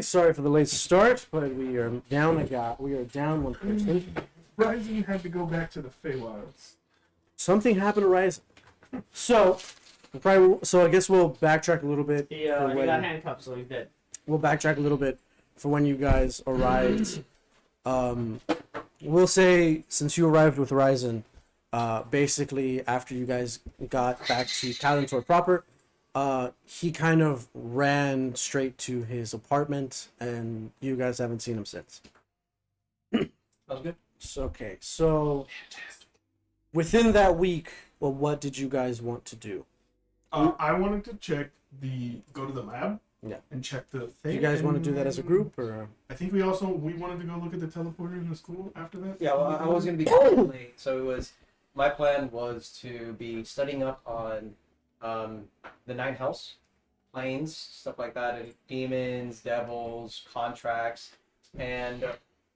Sorry for the late start, but we are down we are down one person. Ryzen had to go back to the Feywilds. Something happened to Rise. So, I guess we'll backtrack a little bit. He got handcuffed, so he's dead. We'll backtrack a little bit for when you guys arrived. We'll say since you arrived with Ryzen, basically after you guys got back to Kalentor proper, he kind of ran straight to his apartment, and you guys haven't seen him since. Sounds good. So within that week, well, what did you guys want to do? I wanted to go to the lab. Yeah. And check the Do thing. you guys want to do that as a group, or? I think we wanted to go look at the teleporter in the school after that. Yeah, well, I was gonna be kind late, so my plan was to be studying up on the Nine House, planes, stuff like that, and demons, devils, contracts, and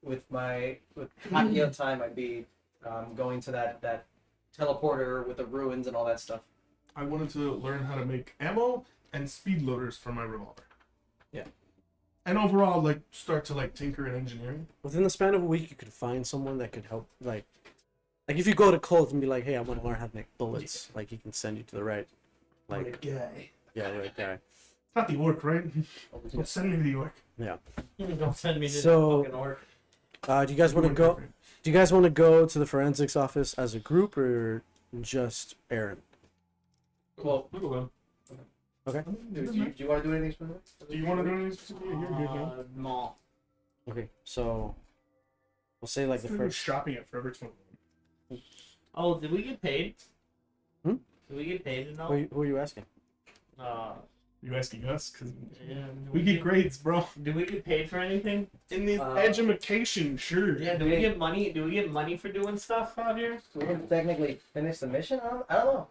with half the other time I'd be going to that teleporter with the ruins and all that stuff. I wanted to learn how to make ammo and speed loaders for my revolver. Yeah. And overall, start to tinker in engineering. Within the span of a week, you could find someone that could help. Like if you go to Colt and be like, "Hey, I want to learn how to make bullets," like he can send you to the right. Right guy. Yeah, right guy. It's not the orc, right? Don't send me to the orc. Yeah. Don't send me to So- the fucking orc. Do you guys want to go? Do you guys want to go to the forensics office as a group or just Aaron? Well, Look at them. Okay. do you want to do anything specific? Do you want to do anything specific? You're good, man. Mall. Okay. So we'll say like the We're first. shopping at Forever 21. Oh, did we get paid? Hmm? Did we get paid and all? Who are you asking? You asking us? Because Yeah, we get grades, bro. Do we get paid for anything? In the education, sure. Yeah. Do we get money? Do we get money for doing stuff out here? We didn't technically finish the mission. I don't know.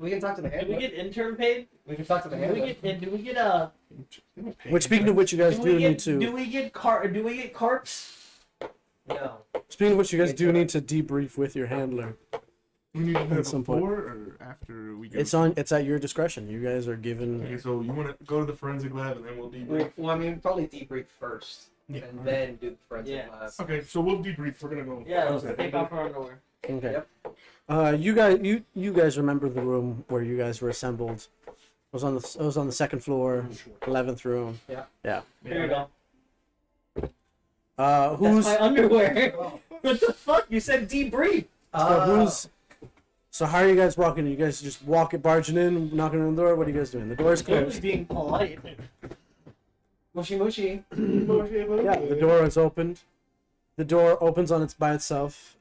We can talk to the Do handler. we get intern paid? We can talk to the Do handler. we get? Do we get Which speaking of which, you guys Do do we get? need to. Do we get Do we get carps? No. Speaking of which, you guys do need to debrief with your handler. We need to do At it some before point. or after we go. It's at your discretion. You guys are given. Okay, so you want to go to the forensic lab and then we'll debrief. Well, I mean, probably debrief first, Yeah. and then do the forensic Yeah. lab. Okay, so we'll debrief. We're gonna go. Yeah. Let's Okay. take off our underwear. Okay. Yep. You guys remember the room where you guys were assembled? It was on the second floor, 11th room. Yeah. Yeah. Here we go. Who's That's my underwear. What the fuck? You said debrief. so how are you guys walking? You guys just barging in, knocking on the door? What are you guys doing? The door's I was closed. being polite. Mushy mushy. Yeah, the door is opened. The door opens by itself.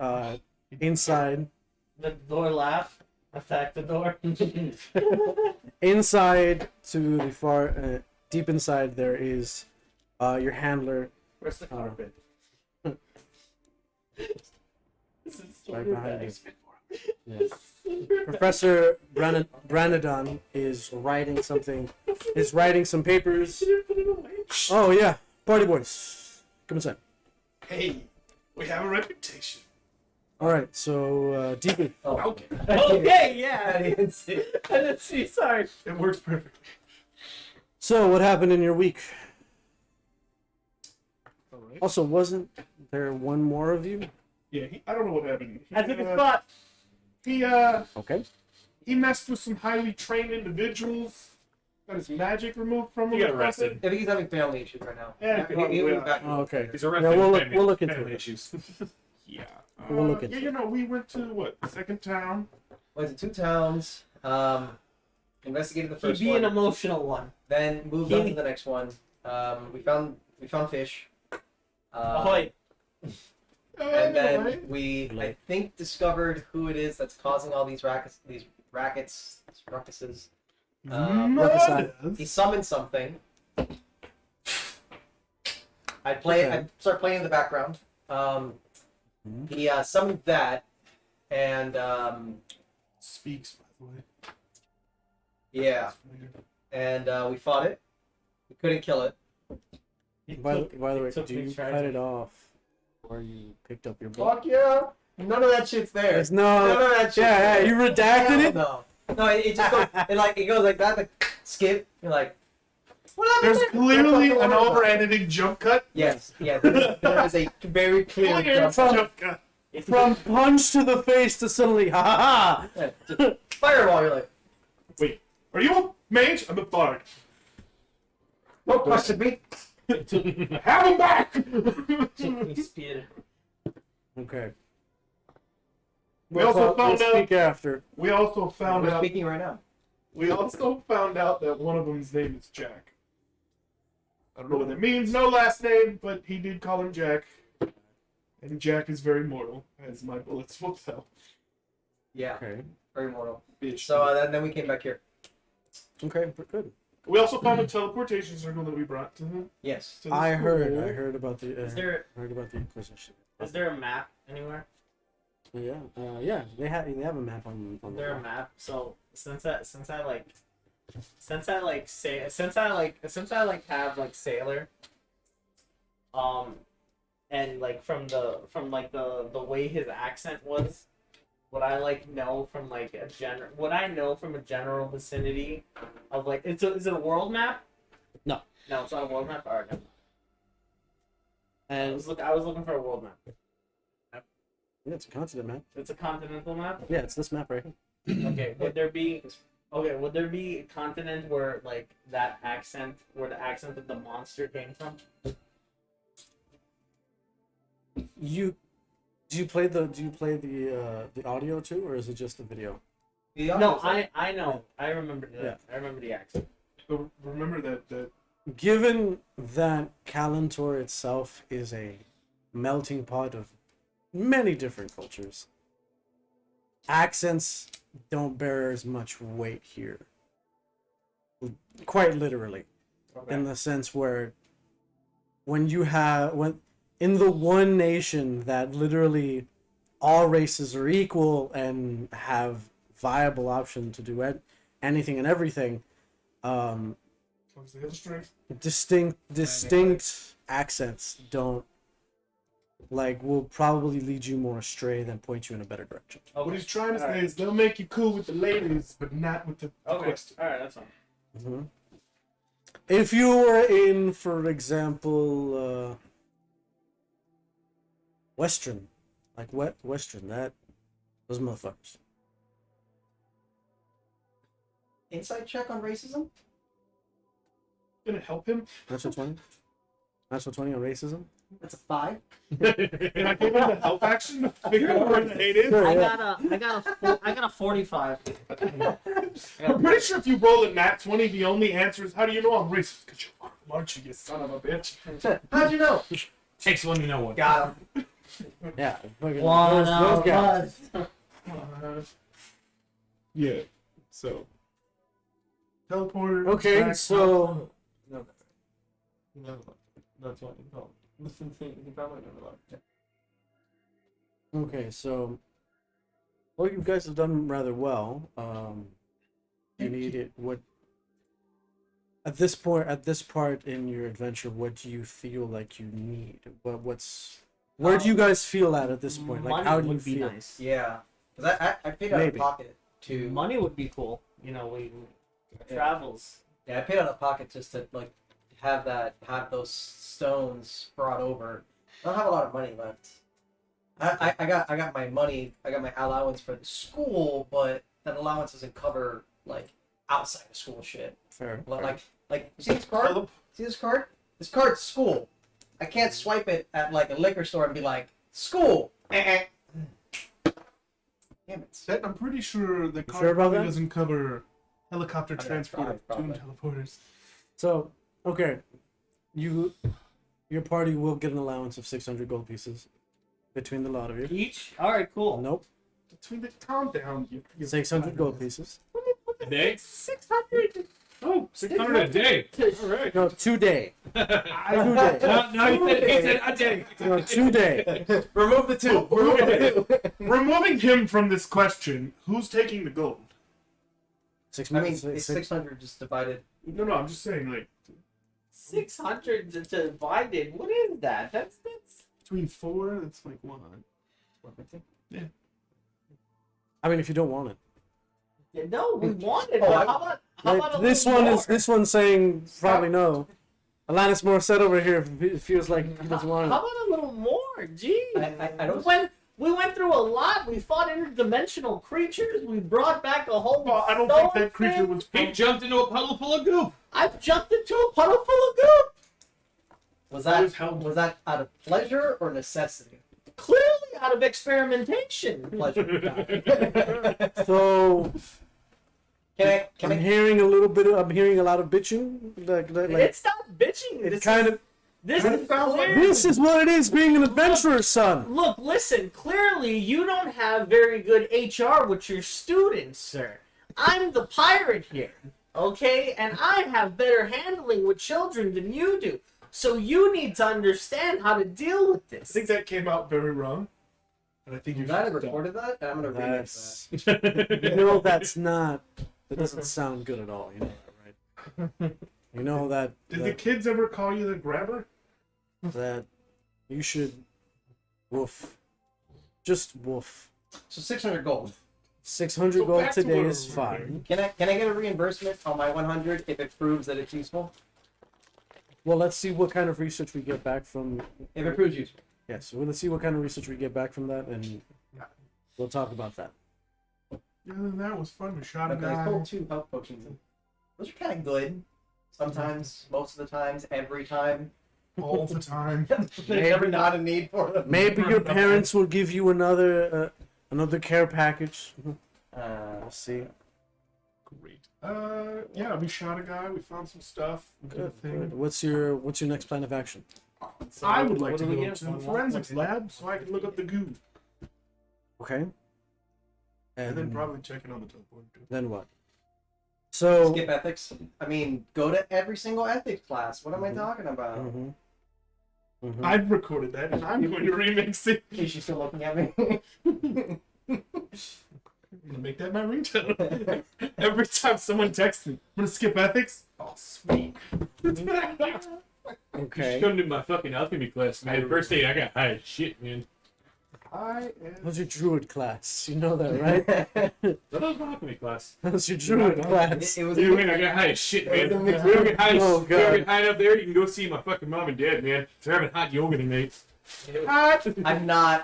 Inside, The door laugh. Attack the door. inside to the far, deep inside there is your handler. Where's the carpet? This is so Right behind you. bad. Yeah. Professor Branadon is writing something. Is writing some papers. Oh yeah, party boys, come inside. Hey, we have a reputation. All right, so debrief. Oh, Okay, Okay, yeah. I didn't see. I didn't see. Sorry. it works perfectly. So what happened in your week? All right. Also, wasn't there one more of you? Yeah, I don't know what happened. I took a spot. Okay. He messed with some highly trained individuals. Got his magic removed from him. He got arrested. I think he's having family issues right now. Yeah, He moved back. Oh, okay. He's arrested. Yeah, with we'll look into family it. issues. Yeah. We'll look into yeah, we went to what? Second town. Went to 2 towns. Investigated the He'd first be one. an emotional one. Then moved on to the next one. We found fish. Ahoy. And then Right? we, I think, discovered who it is that's causing all these ruckuses. Ruckus. He summoned something. I start playing in the background. He summoned that, and Speaks, by the way. yeah, and we fought it. We couldn't kill it. By the way, took do me you trying cut to- it off, or you picked up your book? Fuck yeah! None of that shit's there. There's None no. of that shit's Yeah, there. you redacted Hell it. No, it just goes. It goes like that. Like skip. You're like, There's clearly an over-editing jump cut. Yes, yeah, there is a very clear Clear jump. jump cut. From punch to the face to suddenly, ha ha ha! Yeah, just fireball, you're like, Wait, are you a mage? I'm a bard. don't question me. Have him back! Take me spear. Okay. We also We'll found speak out. after. We also found We're out. speaking right now. We also found out that one of them's name is Jack. I don't know what that means. No last name, but he did call him Jack. And Jack is very mortal, as my bullets will tell. Yeah, Okay. very mortal. Bitch. So then we came back here. Okay, good. We also found a teleportation circle that we brought to him. Yes. To the I heard school. about the. Is there heard about the Inquisition. is there a map anywhere? Yeah, yeah. They have a map on. Is the there a wall. map? So since I have like sailor, and like from the way his accent was, what I like know from like a general vicinity of like is it a world map? No, it's not a world map. Alright, never mind. I And was looking for a world map. yeah, it's a continent map. It's a continental map. Yeah, it's this map right here. Okay, would there be a continent where like that accent, where the accent of the monster came from? Do you play the audio too, or is it just the video? No, I know. I remember the Yeah. I remember the accent. But remember that Given that Kalantor itself is a melting pot of many different cultures, accents don't bear as much weight here. Quite literally, in the sense where when in the one nation that literally all races are equal and have viable option to do anything and everything, comes the history. distinct accents will probably lead you more astray than point you in a better direction. What he's trying to say Alright. is they'll make you cool with the ladies, but not with the Okay. questions. All right, that's fine. Mm-hmm. If you were in, for example, Western, like Western, those motherfuckers. Inside check on racism? Gonna help him. Natural 20? Natural 20 on racism? That's a 5. And I give him the help action to figure out where the hate is. Sure, I yeah. got a 45. I'm pretty sure if you roll a nat 20, the only answer is, how do you know I'm racist? Because you're fucking Archie, you son of a bitch. How'd you know? Takes one to know one. Got him. Yeah. Fucking, One those guys. Yeah, so. Teleporter. Okay, back, so No, that's what you call. He probably never left. okay, so well, you guys have done rather well. You need it. What at this part in your adventure? What do you feel like you need? Where do you guys feel at this point? Like, Money how do you would be feel? nice. Yeah. Because I paid out Maybe. of pocket to. Money would be cool. You know, we travels. Yeah, I paid out of pocket just to like have those stones brought over. I don't have a lot of money left. I got my money. I got my allowance for the school, but that allowance doesn't cover like outside of school shit. Fair. Like you see this card? See this card? This card's school. I can't swipe it at like a liquor store and be like school. Damn it. That, I'm pretty sure the card sure about probably that? doesn't cover helicopter I mean, transport of probably. tomb teleporters. So, okay, your party will get an allowance of 600 gold pieces between the lot of you. Each? Alright, cool. Nope, Between the calm down. 600 gold pieces. A day? 600. Oh, 600 a day. Alright. No, 2 day. 2 day. No, he said a day. No, 2 day. Remove the two. Removing him from this question, who's taking the gold? 6 I mean, minutes. it's 600 just divided. No, I'm just saying, like, 600 divided. What is that? That's between 4, that's like 1. I mean, if you don't want it. No, we wanted. Oh, but how about a This little one more? is this one's saying probably no. Alanis Morissette over here feels like he doesn't want How it. about a little more? Gee. I don't. We went through a lot. We fought interdimensional creatures. We brought back a whole. Well, I don't stone think that creature thing. was. He jumped into a puddle full of goop. I've jumped into a puddle full of goop. Was was that held- was that out of pleasure or necessity? Clearly out of experimentation. Pleasure. So Can I'm I? hearing a little bit. I'm hearing a lot of bitching. Like It's not bitching. it This kind is, of. This It is sounds like- clear. This is what it is being an adventurer, son. Look, listen. Clearly, you don't have very good HR with your students, sir. I'm the pirate here, okay? And I have better handling with children than you do. So you need to understand how to deal with I this. think that came out very wrong. And I think you I'm glad I should stop. recorded that, and I'm gonna remix That's that. you know that's not. That doesn't sound good at all. You know that, right? You know that Did the that, kids ever call you the grabber? that you should woof. Just woof. So 600 gold. 600 So gold back to today what is we're fine. Can I get a reimbursement on my 100 if it proves that it's useful? Well, let's see what kind of research we get back from. If it proves useful. Yes, well, let's see what kind of research we get back from that, and we'll talk about that. Yeah, that was fun. We shot a Okay, I guy. pulled 2 health potions. Those are kind of good. Sometimes, most of the times, every time. all the time. There's never not a need for them. Maybe your parents will give you another care package. We'll see. Great. Yeah, we shot a guy. We found some stuff. We did a Good, thing. good. What's your next plan of action? So I would what like to do we go get? to the One forensics more? lab so I can look up the goo. Okay. And then probably checking on the teleport too. Then what? So. Skip ethics. I mean, go to every single ethics class. What am I Mhm. talking about? Mhm. Mhm. I've recorded that and I'm going to remix it. Is she still looking at me? I'm gonna make that my ringtone. Every time someone texts me, I'm gonna skip ethics. Oh, sweet. Okay. Come to my fucking alchemy class, man. First day I got high as shit, man. I am. How's your druid class? You know that, right? That was my alchemy class. How's your druid class? It was. You know, I got high as shit, man. It was a mix- If you ever get high, Oh, if you ever God. get high up there, you can go see my fucking mom and dad, man. They're having hot yoga tonight. Hot,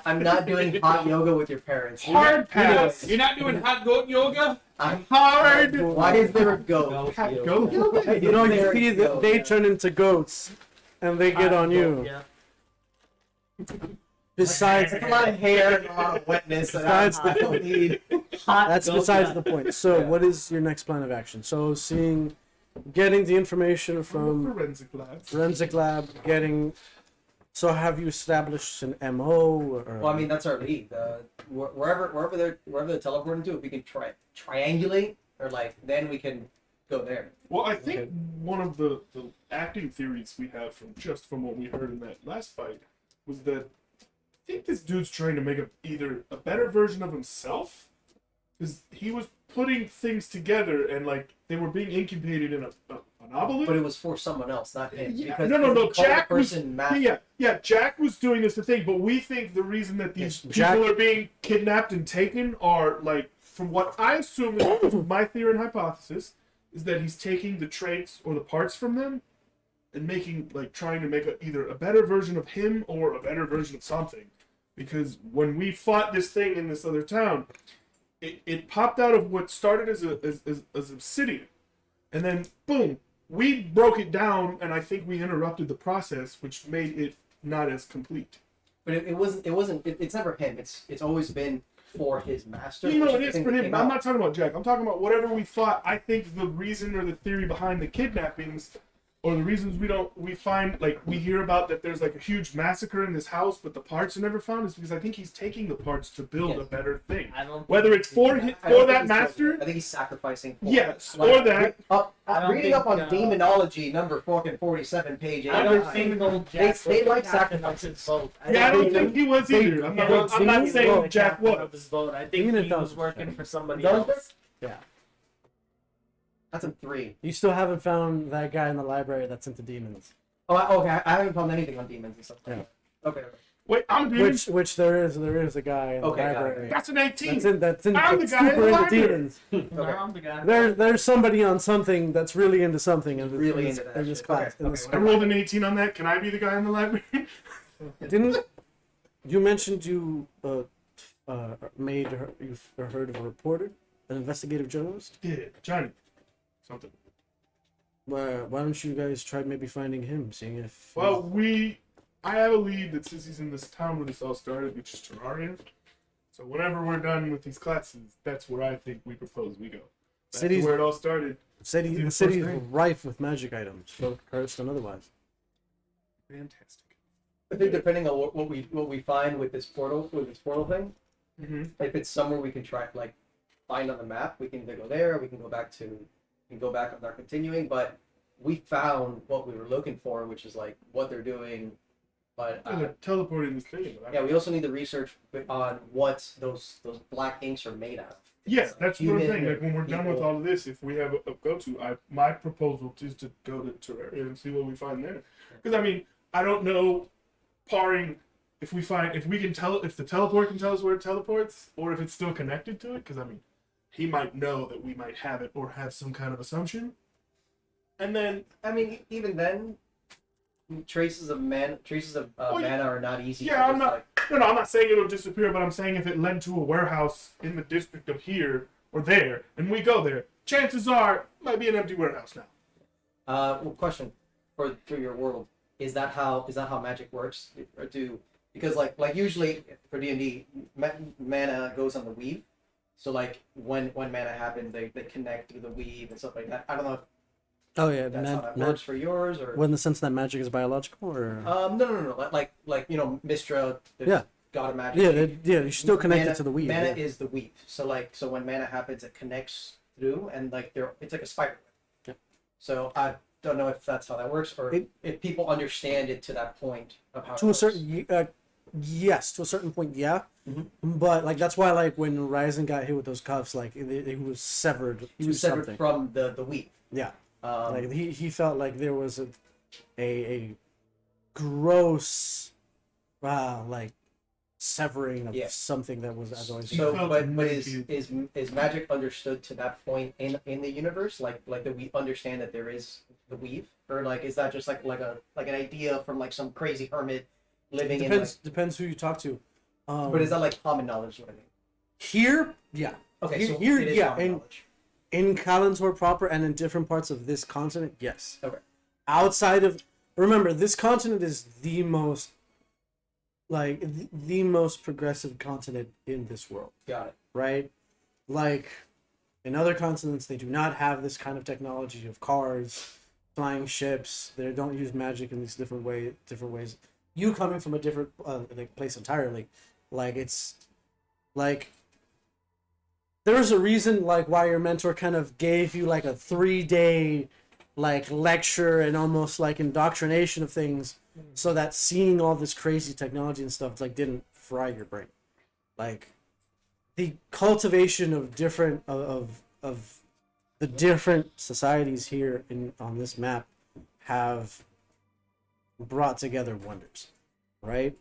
I'm not doing hot yoga with your parents. hard pass. You're not doing hot goat yoga? I'm Hard. Why is there a goat? Hot go. You know, you see that they turn into goats, and they get on you. Yeah. Besides, There's a lot of hair and a lot of wetness that Besides I don't need. Hot that's goat, besides yeah. the point. So, Yeah. what is your next plan of action? So, getting the information From from forensic lab. forensic lab, getting. So, have you established an MO? Or, Well, I mean, that's our lead. Wherever they're teleporting to, if we can triangulate, or like, then we can go there. Well, I think Okay. one of the acting theories we have from what we heard in that last fight was that I think this dude's trying to make either a better version of himself, because he was putting things together and like they were being incubated in an obelisk. But it was for someone else, not him. Yeah, Because no. if you call the Jack was. person master. Yeah. Jack was doing this thing, but we think the reason that these Yes, people Jack- are being kidnapped and taken are like, from what I assume is my theory and hypothesis, is that he's taking the traits or the parts from them and trying to make either a better version of him or a better version of something. Because when we fought this thing in this other town, it popped out of what started as obsidian, and then boom, we broke it down, and I think we interrupted the process, which made it not as complete. But it wasn't. It's never him. It's always been for his master. You know, which it I is think for him. came I'm out. not talking about Jack. I'm talking about whatever we fought. I think the reason or the theory behind the kidnappings, or the reasons we find, like, we hear about that there's like a huge massacre in this house, but the parts are never found, is because I think he's taking the parts to build Yeah. a better thing. I don't. Whether it's for I don't that think he's master, I think he's sacrificing. For yes, Like, or that. I don't Reading up think, on demonology, number fucking 47, page 8. I don't think no Jack. they like was captain of sacrifices. his boat. Yeah, I don't they- think he was they- either. I'm I not, don't I'm not think he saying the Jack captain of was. his boat. I think Demon he thought was was working captain. for somebody Don't else. Yeah. That's a 3. You still haven't found that guy in the library that's into demons. Oh, okay. I haven't found anything on demons and stuff. Yeah. Okay. Wait, I'm a demon. which there is a guy in Okay, the got it. library. That's an 18. That's in I'm the that's guy in super the into library. demons. No, I'm the guy. There's somebody on something that's really into something in this, Really in this, into that in this shit. class. Okay, in this okay, I rolled an 18 on that. Can I be the guy in the library? Didn't you mentioned you made her, you've heard of a reporter, an investigative journalist? Yeah, Johnny. Something. Why don't you guys try maybe finding him, seeing if Well, I have a lead that says he's in this town where this all started, which is Terraria. So whenever we're done with these classes, that's where I think we propose we go. That's Cities- where it all started. the See the city is first thing? rife with magic items, both cursed and otherwise. Fantastic. I think depending on what we find with this portal thing, Mm-hmm. if it's somewhere we can try like find on the map, we can either go there, we can go back on our continuing. But we found what we were looking for, which is like what they're doing. But They're teleporting this thing. yeah, we also need the research on what those black inks are made out of. Yeah, It's that's what I'm human saying. Like when we're done with people. all of this, if we have a go-to, my proposal is to go to Terraria and see what we find there. Because I mean, I don't know, parring if we can tell if the teleport can tell us where it teleports, or if it's still connected to it. Because I mean, he might know that we might have it, or have some kind of assumption. And then I mean, even then, traces of mana are not easy. yeah, to I'm just, not. like, No, I'm not saying it'll disappear, but I'm saying if it led to a warehouse in the district of here or there, and we go there, chances are it might be an empty warehouse now. well, question for your world: is that how magic works? Or because like usually for D&D, mana goes on the weave. So like when mana happens, they connect through the weave and stuff like that. I don't know if Oh yeah, that's how that works for yours or. Well, in the sense that magic is biological, or No. Like Mistra. the Yeah. God of magic. you're still connected mana, to the weave. Mana yeah. is the weave. So when mana happens, it connects through, and like it's like a spider web. Yeah. So I don't know if that's how that works, or It- if people understand it to that point of how. To a certain yes, to a certain point, yeah. Mhm. But like that's why like when Ryzen got hit with those cuffs, like he was severed. He to was severed something. from the weave. Yeah, Um, like he felt like there was a gross, like severing of Yeah. something that was as always. so, felt but naked. is magic understood to that point in the universe? Like that we understand that there is the weave, or like is that just like an idea from like some crazy hermit living in like? Depends who you talk to. But is that like common knowledge? What I mean. Here? Yeah. Okay, so Here, it is yeah, common and knowledge. in Kalantor proper and in different parts of this continent, yes. Okay. Outside of, remember, this continent is the most, like, the most progressive continent in this world, Got it. right? Like, in other continents, they do not have this kind of technology of cars, flying ships. They don't use magic in these different ways. You coming from a different like place entirely, like it's, like. There's a reason like why your mentor kind of gave you like a 3-day like lecture and almost like indoctrination of things so that seeing all this crazy technology and stuff like didn't fry your brain. Like the cultivation of different of the different societies here on this map have brought together wonders, right?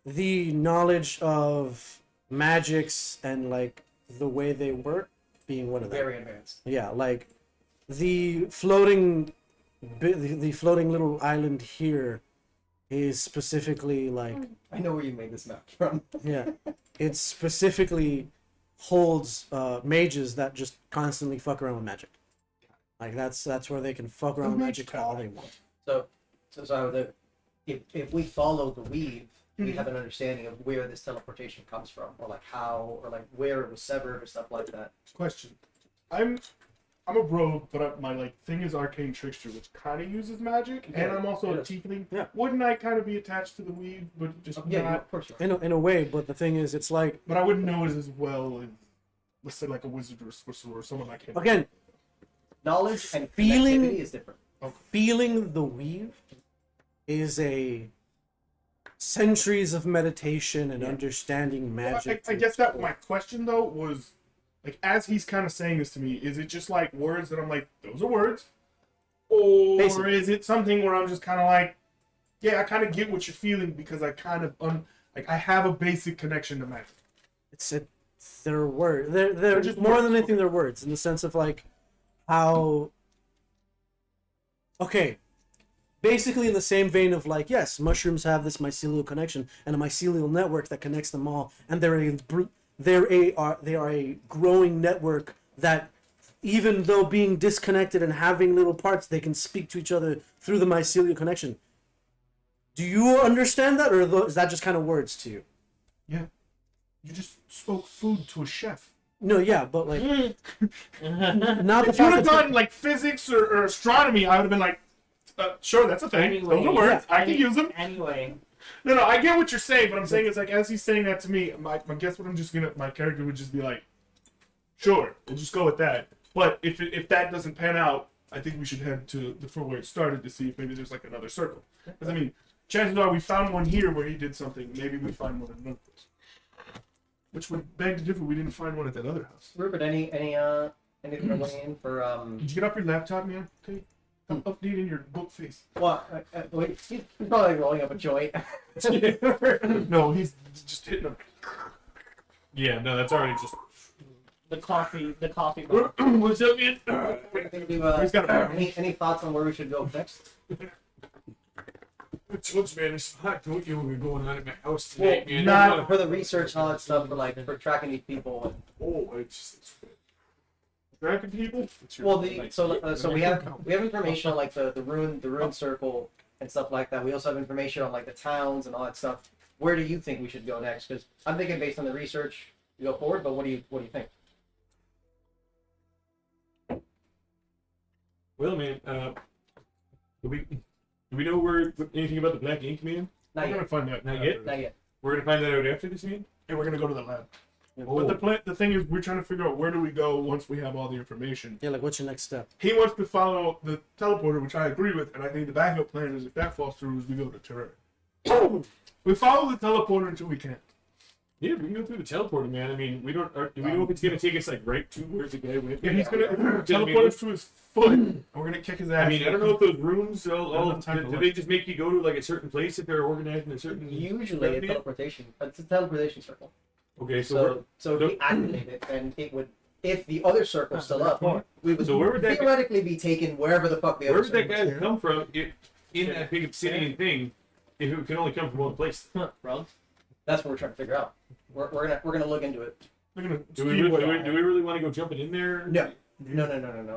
The knowledge of magics and like the way they work being one of them. Very advanced. Yeah, like the floating little island here is specifically like I know where you made this map from. yeah, it specifically holds mages that just constantly fuck around with magic. Like that's where they can fuck around with magic all they want. So if we follow the weave, we have an understanding of where this teleportation comes from, or like how, or like where it was severed, or stuff like that. Question: I'm a rogue, but my like thing is arcane trickster, which kind of uses magic, Yeah, and I'm also a yes. tiefling. Yeah. Wouldn't I kind of be attached to the weave, but just Yeah, not? of course. You are. In a way, but the thing is, it's like But I wouldn't know it as well as, let's say, like a wizard or a sorcerer or someone like him. again, Knowledge and Feeling- connectivity is different. feeling the weave is a centuries of meditation and Yeah. understanding Well, magic. I guess that my question though was, like, as he's kind of saying this to me, is it just like words that I'm like, those are words, or Basically. is it something where I'm just kind of like, yeah, I kind of get what you're feeling because I kind of like I have a basic connection to magic. It's their word. They're They're just just more words. than anything. They're words in the sense of like how. Okay, basically in the same vein of like, yes, mushrooms have this mycelial connection and a mycelial network that connects them all, and they are a growing network that, even though being disconnected and having little parts, they can speak to each other through the mycelial connection. Do you understand that, or is that just kind of words to you? Yeah, you just spoke food to a chef. No, yeah, but like, not the If you fact would have that done like physics or astronomy, I would have been like, sure, that's a thing. Anyway, Those are words. I can use them. Anyway, No, I get what you're saying, but I'm saying is like as he's saying that to me, my guess what my character would just be like, sure, we'll just go with that. But if that doesn't pan out, I think we should head to from where it started to see if maybe there's like another circle. Because I mean, chances are we found one here where he did something. Maybe we find one in another place. Which would beg to differ. We didn't find one at that other house. Rupert, anything to weigh in for Did you get off your laptop, man? Okay. I'm updating your book face. what? Wait, he's probably rolling up a joint. No, he's just hitting him. Yeah, no, that's already just. the coffee bar. What's up, man? He's got a any thoughts on where we should go next? What's man? It's not what you were going on at my house Well, today, man. not- for the research and all that stuff, for tracking these people. Oh, it's tracking people. Well, so we have information on like the rune circle and stuff like that. We also have information on like the towns and all that stuff. Where do you think we should go next? Because I'm thinking based on the research, we go forward. But what do you think? Well, man, do we know anything about the Black Ink, man? Not We're yet. gonna find out. Not yet? Not yet. We're gonna find that out after this, man? And we're gonna go to the lab. Oh. But the thing is, we're trying to figure out where do we go once we have all the information. yeah, like what's your next step? He wants to follow the teleporter, which I agree with, and I think the backup plan is if that falls through, is we go to Terraria. We follow the teleporter until we can. Yeah, we can go through the teleporter, man. I mean, do we know if it's gonna take us like right to where the guy went? Yeah, he's gonna I teleport mean, us to his foot, and we're gonna kick his ass. I mean, I don't know if those rooms, have time for do they just make you go to like a certain place if they're organized in a certain? Usually a teleportation. It's a teleportation circle. Okay, so So if we activate it, then it would. If the other circle's still up, we would So where would that- theoretically be taken wherever the fuck the where other would that circle guy come from in that big obsidian thing if it can only come from one place? Bro, That's what we're trying to figure out. We're gonna look into it. They're gonna Do we really want to go jumping in there? No.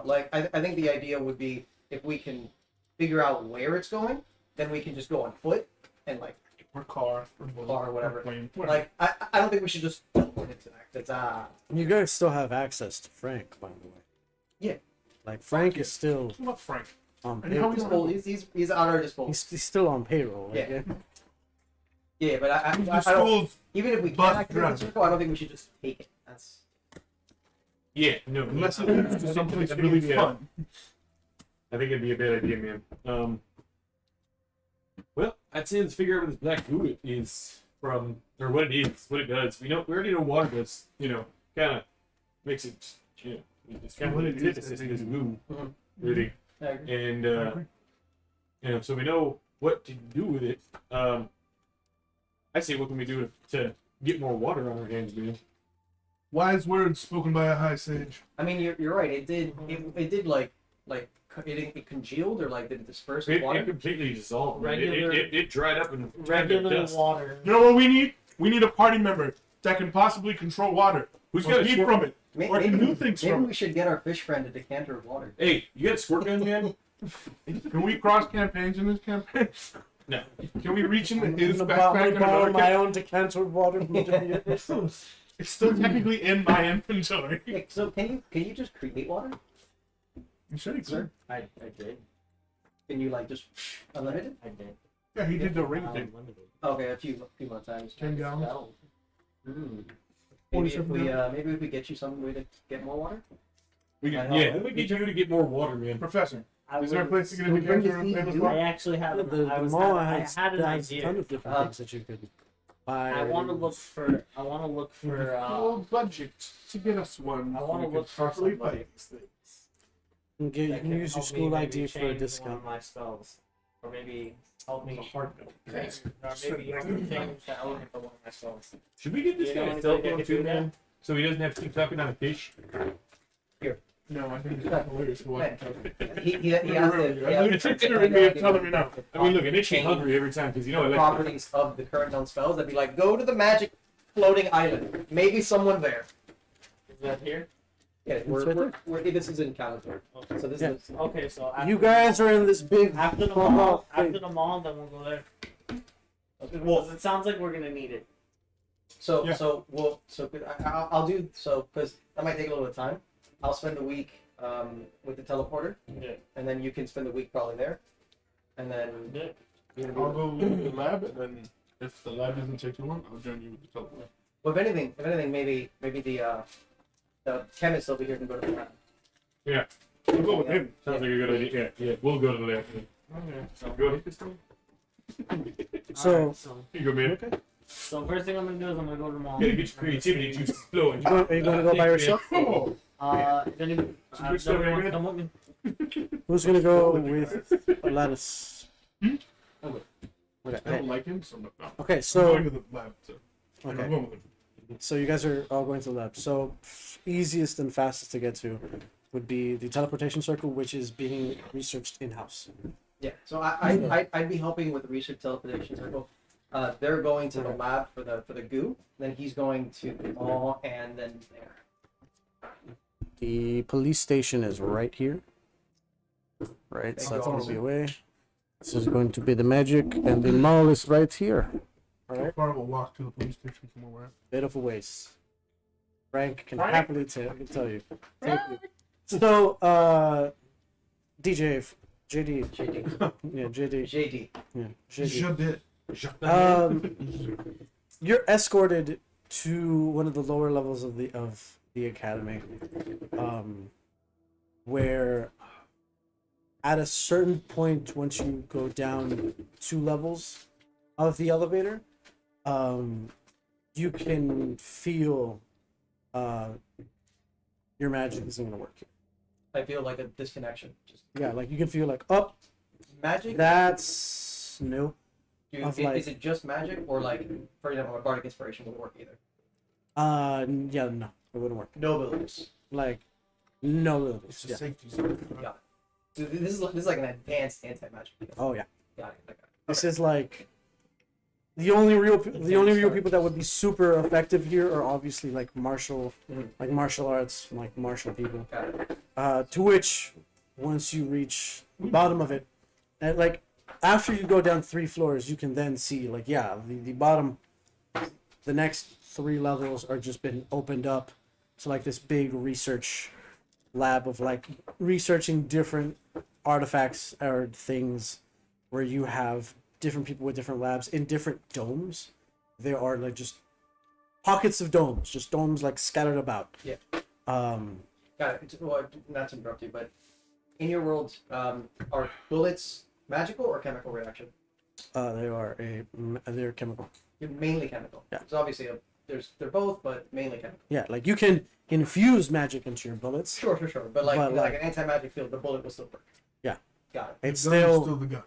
Like I think the idea would be if we can figure out where it's going, then we can just go on foot and like or car or whatever. plane. Like I don't think we should just teleport into that. That's You guys still have access to Frank, by the way. Yeah. Like Frank is still What about Frank? on And how payroll. he's at our disposal. He's still on payroll. Like, Yeah. Yeah, but I The don't, school's even if we bus can activate the driver. circle, I don't think we should just take it. That's Yeah, no. unless it leads to someplace really fun. I think it'd be a bad idea, man. Well, I'd say let's figure out what this black goo is from, or what it is, what it does. We already know water does. Kind of makes it. It's kind of What what it it is, is. I This think. goo, Mhm. really, I agree. and so we know what to do with it. I say, what can we do to get more water on our hands, man? Wise words spoken by a high sage. I mean, you're right. It did like it congealed or like did it disperse with It water? completely dissolved. Man. Regular- It dried up and turned to regular dust. water. You know what we need? We need a party member that can possibly control water. Who's Or got a eat squirt? from it. Maybe, Or can do things maybe from we should get our fish friend a decanter of water. Hey, you got a squirt gun, man? it. Can we cross campaigns in this campaign? No. Can we reach into I'm his gonna backpack and borrow another my own decanter of water from Jimmy. It's still technically in my inventory. Yeah, so can you just create water, You said it, sir? I did. Can you like just unlimited? I did. Yeah, he did the ring thing. Unlimited. Okay, a few more times. 10 gallons. No. Maybe if 47 we get you some way to get more water. We can, I Yeah, then we get you to get more water, man. Professor, I is there a would- place to get a We'll bring decanter the of famous seed, I water? actually have. The I mall I has had an has a ton idea. of different things that you could buy. I want to look for. I want to look for. Full budget to get us one. I want to we look could for properly somebody buy these things. You can, that use your help me school maybe ID for a change one discount. of my spells, or maybe help me. Hard no. Change, or maybe you can change the element of one of my spells. Should we get this You know guy a anybody cell that phone can too, do that? man? So he doesn't have to keep talking on a fish? No, I think it's hilarious to watch. He has It's considering me of telling me now. I mean, look, it makes me Change hungry every time because you know I the like. properties of the current known spells. That'd be like, go to the magic floating island. Maybe someone there. Is that here? Yeah, this is in Kalamazoo. Okay. So this Yeah. is Okay, so after You guys are in this big after the hall mall, thing. after the mall, then we'll go there. well. Because it sounds like we're gonna need it. So Yeah. I'll do so because that might take a little bit of time. I'll spend the week with the teleporter, Yeah. and then you can spend the week probably there, and then Yeah. you're I'll gonna be. go to the lab, and then if the lab doesn't take too long, I'll join you with the teleport. Well, if anything, maybe the chemist over here can go to the lab. I'll go with him. Sounds like a good idea. Yeah, we'll go to the left. Okay. So, Go ahead, Pistol. So- alright, so Here you go, man. first thing I'm gonna do is I'm gonna go to the mall. Gotta get your creativity juices flowing. Are you going to go by yourself? Oh, If any, good nobody stuff, wants to man. come with me. Who's going to go with Lattice? I Okay. don't like him, so no. Okay, I'm so going to the lab, so I'm okay, going with him. so you guys are all going to the lab. So easiest and fastest to get to would be the teleportation circle, which is being researched in house. Yeah. So I'd be helping with the research teleportation circle. They're going to the lab for the goo. Then he's going to the mall and then there. The police station is right here. Right, so that's going to be away. This is going to be the magic, and the mall is right here. All How right, far of a walk to the police station from where we're at? bit of a ways. Frank can Frank? happily tell you. So, DJ, JD, JD. yeah, JD, JD. yeah, JD. Je did. You're escorted to one of the lower levels of the academy, where at a certain point, once you go down 2 levels of the elevator, you can feel your magic isn't gonna work. I feel like a disconnection. Just Yeah, like you can feel like, oh, magic. that's no. Is it just magic or like, for example, a bardic inspiration wouldn't work either? Yeah, no, it wouldn't work. No abilities. Like, no, It's a yeah. safety zone. Got it. This is like an advanced anti-magic. Oh yeah. Got it. I got it. This is like the only real people that would be super effective here are obviously like martial arts, like martial people. Got it. To which once you reach the bottom of it, and like after you go down 3 floors, you can then see like the bottom, the next 3 levels are just been opened up to like this big research lab of like researching different artifacts or things where you have different people with different labs in different domes. There are like just pockets of domes, just domes like scattered about. Yeah. Um, Got it. Well, not to interrupt you, but in your world, are bullets magical or chemical reaction? they're chemical. Mainly chemical. Yeah. So obviously, they're both, but mainly chemical. Yeah, like you can infuse magic into your bullets. Sure. But like, But, like an anti-magic field, the bullet will still work. Yeah. Got it. It's The gun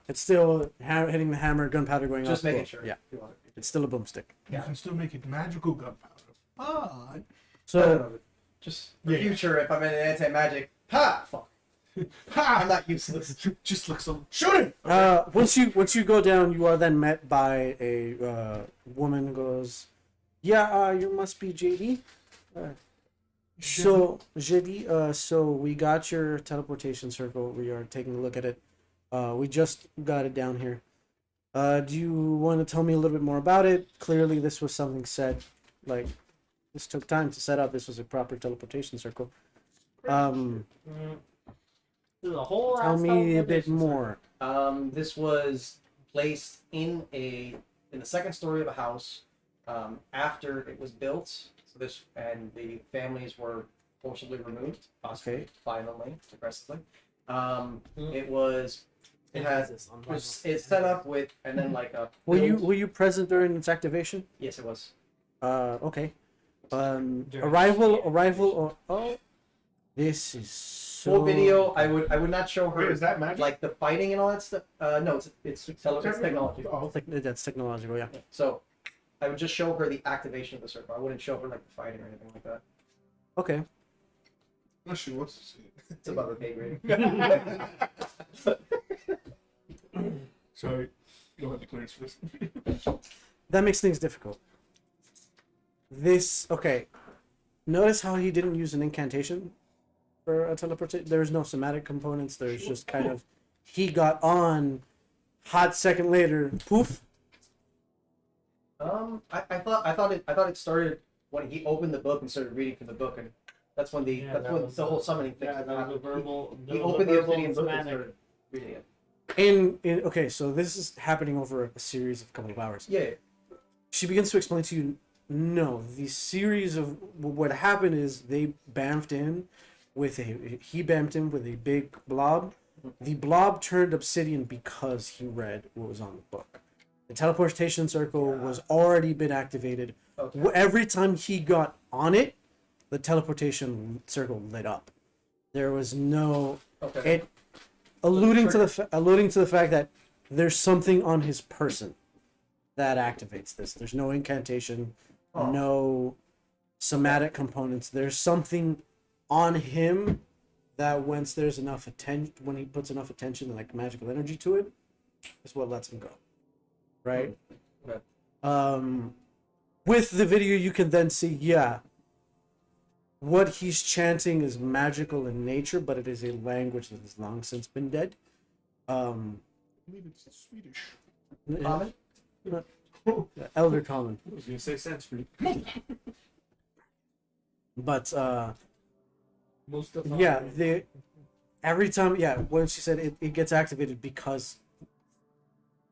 is still the gun. hitting the hammer, gunpowder going off. Just making boom. sure. Yeah, If you want it. it's still a boomstick. You can still make it magical gunpowder. But So Just for Yeah. future, if I'm in an anti-magic, ha! Fuck. I'm not useless. just look so. Shoot him. once you go down, you are then met by a woman who goes, "Yeah, you must be JD." So JD, so we got your teleportation circle. We are taking a look at it. We just got it down here. Do you want to tell me a little bit more about it? Clearly, this was something set. Like, this took time to set up. This was a proper teleportation circle. There's a whole Tell ass me a bit teleportation more. This was placed in the second story of a house after it was built. So the families were forcibly removed, possibly Okay. violently, aggressively. Mm. It's set up with and then like a. Were you present during its activation? Yes, it was. Okay. During Arrival. Oh, this is full video. I would not show her Wait, is that magic? like the fighting and all that stuff. No, it's technology. Oh, That's technological, yeah. So I would just show her the activation of the circle. I wouldn't show her like the fighting or anything like that. Okay. unless she wants to see it. It's above her pay grade. Sorry, you don't have the clearance for this. That makes things difficult. Okay. Notice how he didn't use an incantation for a teleportation? There's no somatic components. There's just kind of, he got on, hot second later, poof. I thought it started when he opened the book and started reading from the book, and that's when the whole summoning thing. Yeah, that was a happened. verbal. He opened the obsidian book and started reading it. Okay, so this is happening over a series of couple of hours. Yeah. She begins to explain to you, no, the series of what happened is he bamfed in with a big blob. The blob turned obsidian because he read what was on the book. The teleportation circle was already been activated. Okay. Every time he got on it, the teleportation circle lit up. There was no Okay. alluding to the fact that there's something on his person that activates this. There's no incantation, no somatic components. There's something on him that once there's enough attention, when he puts enough attention and like magical energy to it, is what lets him go. Right? Okay. With the video, you can then see, what he's chanting is magical in nature, but it is a language that has long since been dead. I believe it's Swedish. Common? Elder Common. I was gonna say Sanskrit. But Most of every time when she said it gets activated because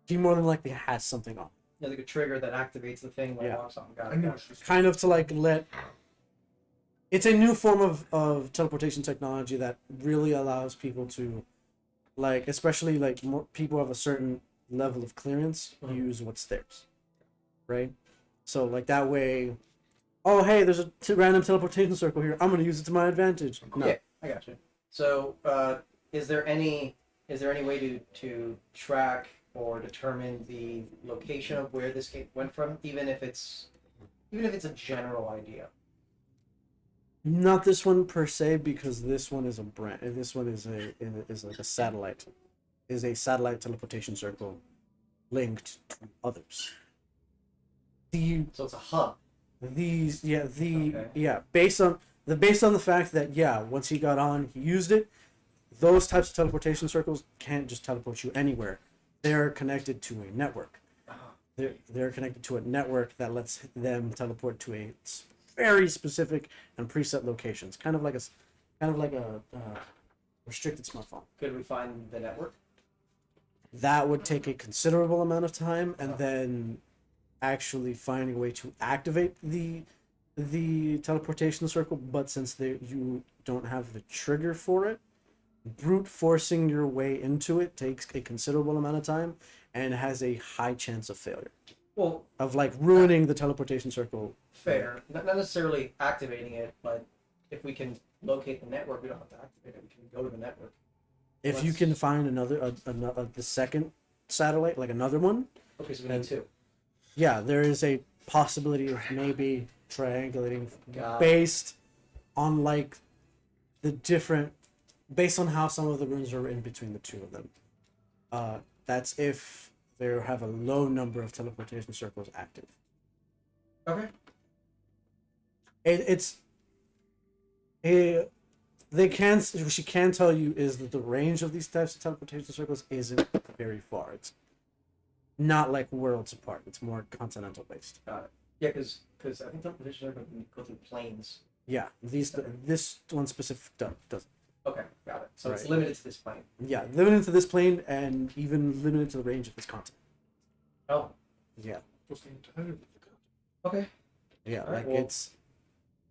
he more than likely has something on. Yeah, like a trigger that activates the thing when it locks on. Got I it. know Got it. she's Kind of to like let, it's a new form of teleportation technology that really allows people to, like, especially like more people have a certain level of clearance, use what's theirs, right? So like that way, oh hey, there's a random teleportation circle here, I'm gonna use it to my advantage. No. Yeah, I got you. So, is there any way to track or determine the location of where this went from, even if it's a general idea? Not this one per se, because this one is a brand. This one is like a satellite, is a satellite teleportation circle, linked to others. So it's a hub. Based on the fact that once he got on, he used it. Those types of teleportation circles can't just teleport you anywhere. They're connected to a network. They're connected to a network that lets them teleport to a very specific and preset locations, kind of like a restricted smartphone. Could we find the network? That would take a considerable amount of time, and then actually finding a way to activate the teleportation circle. But since you don't have the trigger for it, brute forcing your way into it takes a considerable amount of time and has a high chance of failure. Well, Of like ruining the teleportation circle. fair. Not necessarily activating it, but if we can locate the network, we don't have to activate it. We can go to the network. If you can find the second satellite, like another one, Okay, so we need two. there is a possibility of maybe triangulating Got it. based on like based on how some of the runes are in between the two of them. That's if they have a low number of teleportation circles active. Okay. She can tell you is that the range of these types of teleportation circles isn't very far. It's not like worlds apart. It's more continental based. Got it. Yeah, because I think teleportation are going to go through planes. Yeah, this one specific doesn't. Okay, got it. So it's Right. limited to this plane. Yeah, limited to this plane and even limited to the range of this continent. Oh, Yeah, supposed to be entirely the continent. okay. yeah, Alright, like well- it's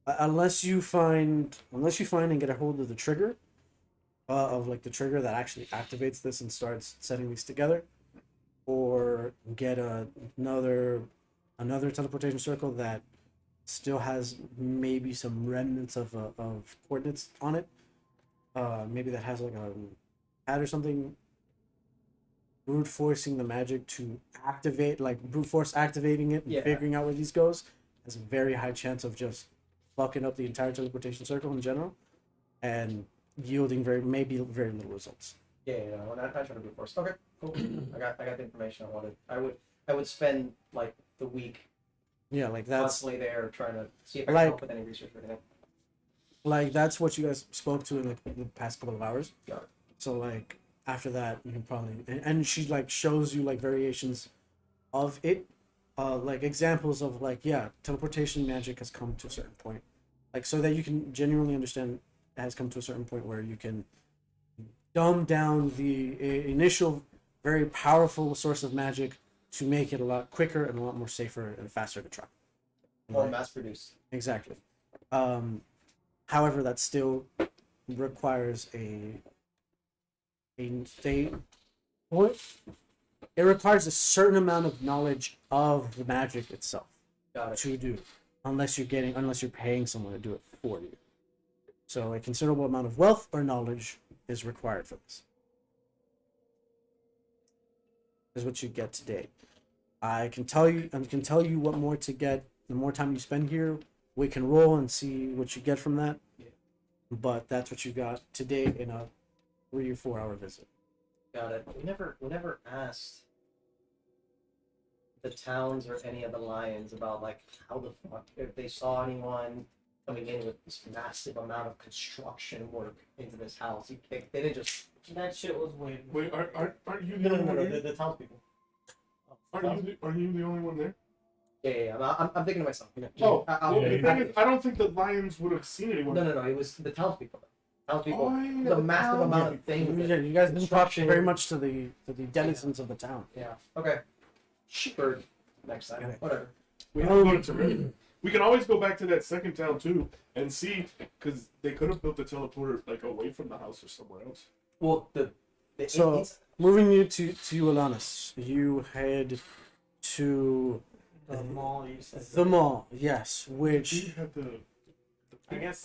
unless you find and get a hold of the trigger, of like the trigger that actually activates this and starts setting these together, or get another teleportation circle that still has maybe some remnants of coordinates on it. maybe that has like a pad or something, brute forcing the magic to activate, like brute force activating it and Yeah. figuring out where these goes, has a very high chance of just fucking up the entire teleportation circle in general, and yielding maybe very little results. Yeah, I'm not trying to be forced. Okay, cool. I got the information I wanted. I would spend like the week Yeah, like that's constantly there trying to see if I can Like- help with any research or anything. like that's what you guys spoke to in the past couple of hours. Got it. So like after that, you can probably and she like shows you like variations of it, like examples of like teleportation magic has come to a certain point, like so that you can genuinely understand it has come to a certain point where you can dumb down the initial very powerful source of magic to make it a lot quicker and a lot more safer and faster to try. More Right? mass produced. Exactly. However, that still requires what? It requires a certain amount of knowledge of the magic itself Got it. to do, unless you're paying someone to do it for you. So a considerable amount of wealth or knowledge is required for this. Is what you get today. I can tell you what more to get. The more time you spend here, we can roll and see what you get from that. Yeah. But that's what you got today in a 3 or 4 hour visit. Got it. We never asked the towns or any of the lions about like how the fuck if they saw anyone coming in with this massive amount of construction work into this house. They didn't just That shit was weird. Wait, aren't you the no only one the, there? the townspeople. Are you the only one there? Yeah. I'm thinking to myself. Oh, I'll- well, the thing is, I don't think the lions would have seen anyone. No. It was the townspeople. Townspeople. Oh, yeah, the massive amount of things. Yeah, that- you guys didn't talk construction- very much to the denizens of the town. Yeah. Okay. For next time. Okay. Whatever. We have to go to Terrain. We can always go back to that second town too and see, because they could have built the teleporter like away from the house or somewhere else. Well, the So- it's- Moving you to Alanis, you head to The mall, you said. the mall. Yes, We which have the I guess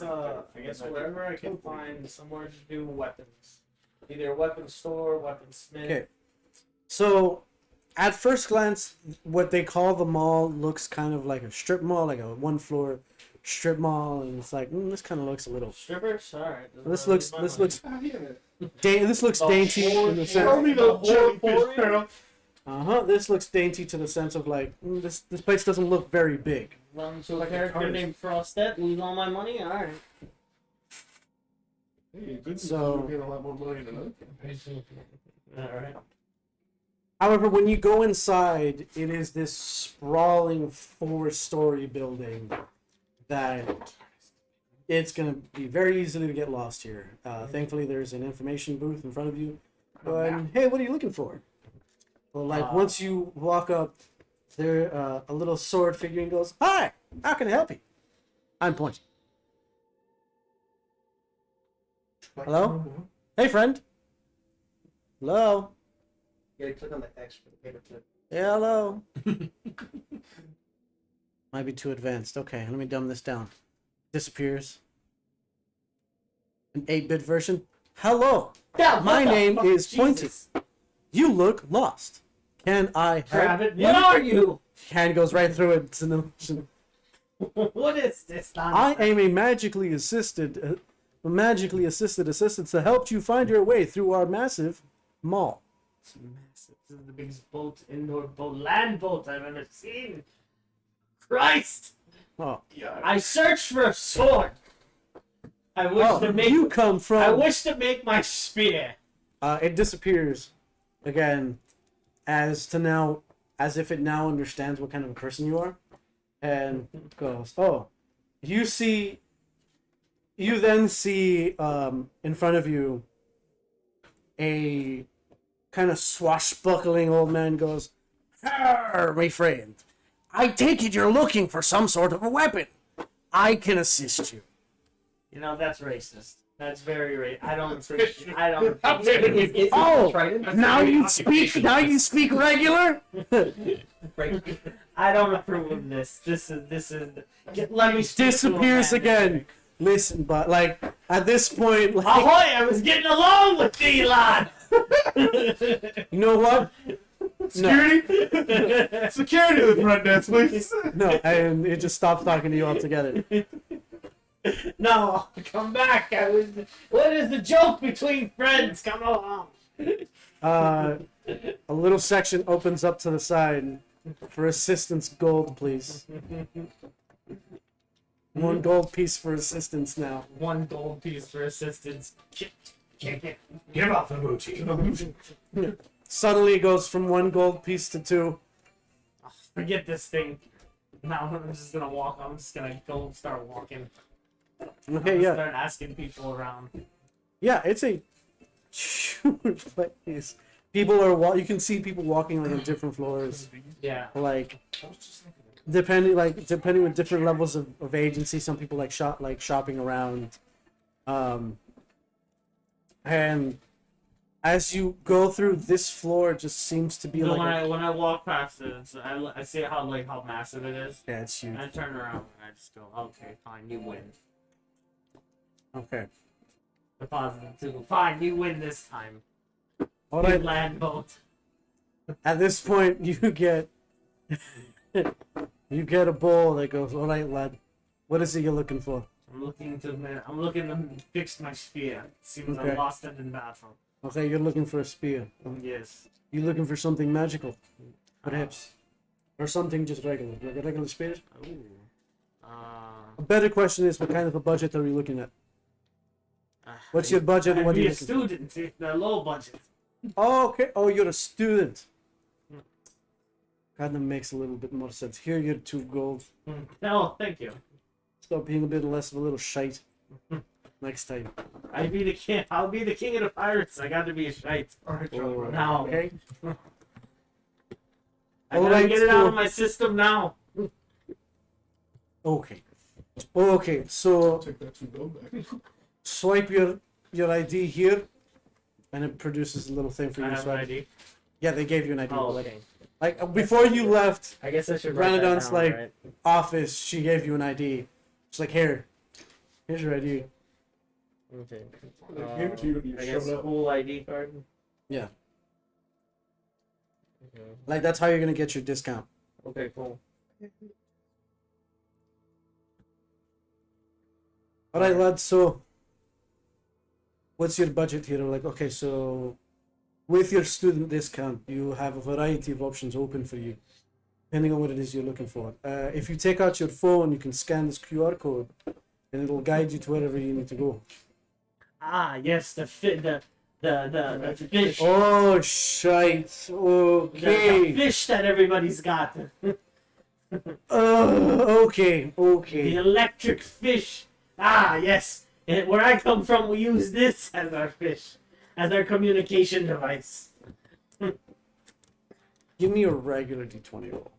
wherever I can find somewhere to do weapons. Either a weapon store, weaponsmith. Okay. So, at first glance, what they call the mall looks kind of like a strip mall, like a one-floor strip mall, and it's like this kind of looks a little. Strippers? Alright. This looks this looks The dainty in the whore- sense. Tell me the whore jellyfish pouring? girl. This looks dainty to the sense of like this place doesn't look very big. Run to a Like a character TARDIS. named Frosted, lose all my money? Alright. Hey, good So- news, we're getting a lot more money than other. Alright. However, when you go inside, it is this sprawling 4-story building that it's going to be very easily to get lost here. Thankfully, there's an information booth in front of you. And, hey, what are you looking for? Well, like, once you walk up, there a little sword figurine goes, "Hi, how can I help you?" I'm pointing. Hello? Hey, friend. Hello? You gotta click on the X for the paperclip. Yeah, hello. Might be too advanced. Okay, let me dumb this down. Disappears. An 8-bit version. Hello. Yeah, My what the name fuck? is Pointy. Jesus. You look lost. Can I Grab help it. you? What are you? Hand goes right through it. It's an- What is this I nonsense? am a magically assisted assistant to help you find your way through our massive mall. It's massive. This is the biggest boat, indoor boat, land boat I've ever seen. Christ! Oh, Yeah. I searched for a sword. I wish to make. you come from. I wish to make my spear. It disappears again, as if it now understands what kind of a person you are, and goes, "Oh, you see." You then see in front of you a kind of swashbuckling old man goes, "Arr, my friend, I take it you're looking for some sort of a weapon. I can assist you." You know that's racist. That's very racist. I don't appreciate. I don't. Appreciate Is it Oh, Trident? now you speak. Now you speak regular. Right. I don't approve of this. This is. Let me speak to a Disappears man. again. listen, but like at this point, like, Ahoy! I was getting along with thee, lad. you know what? Security? Security to the front desk, please. No, and it just stops talking to you altogether. No, come back. What is the joke between friends? Come along. A little section opens up to the side. For assistance, gold, please. 1 gold piece for assistance now. 1 gold piece for assistance. Kick it. Give up the booty. Suddenly it goes from 1 gold piece to 2. Oh, forget this thing. Now I'm just gonna walk. I'm just gonna go start walking. Okay, yeah. Start asking people around. Yeah, it's a huge place. People are you can see people walking like on different floors. Yeah. Like depending with different levels of agency. Some people like shopping around. And as you go through this floor, it just seems to be So like when I walk past it, I see how massive it is. yeah, it's huge. And I turn around and I just go, okay, fine, you win. Okay. Deposit 2. Fine, you win this time. All You right. land boat. At this point, you get a bowl that goes. All right, lad. What is it you're looking for? I'm looking to fix my spear. Seems Okay. I lost it in battle. Okay, you're looking for a spear. Yes. You're looking for something magical, perhaps, or something just regular, like a regular spear. Ooh. A better question is, what kind of a budget are you looking at? What's your budget? I'd What are be you a looking student. They're low budget. Oh, okay. Oh, you're a student. Kind of makes a little bit more sense. Here, you're 2 gold. No, thank you. Stop being a bit less of a little shite next time. I'll be the king of the pirates. I got to be a shite. Alright, Oh, Now. okay. I gotta Alright, get it out so- of my system now. Okay. Okay. So Take that 2 gold back. swipe your ID here, and it produces a little thing for you I to have an swipe. ID. Yeah, they gave you an ID. Oh, like, okay. before you left I guess I should write that Granadon's down, like right? office, she gave you an ID. She's like, here's your ID. Okay. They gave it to you when you I guess showed up. school ID card. Yeah. Okay. Like that's how you're gonna get your discount. Okay, cool. All right, lads. So, what's your budget here? Like, okay, so with your student discount, you have a variety of options open for you, depending on what it is you're looking for. If you take out your phone, you can scan this QR code, and it'll guide you to wherever you need to go. Ah, yes, the fish. Oh, shite. The Okay. fish that everybody's got. Okay. The Okay. electric fish. Ah, yes. And where I come from, we use this as our fish, as our communication device. Give me a regular D20 roll.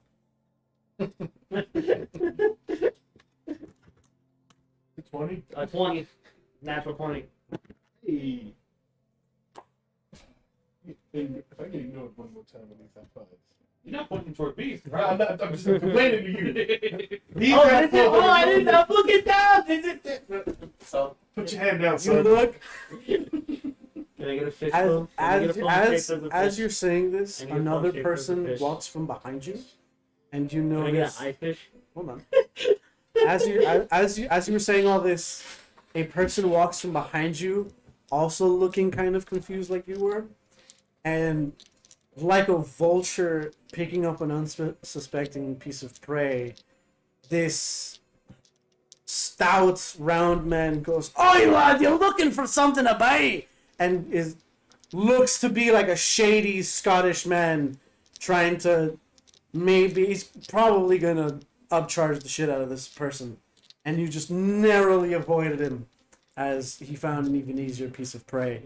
20? 20. Natural 20. Hey. If I can ignore it one more time, at least I 5. You're not pointing toward me. I'm just complaining to you. These Oh, guys I didn't know. Look it down. So Put your hand down, You son. look Can I get a fish bone? Can I get a phone as shaped a as fish? you're saying this, And your phone another shaped as a person fish. walks from behind you, and you Can I get notice. an eye fish? Hold on. As you were saying all this, a person walks from behind you, also looking kind of confused like you were, and like a vulture picking up an unsuspecting piece of prey, this stout round man goes, "Oi lad, you're looking for something to buy," and looks to be like a shady Scottish man trying to he's probably gonna upcharge the shit out of this person, and you just narrowly avoided him as he found an even easier piece of prey.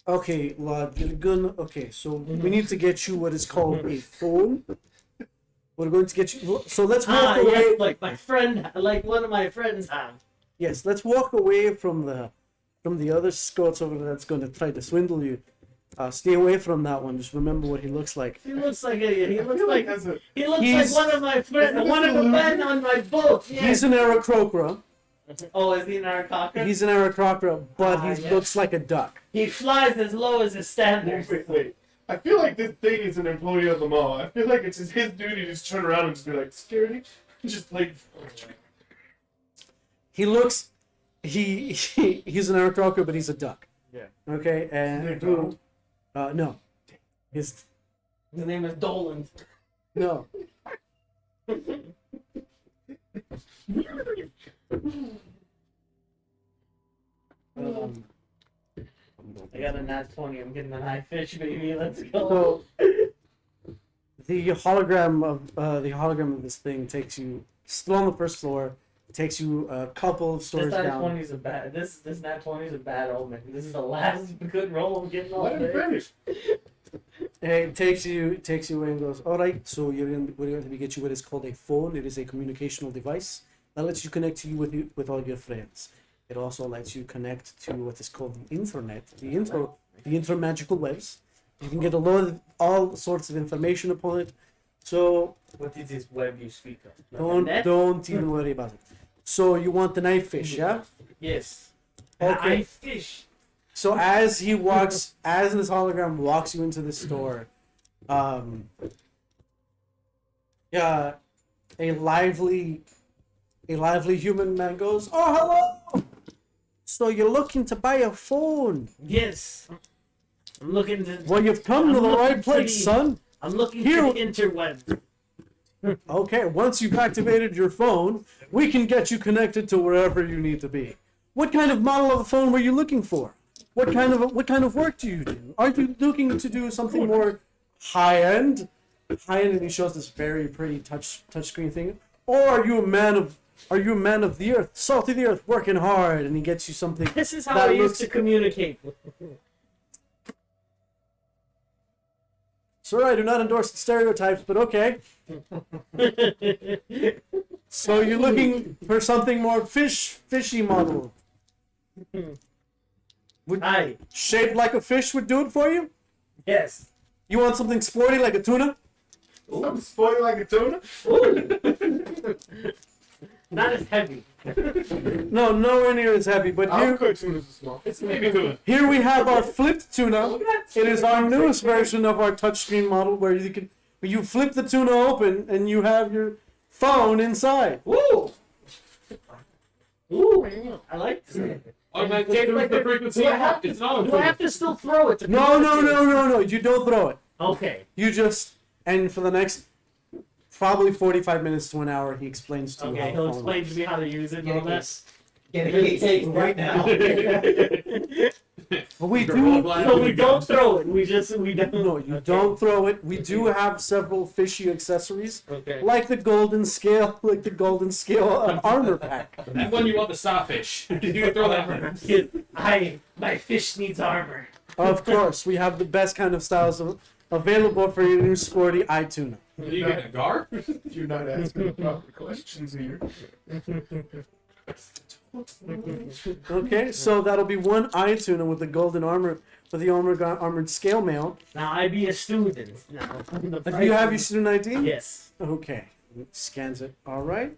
Okay, lad, you're gonna. Okay, so we need to get you what is called a phone. We're going to get you. So let's walk away. Yes, like my friend, like one of my friends have. Yes, let's walk away from the other Scots over there that's going to try to swindle you. Stay away from that one. Just remember what he looks like. He looks like he I looks feel like that's a he looks He's- like one of my friends, Isn't one of this the a men on my boat. Yes. He's an Aarakocra. Oh, is he an Aarakocra? He's an Aarakocra, but he yes. looks like a duck. He flies as low as his standards. Wait. I feel like this thing is an employee of the mall. I feel like it's just his duty to just turn around and just be like, security? Just like. He looks. He's an Aarakocra, but he's a duck. Yeah. Okay, Is and it who? No. His His name is Dolan. no. Um, I got a nat 20. I'm getting an eye fish, baby. Let's go. So the hologram of this thing takes you still on the first floor. Takes you a couple of This stories nat down. 20 is a bad. This nat 20 is a bad omen. This is the last good roll I'm getting all Let him day. finish. And it takes you away and goes, all right. So we're going to get you what is called a phone. It is a communicational device that lets you connect to you with all your friends. It also lets you connect to what is called the internet, the intermagical webs. You can get a lot of all sorts of information upon it. So What is this web you speak of? Like a net? don't even worry about it. So you want the night fish, yeah? Yes. Okay. Eye fish. So as this hologram walks you into the store, yeah, a lively human man goes, "Oh, hello! So you're looking to buy a phone? Yes. I'm looking to. Well, you've come to I'm the looking right for place, the- son. I'm looking Here- for the interweb. Okay, once you've activated your phone, we can get you connected to wherever you need to be. What kind of model of phone were you looking for? What kind of work do you do? Are you looking to do something more high end? And he shows this very pretty touch screen thing. Or are you a man of the earth, salt of the earth, working hard? And he gets you something. This is how That I looks- used to communicate. Sir, I do not endorse the stereotypes, but okay. So you're looking for something more fishy model. Would Hi. shaped like a fish would do it for you? Yes. You want something sporty like a tuna? I'm spoiling like a tuna. Not as heavy. No, nowhere near as heavy. But I'll here, cook tunas as small. It's maybe tuna. here we have our flipped tuna. It is our newest version of our touchscreen model, where you flip the tuna open and you have your phone inside. Ooh. Ooh. I like this. Automatic Take tunes like the the- frequency. do I have It's not Do I have to still throw it? To No. communicate? You don't throw it. Okay. You just and for the next probably 45 minutes to an hour, he explains to you Okay. how He'll the phone explain works. to me how to use it and all that. Get a case right now. But we They're all do. blind. No, we don't throw it. We don't. No, you don't throw it. We do have several fishy accessories, Okay. like the golden scale, armor pack. That one you want the sawfish. You can throw that one. My fish needs armor. Of course, we have the best kind of styles available for your new sporty eye tuna. Are you getting a gar? You're not asking the proper questions here. Okay, so that'll be one eye tuna with the golden armor, with the armored scale mail. Now I be a student. Now. Do you have your student ID? Yes. Okay, scans it. All right.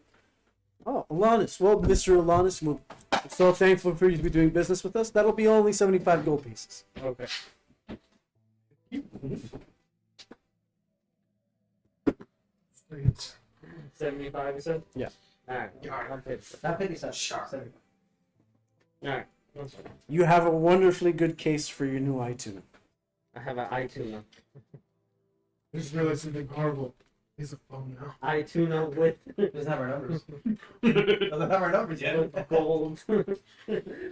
Oh, Alanis. Well, Mr. Alanis, we're so thankful for you to be doing business with us. That'll be only 75 gold pieces. Okay. 75, you said? Yeah. Alright. I'm pissed. Not 50 cents. Sharp. Alright. You have a wonderfully good case for your new eye tuna. I have an eye tuna. I just realized something horrible. He's a phone now. Eye tuna with Doesn't have our numbers. Doesn't have our numbers yet. with gold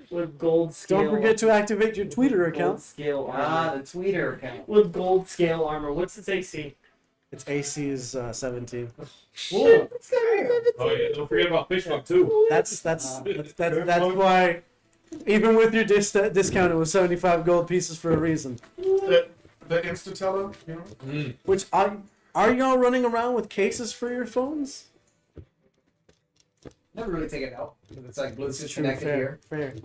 with gold scale. Don't forget to activate your Twitter gold account. scale Ah, armor. the tweeter account. With gold scale armor. What's its AC? Its AC is 17. Whoa. Oh yeah, don't forget about Fishbuck too. That's why, even with your discount, it was 75 gold pieces for a reason. The Instatella, you know? Mm. Which are y'all running around with cases for your phones? Never really take it out. It's like Bluetooth True, connected here. fair.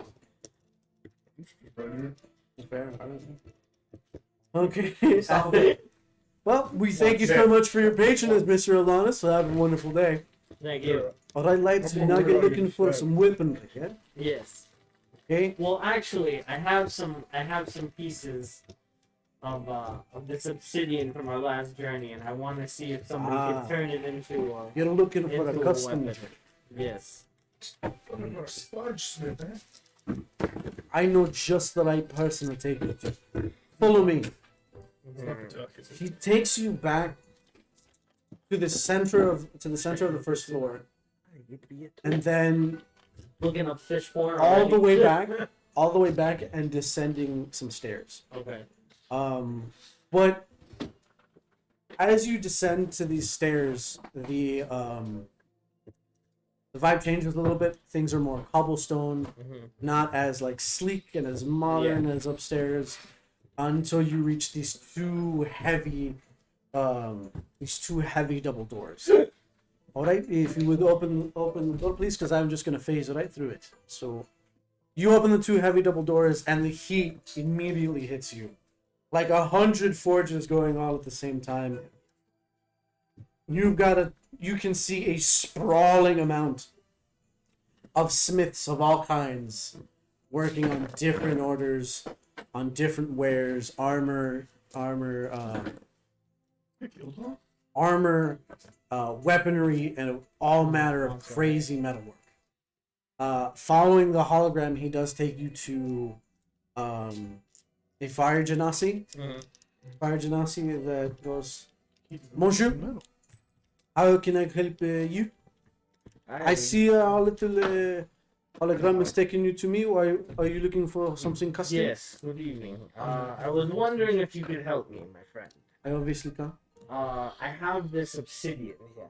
Fair. I don't know. Okay. Solid. Well, we thank you so much for your patronage, Mr. Alanis. So have a wonderful day. Thank you. All right, lads. So now you're looking for some weaponry, yeah? Yes. Okay. Well, actually, I have some pieces of this obsidian from our last journey, and I want to see if somebody Ah. can turn it into You're looking for a into custom. weapon. Yes. Sponge smith, eh? I know just the right person to take you to. Follow me. It's not the duck, is it? He takes you back to the center of the first floor, and then Looking up fish porn. all the already. way back, and descending some stairs. Okay. But as you descend to these stairs, the vibe changes a little bit. Things are more cobblestone, not as like sleek and as modern as upstairs, until you reach these two heavy double doors. All right, if you would open the door, please, because I'm just gonna phase right through it. So you open the two heavy double doors, and the heat immediately hits you, like 100 forges going on at the same time. You can see a sprawling amount of smiths of all kinds working on different orders, on different wares, armor, weaponry, and all manner of crazy metalwork. Following the hologram, he does take you to a fire genasi. Fire genasi that goes, Bonjour, how can I help you? I see a little hologram is taking you to me. Why are you looking for something custom? Yes. Good evening. I was wondering if you could help me, my friend. I obviously can. I have this obsidian here,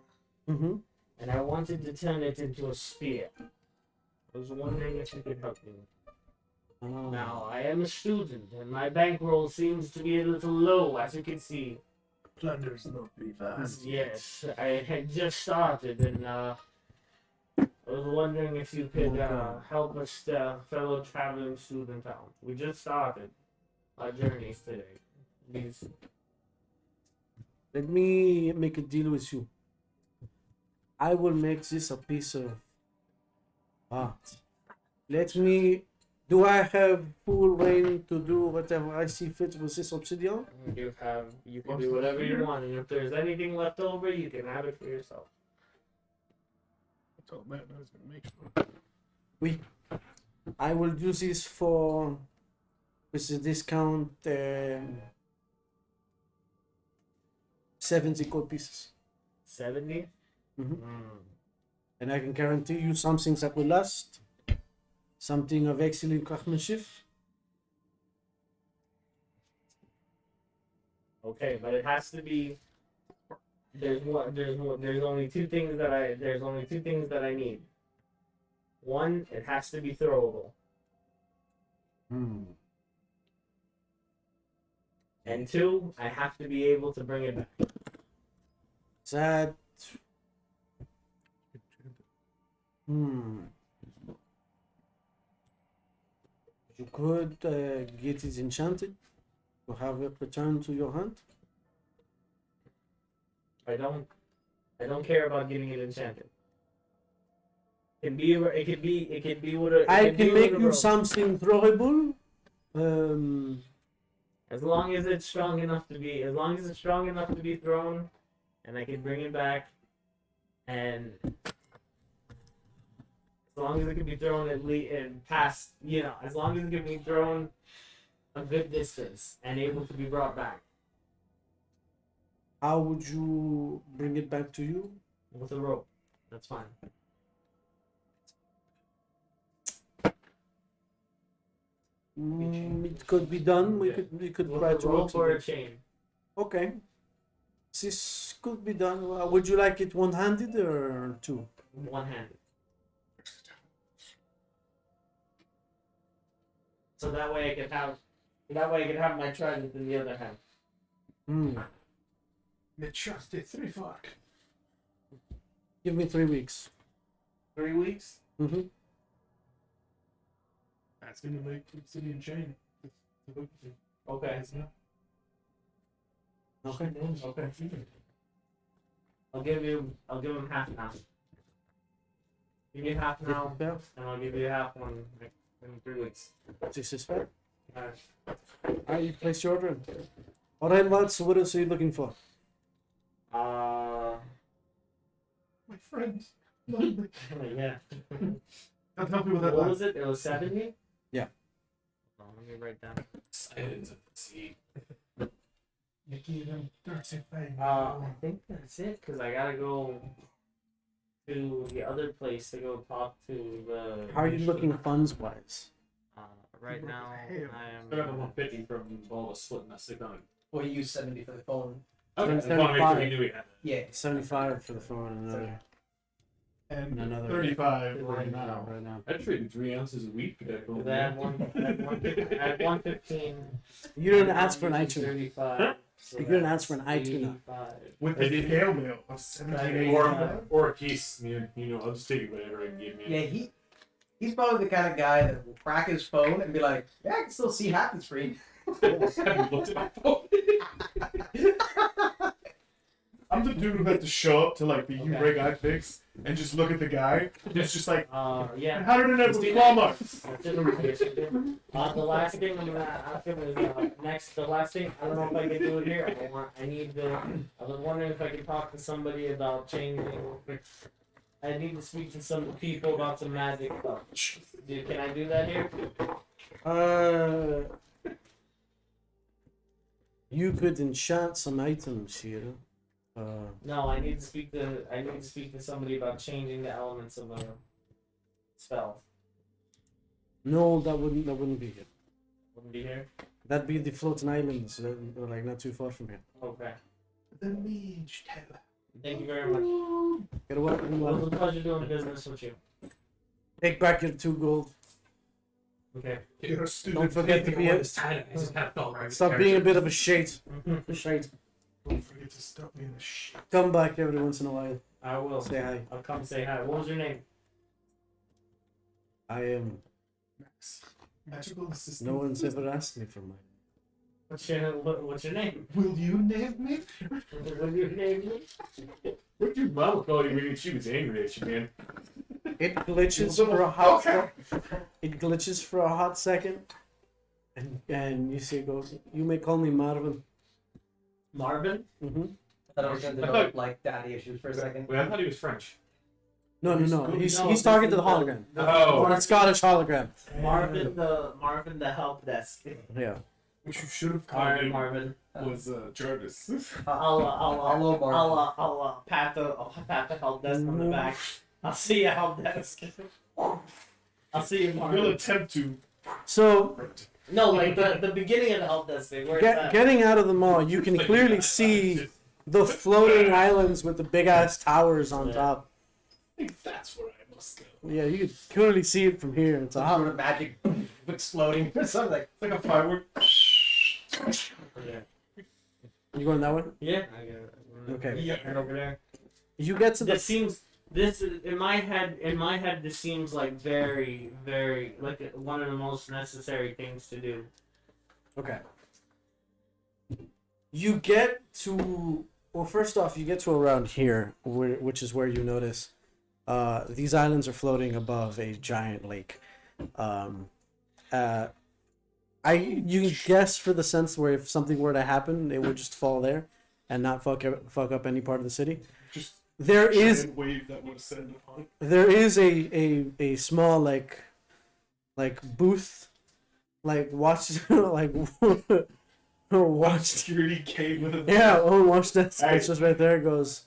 Mm-hmm. and I wanted to turn it into a spear. I was wondering if you could help me. Now, I am a student, and my bankroll seems to be a little low, as you can see. Plunders not be fast. Yes, I had just started, and I was wondering if you could help us, fellow traveling student out. We just started our journeys today. These. Let me make a deal with you. I will make this a piece of art. Do I have full reign to do whatever I see fit with this obsidian? You can do whatever you want, and if there's anything left over, you can have it for yourself. I told Matt I was gonna make sure. I will do this with the discount 70 gold pieces. 70? Mhm. And I can guarantee you something that will last. Something of excellent craftsmanship. Okay, but it has to be. There's only two things that I need. One, it has to be throwable, and two, I have to be able to bring it back. That. You could get it enchanted to have it returned to your hand. I don't care about getting it enchanted. It can be what I can make you something throwable. As long as it's strong enough to be thrown, and I can bring it back, and as long as it can be thrown at least and past, as long as it can be thrown a good distance and able to be brought back How would you bring it back to you? with a rope, that's fine. It could be done. We could With try a to work rope or a something. chain. Okay. This could be done. Would you like it one-handed or two? One-handed. So that way I could have my trident in the other hand. Me trusty 3 fuck. Give me 3 weeks. 3 weeks? Mm-hmm. That's gonna make obsidian chain. Okay. Okay. Okay. I'll give him half now. Give me half now, Yeah. and I'll give you half one in 3 weeks. 6 is fair. Alright. Alright, you placed your order. Alright, lads, so what else are you looking for? Uh, My friends. yeah. Don't tell people that. What Last. was it? It was 70? Yeah. Hold on, let me write down. Silence of the sea. You give them 35. I think that's it, because I gotta go to the other place to go talk to the. How are you looking funds wise? Right now, Hell. I I got the am. 150 from all the split mess they done. Well, you use 70 for the phone. Okay, I just want to make sure 75. we knew we had that. Yeah. 75 for the phone and another. And Another 35 right right now. now. Right now. I traded 3 ounces of wheat for that phone. I had one. I had 115. You didn't ask for an iTunes. 35. So You didn't that's ask for an iTunes. 85. With I the did. tail mail of 1785. Or a case, you know, I'll just take it whatever I can give me. Yeah, he's probably the kind of guy that will crack his phone and be like, yeah, I can still see half the screen. I haven't looked at my phone. I'm the dude who had to show up to like the Okay. U-Rig iFix and just look at the guy. It's just like, Yeah. how did it end with Walmart? That's it. The last thing I'm gonna ask him is next. The last thing I don't know if I can do it here. I need to. I was wondering if I could talk to somebody about changing. I need to speak to some people about some magic stuff. Can I do that here? You could enchant some items here. No, I need to speak to. I need to speak to somebody about changing the elements of a spell. No, that wouldn't be here. Wouldn't be here. That'd be the floating islands, like not too far from here. Okay. The Mage Tower. Thank you very much. Get away. It was a pleasure doing business with you. Take back your 2 gold. Okay. You're a Don't student. forget to be a, It's kind of, I just kind of felt right. stop being a bit of a shite. Shite. Don't forget to stop being a shit. Come back every once in a while. I will. Say hi. I'll come say hi. What was your name? I am. Magical assistant. No one's ever asked me for mine. What's your name? Will you name me? What's your name? What did your mom call you when she was angry at you, man? It glitches for a hot. It glitches for a hot second, and you say, "Go." You may call me Marvin. Marvin? Mm-hmm. I thought I was going to develop like daddy issues for a second. Wait, I thought he was French. No. He's No, he's talking to this the is hologram. Oh. Or a Scottish hologram. Marvin the help desk. Yeah. What you should have Alright, called him Marvin. was Jarvis. I'll pat the help desk on the back. I'll see you help desk. I'll see you, You'll Marvin. attempt to. So No, like the beginning of the help desk thing. Where it's at. getting out of the mall, you can clearly see the floating islands with the big ass towers on top. I think that's where I must go. Yeah, you can clearly see it from here. It's a Some sort hot. of magic exploding or something. It's like a firework. Yeah. You going that way? Yeah. Okay. Yeah. Right over there. You get to the. This seems this in my head. In my head, this seems like very, very like one of the most necessary things to do. Okay. You get to. Well, first off, you get to around here, which is where you notice these islands are floating above a giant lake. You guess for the sense where if something were to happen, it would just fall there and not fuck up any part of the city. Just There is giant wave that would ascend upon. there is a small like booth, like watch like watch. Security cave with a Yeah, watch desk. Hey. It's just right there. It goes,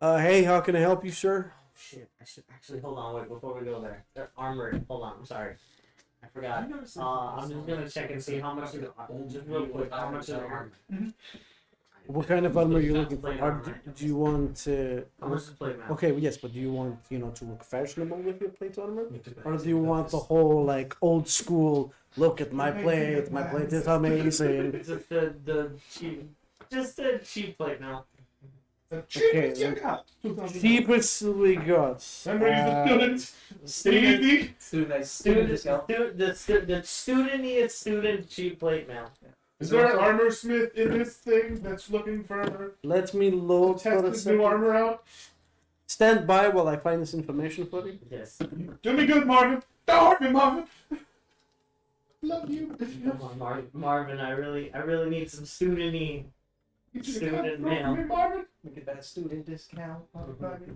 hey, how can I help you, sir? Oh shit! I should actually hold on. Wait, before we go there, they're armored. Hold on. I'm sorry. I forgot. I'm just gonna check and see how much is just real quick. How much is the armor? What kind of armor are you looking for? Or do you want to? How much is the plate, man? Okay, well, yes, but do you want to look fashionable with your plate armor, or do you want the whole like old school look at my plate? My plate is amazing. Just the cheap, just the cheap plate now. The Okay, cheapest you got. 2000. Cheapest we got. Remember, he's a student. Stevie. Student discount. The student cheap plate now. Is there an armor smith in this thing that's looking for Let me load for a test his new second. armor out? stand by while I find this information for you. Yes. Do me good, Marvin. Don't hurt me, Marvin. Love you. Come on, Marvin. I really need some student-y. You should Student have mail. me, Marvin. We get that student discount. Motherfucker.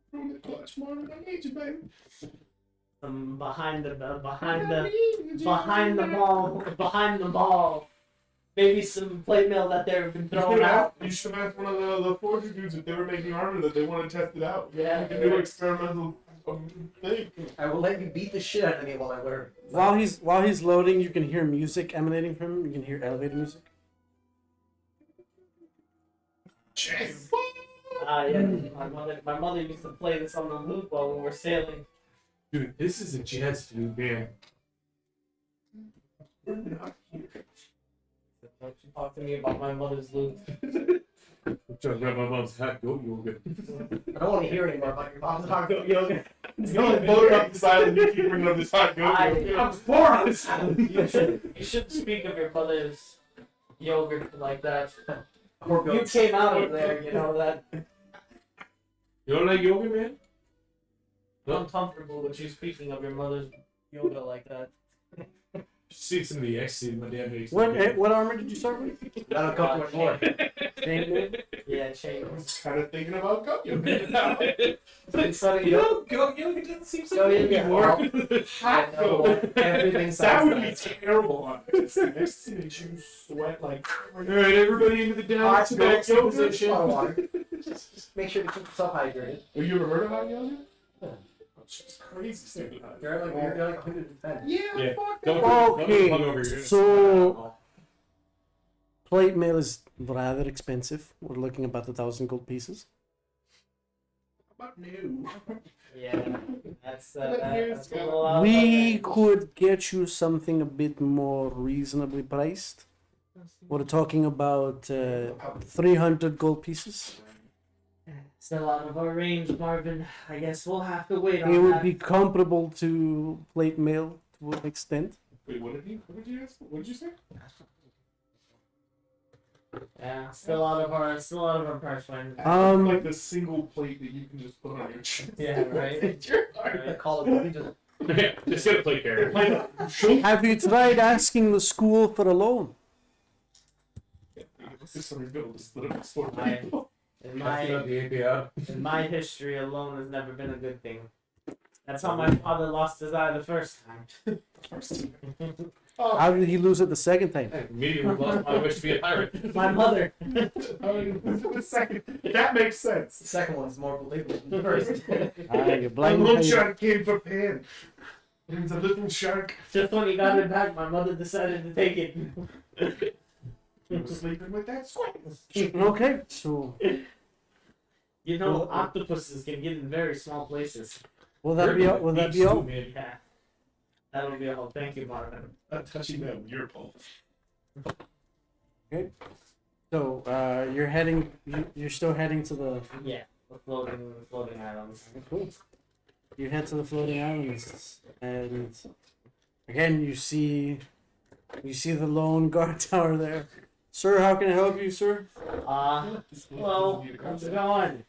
Throw the clutch, Marvin. I need you, baby. Behind the ball. Maybe some plate mail that they've been throwing out. You should have asked one of the forger dudes if they were making armor that they want to test it out. Yeah. You can do an experimental thing. I will let you beat the shit out of me while I learn. While he's loading, you can hear music emanating from him. You can hear elevator music. Jeez. Yeah. My mother used to play this on the loop while we were sailing. Dude, this is a jazz flute, man. Don't you talk to me about my mother's loop. I'm trying to grab my mom's hot goat yoga. I don't want to hear anymore about your mom's hot goat yoga. It's going to blow up the island. You keep bringing up this hot goat. I was born on this island. You shouldn't speak of your mother's yogurt like that. Or You goats. came out of there, you know that. You don't like yoga, man? I'm uncomfortable with you speaking of your mother's yoga like that. See some of the ecstasy my dad makes. What armor did you start with? Not a couple anymore. Chainmail? Yeah, chains. Kind of thinking about goat now. Goat yoga doesn't seem so Go good yoga. anymore. Hot goat. Everything That sounds would be nice. terrible on this. Next to makes you sweat like. Alright, everybody into the down Hot to goat back yoga. position. Water. Just make sure to keep yourself hydrated. Have you ever heard of hot yoga? Yeah. It's crazy stuff. You're like 110. Yeah, Yeah. fuck Don't that. Okay, hug over your so plate mail is rather expensive. We're looking about 1,000 gold pieces. About new. Yeah, that's Let that's me a go. little out We of could get you something a bit more reasonably priced. We're talking about 300 gold pieces. Still out of our range, Marvin. I guess we'll have to wait on It would that. be comparable to plate mail to an extent. Wait, what did you ask? What did you say? Yeah, still out of our price range. Like the single plate that you can just put on your chest. Yeah, right. The Call of Duty just Yeah, just get a plate carrier. Have you tried asking the school for a loan? Somebody's built to split up the store. I- In my the API. in my history, a loan has never been a good thing. That's how my father lost his eye the first time. How did he lose it the second time? Immediately lost my wish to be a pirate. My mother. The second. That makes sense. the second one's more believable than the first. You're A blind. little shark came for Pan. It was a little shark. Just when he got it back, my mother decided to take it. He was sleeping with that sweat. Okay, so You know, octopuses can get in very small places. will that be all? Will that be all? Yeah. That'll be all. Thank you, Marvin. Not touching that weird ball. So you're heading. You're still heading to the. Yeah, the floating islands. Cool. You head to the floating islands, and again you see the lone guard tower there. Sir, how can I help you, sir? Hello. How's it going?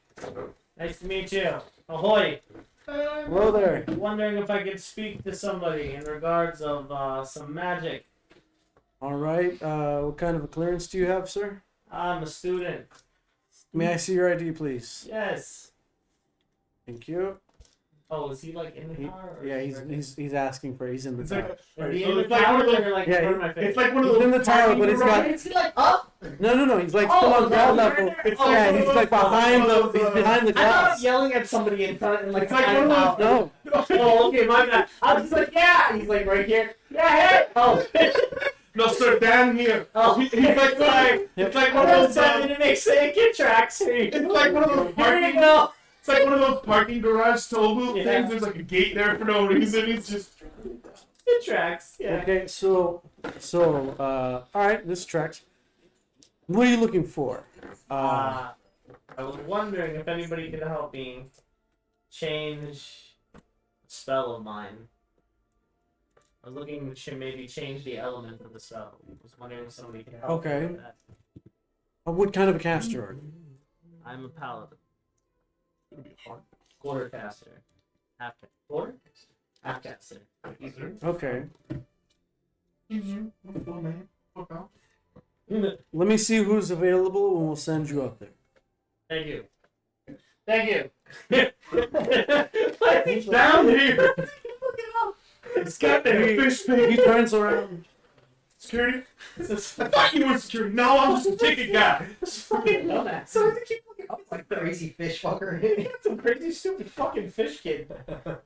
Nice to meet you. Ahoy. Hello there. Wondering if I could speak to somebody in regards of some magic. All right. What kind of a clearance do you have, sir? I'm a student. May I see your ID, please? Yes. Thank you. Oh, is he like in the car? Or Yeah, is he he's asking for. He's in the It's tower. like, Is he in the it's like tower one of those. or like Yeah, in front of my face? It's like one of He's those. in the tower, but it's got. Is he like up? No. He's like Oh, still on no, ground he's level. right there. It's Oh, Yeah, one he's of like those, behind those, he's behind the I thought I was glass. yelling at somebody in front and like It's like a one of timeout. No. Oh, okay, my bad. I was just like, yeah. He's like right here. Yeah, hey. Oh. No, sir, down here. Oh. He's like it's like one I of was those. starting to make second tracks. Here It's like one of those you parking. go. It's like one of those parking garage toll booth Yeah. things. There's like a gate there for no reason. It's just. It tracks. Yeah. Okay, so all right, this tracks. What are you looking for? I was wondering if anybody could help me change a spell of mine. I was looking to maybe change the element of the spell. I was wondering if somebody could help Okay. me with that. What kind of a caster are you? I'm a paladin. gonna be hard. Quartercaster. Half quarter? Halfcaster. Okay. Man. Fuck off. Let me see who's available, and we'll send you up there. Thank you. Thank you. He's down here. It's got that fish He thing. turns around. Security. I thought you were security. No, I'm just a ticket guy. Fucking dumbass. So I keep looking up like Crazy fish fucker. That's some crazy, stupid fucking fish kid. I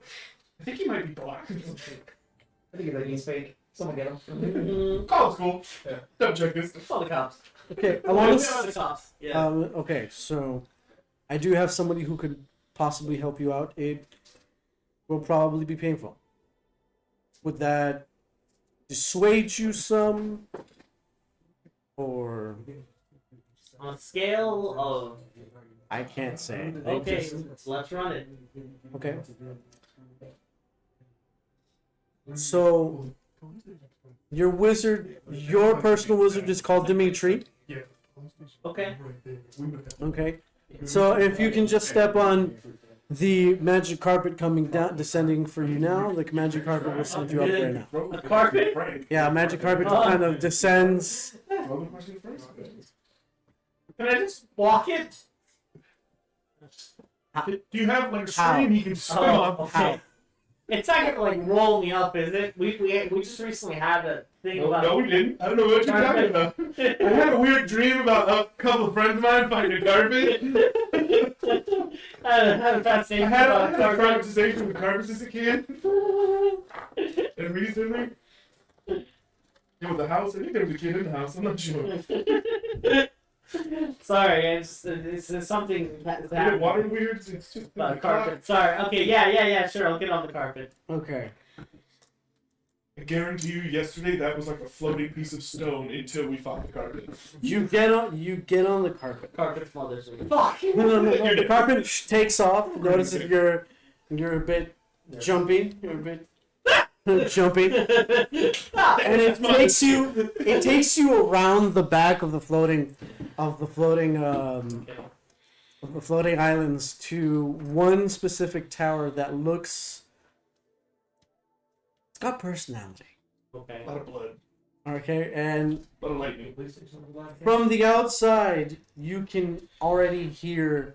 think he might be black. I think he's fake. Someone get him. Call school. Yeah. Don't check this. Call the cops. Okay, I Call want the to. cops. Yeah. Okay, so I do have somebody who could possibly help you out. It will probably be painful. Would that dissuade you some, or On a scale of I can't say. okay, let's run it. Okay. So your wizard, your personal wizard is called Dimitri. Yeah. Okay. Okay. So if you can just step on the magic carpet coming down, descending for you now, the magic carpet will send you up there now. A carpet? Yeah, magic carpet kind of descends. Can I just walk it? Do you have like a How? stream he can swim Oh, on? okay. It's not gonna like roll me up, is it? We just recently had a thing No, about. no, we didn't. I don't know what you're talking about. I had a weird dream about a couple of friends of mine finding a carpet. I had a I fascination had about a carpet. conversation with carpets as a kid. And recently, it was a house. I think there was a kid in the house. I'm not sure. Sorry, it's something that's We had happened water weirds. It's just about carpet. Sorry. Okay, yeah, sure. I'll get on the carpet. Okay. I guarantee you, yesterday that was like a floating piece of stone until we found the carpet. You get on the carpet. Carpet smothers me. Fuck. No. The carpet takes off. Notice that you're a bit jumpy. You're a bit jumpy. And it takes you around the back of the floating islands to one specific tower that looks, it's got personality. Okay. A lot of blood. Okay, and A lot of lightning. from the outside you can already hear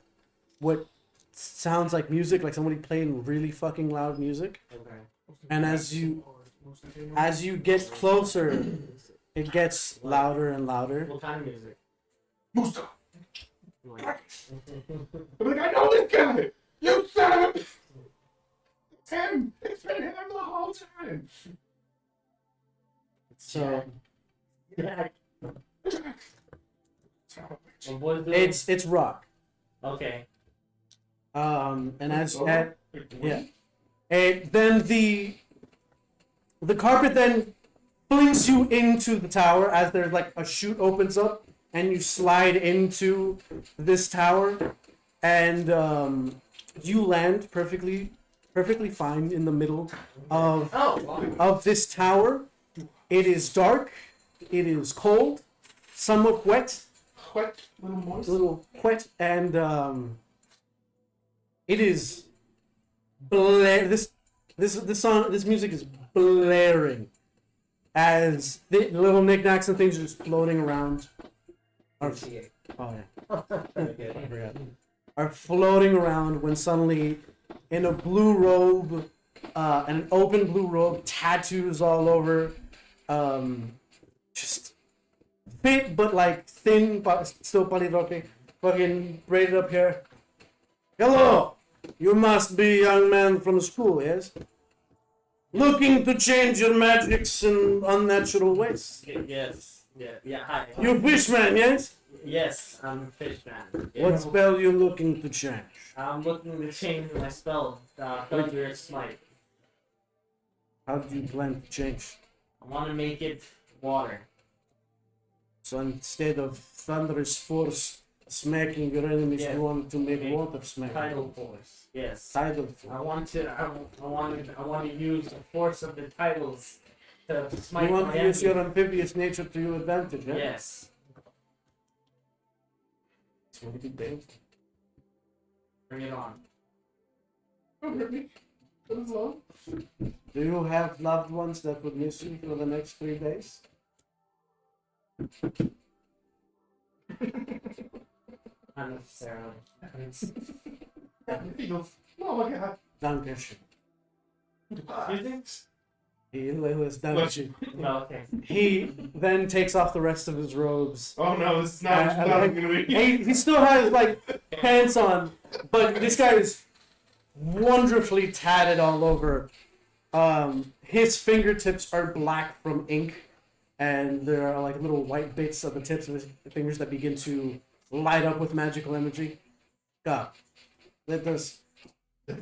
what sounds like music, like somebody playing really fucking loud music. Okay. And as you get closer, it gets louder and louder. What kind of music? Musta. Like- I'm like, I know this guy. You son of a. It's him. It's been him the whole time. So Yeah. Son of a bitch. And what is it? it's rock. Okay. And yeah. And then the carpet then flings you into the tower as there's like a chute opens up and you slide into this tower, and you land perfectly fine in the middle of Oh. this tower. It is dark, it is cold, somewhat wet, What? Little moist. a little wet, and it is this music is blaring as the little knickknacks and things are just floating around. Are, oh yeah, I forgot. Are floating around when suddenly, in a blue robe, an open blue robe, tattoos all over, just fit but like thin, but still palidoke, fucking braided up hair. Hello, you must be a young man from school, yes? Looking to change your magics in unnatural ways. Yes. Yeah. Hi. You fishman, yes? Yes, I'm a fish man. What spell you looking to change? I'm looking to change my spell. Thunderous Smite. How do you plan to change? I want to make it water. So instead of thunderous force smacking your enemies, Yeah. you want to make Make water smack. Tidal force. Yes. Tidal I force. want to use the force of the titles to smite You want my to use your enemy. amphibious nature to your advantage, eh? Yes. It's what you do. Bring it on. Okay. That is love. Do you have loved ones that would miss you for the next 3 days? Not necessarily. He goes, oh my god. Dankeschön. Excuse He was Dankeschön. me? No, okay. He then takes off the rest of his robes. Oh no, this is not what you I thought like- it was gonna be. He still has like pants on, but this guy is wonderfully tatted all over. His fingertips are black from ink, and there are like little white bits at the tips of his fingers that begin to light up with magical imagery. God, let us.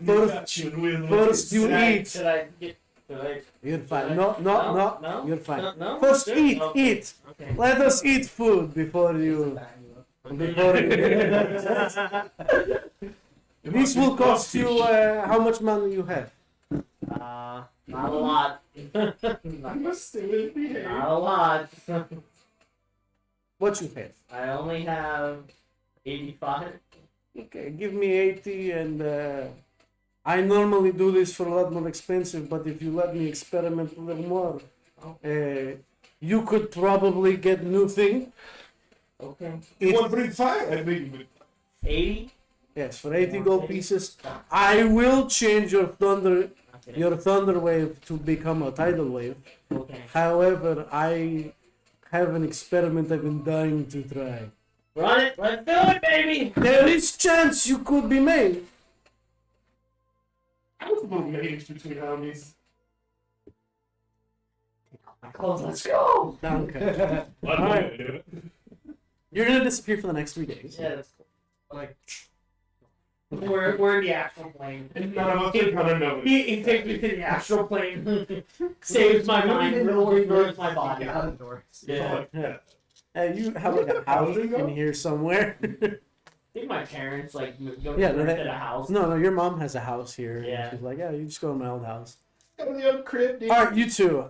First you eat. Should I get? Should I? You're fine. No, No? you're fine. No? First, Good? eat, Okay. eat. Okay. Let us eat food before you. Before you. This will cost you how much money you have. Not a lot. I must stay behave. Not a lot. What you have? I only have 85. Okay, give me 80 and I normally do this for a lot more expensive, but if you let me experiment a little more, you could probably get new thing. Okay. You want to bring fire? I mean, 80. Yes, for 80 gold pieces, I will change your thunder wave to become a tidal wave. Okay. However, I have an experiment I've been dying to try. Run it. Let's do it, baby. There is chance you could be made. I was a little mage between homies. My clothes. Let's go. Okay. What Alright. way to do it? You're gonna disappear for the next 3 days. Yeah, that's cool. Like, We're in the actual plane. And none of us are gonna know it. He takes me to the astral plane. Saves my mind. Literally ruins my body. out of doors. Yeah. Yeah. You have like a house in here somewhere. I think my parents like go Yeah, to no, at a house. No, your mom has a house here. and Yeah. She's like, yeah, you just go to my old house. Go to the old crib, dude. All right, you two.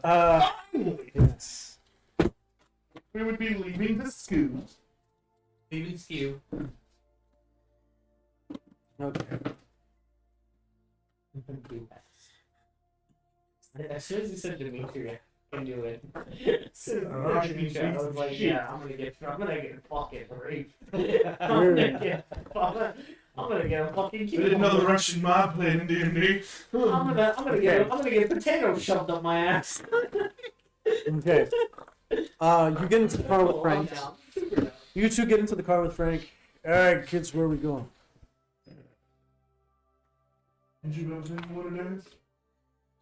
Yes. We would be leaving the school. Leaving skew. Okay. As soon as you said Dimitri, I can do it. As soon as you said Dimitri, I was like, yeah, I'm gonna get fucking raped. I'm gonna get a fucking I didn't know the Russian mob played in D&D. I'm gonna get potatoes shoved up my ass. Okay. You get into the car with Frank. down. You two get into the car with Frank. All right, kids, where are we going? Did you know what it is?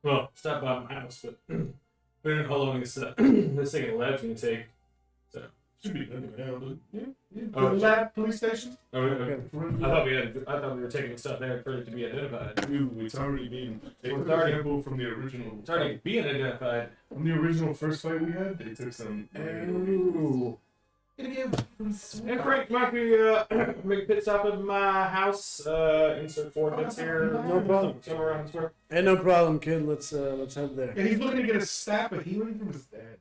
Well, stop by my house, but we don't know how long this thing in the lab's gonna take. Should be done now, dude. Yeah. Oh, The lab police station? Oh, okay. I thought we were taking stuff there for it to be identified. Dude, it's already been. They It's took already- sample from the original. It's already being identified. From the original first fight we had, they took some. Ooh. And Frank, might be make a pit stop at my house. Insert 4 bits here. No problem. Somewhere around the square. Hey, no problem, kid. Let's head there. Yeah, he's looking to get a staff of healing from his dad.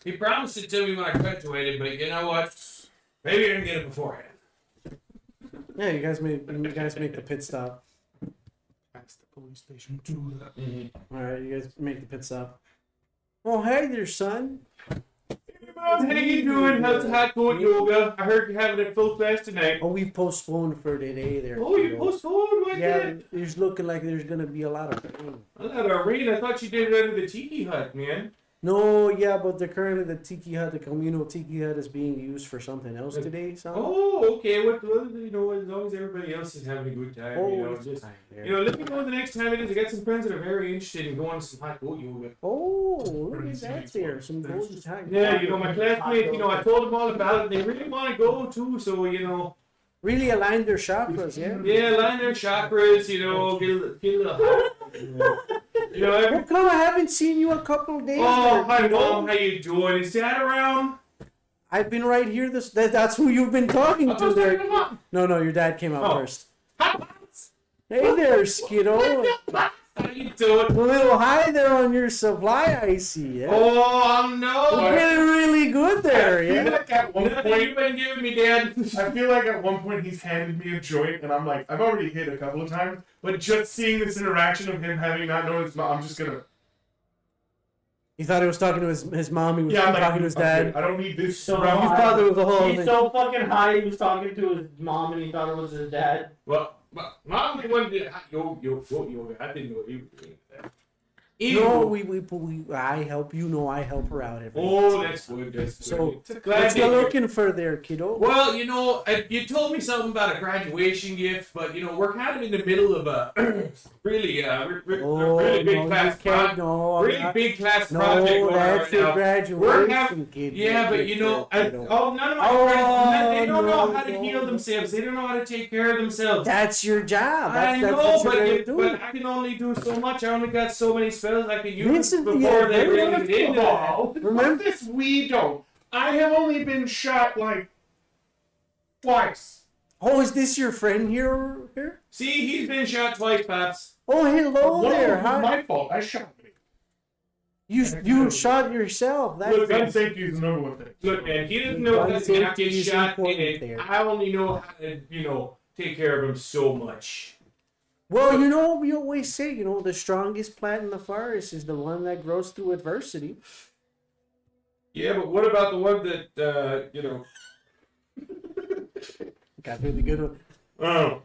He promised to tell me when I graduated, but you know what? Maybe I can get it beforehand. Yeah, you guys make the pit stop. Past the police station to that. All right, you guys make the pit stop. Oh, hey there, son. How you doing? How's the hot going yoga? I heard you're having a full class tonight. Oh, we postponed for today there. Oh, you kiddo. postponed? What Yeah, did? it's looking like there's gonna be a lot of rain. I thought a rain. I thought you did it under the tiki hut, man. No, yeah, but currently the tiki hut, the communal tiki hut, is being used for something else today. So. Oh, okay. What? You know, as long as everybody else is having a good time, you know, it's just fine there. you know, let me know the next time it is. I got some friends that are very interested in going to some hot goat yoga. Oh, look at that there. Some golden time. Yeah, you know, my classmates. You know, I told them all about it. They really want to go too. So you know, Really aligned their chakras, yeah? yeah, line their chakras. You know, get a little hot. You know, every. How come I haven't seen you a couple days? Oh, there, hi kiddo? mom, how you doing? Is Dad around? I've been right here. That's who you've been talking I to was there. talking about- No, your dad came out Oh. first. Hot pots. Hey there, Skiddo. How you doing? A little high there on your supply, I see. Yeah? Oh, You're no. getting really good there, I feel yeah. like at one Nothing you've point, been giving me, Dad. I feel like at one point he's handed me a joint, and I'm like, I've already hit a couple of times, but just seeing this interaction of him having not known his mom, I'm just gonna. He thought he was talking to his mom. He was Yeah, I'm like, talking to his okay, dad. I don't need this. So around He my- thought there was a whole He's thing. so fucking high. He was talking to his mom, and he thought it was his dad. Well, Mom wanted to yoga. I didn't know you were doing that. No, Anyway. I help you know I help her out every Oh, day. that's good. That's good. So, Glad what to you hear. looking for there, kiddo? Well, you told me something about a graduation gift, but we're kind of in the middle of a really, Oh, really big no, you class can't. No, I'm really not- big class project no, going on that's right your now. graduation, kid. Yeah, but Kiddo. none of my Oh, friends, they don't know no, how to no. heal themselves. They don't know how to take care of themselves. That's your job. That's, I that's know, what you're but, gonna do. but I can only do so much. I only got so many spells I can use Listen, before yeah, they really First get into of that. all, Remember- what's this we don't? I have only been shot like twice. Oh, is this your friend here? See, he's been shot twice, Pops. Oh, hello One of there. them was How, my fault. I shot me. you shot yourself. That's Look, Gun safety is the number one thing. Look, man, he doesn't know Gun how to get safety is shot in important it. there. I only know how to, take care of him so much. well, we always say, the strongest plant in the forest is the one that grows through adversity. Yeah, but what about the one that, Got really good one. Oh,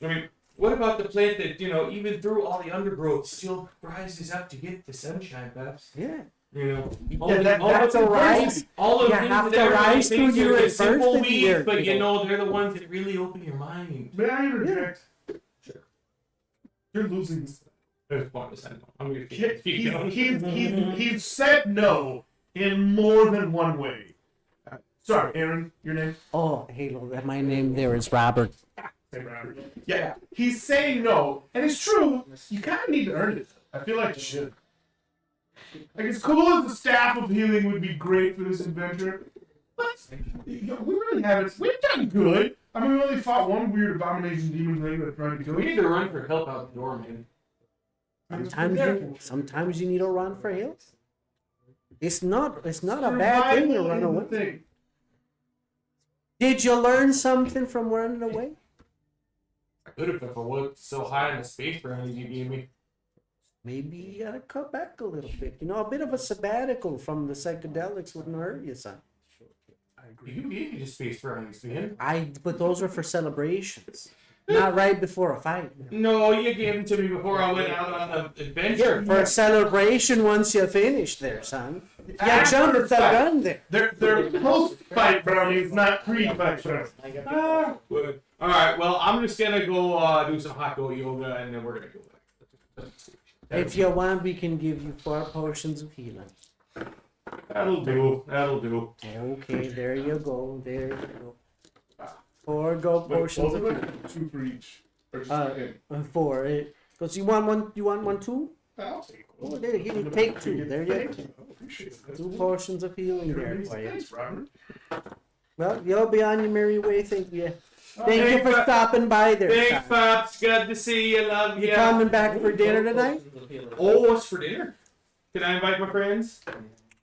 I mean, what about the plant that, even through all the undergrowth, still rises up to get the sunshine, Pops? Yeah. That's the a rise. all of You things have that to everybody rise thinks through your are the simple adversity weeds, there, but kiddo. they're the ones that really open your mind. May I interject? Sure. You're losing this. There's pointless. I know. I'm gonna He- keep going. He's said no in more than one way. Sorry, Aaron, your name? Oh, Halo. My name there is Robert. Yeah, he's saying no, and it's true. You kind of need to earn it. I feel like you should. Like, as cool as the staff of healing would be great for this adventure, but we really haven't. We've done good. I mean, we only fought one weird abomination demon thing that tried to kill We need us. to run for help out the door, man. Sometimes you need to run for help. It's not a Survival bad thing to run is the away. thing. Did you learn something from running away? I could have if I wasn't so high on the space brownies you gave me. Maybe you gotta cut back a little bit. A bit of a sabbatical from the psychedelics wouldn't hurt you, son. You gave me the space brownies, man. But those are for celebrations, not right before a fight. No, you gave them to me before I went out on the adventure. For a celebration once you finish there, son. You After jumped the fight. gun there. They're post-fight brownies, not pre-fight brownies. Good. All right. Well, I'm just gonna go do some hot goat yoga, and then we're gonna go back. If you want, we can give you 4 potions of healing. That'll do. That'll do. Okay, there you go. There you go. 4 gold potions of healing. 2 for each. Or just Uh, one? 4. Because you want one. You want one too? I'll take one. Oh, there you take 2. There you go. Thank you. I appreciate it. 2 potions of healing there for you. Thanks, Robert. Well, you'll be on your merry way. Thank you. Thank you Thanks, for stopping by there. Thanks, son. Pops. Good to see you. Love You you. coming back for dinner tonight? Oh, what's for dinner? Can I invite my friends?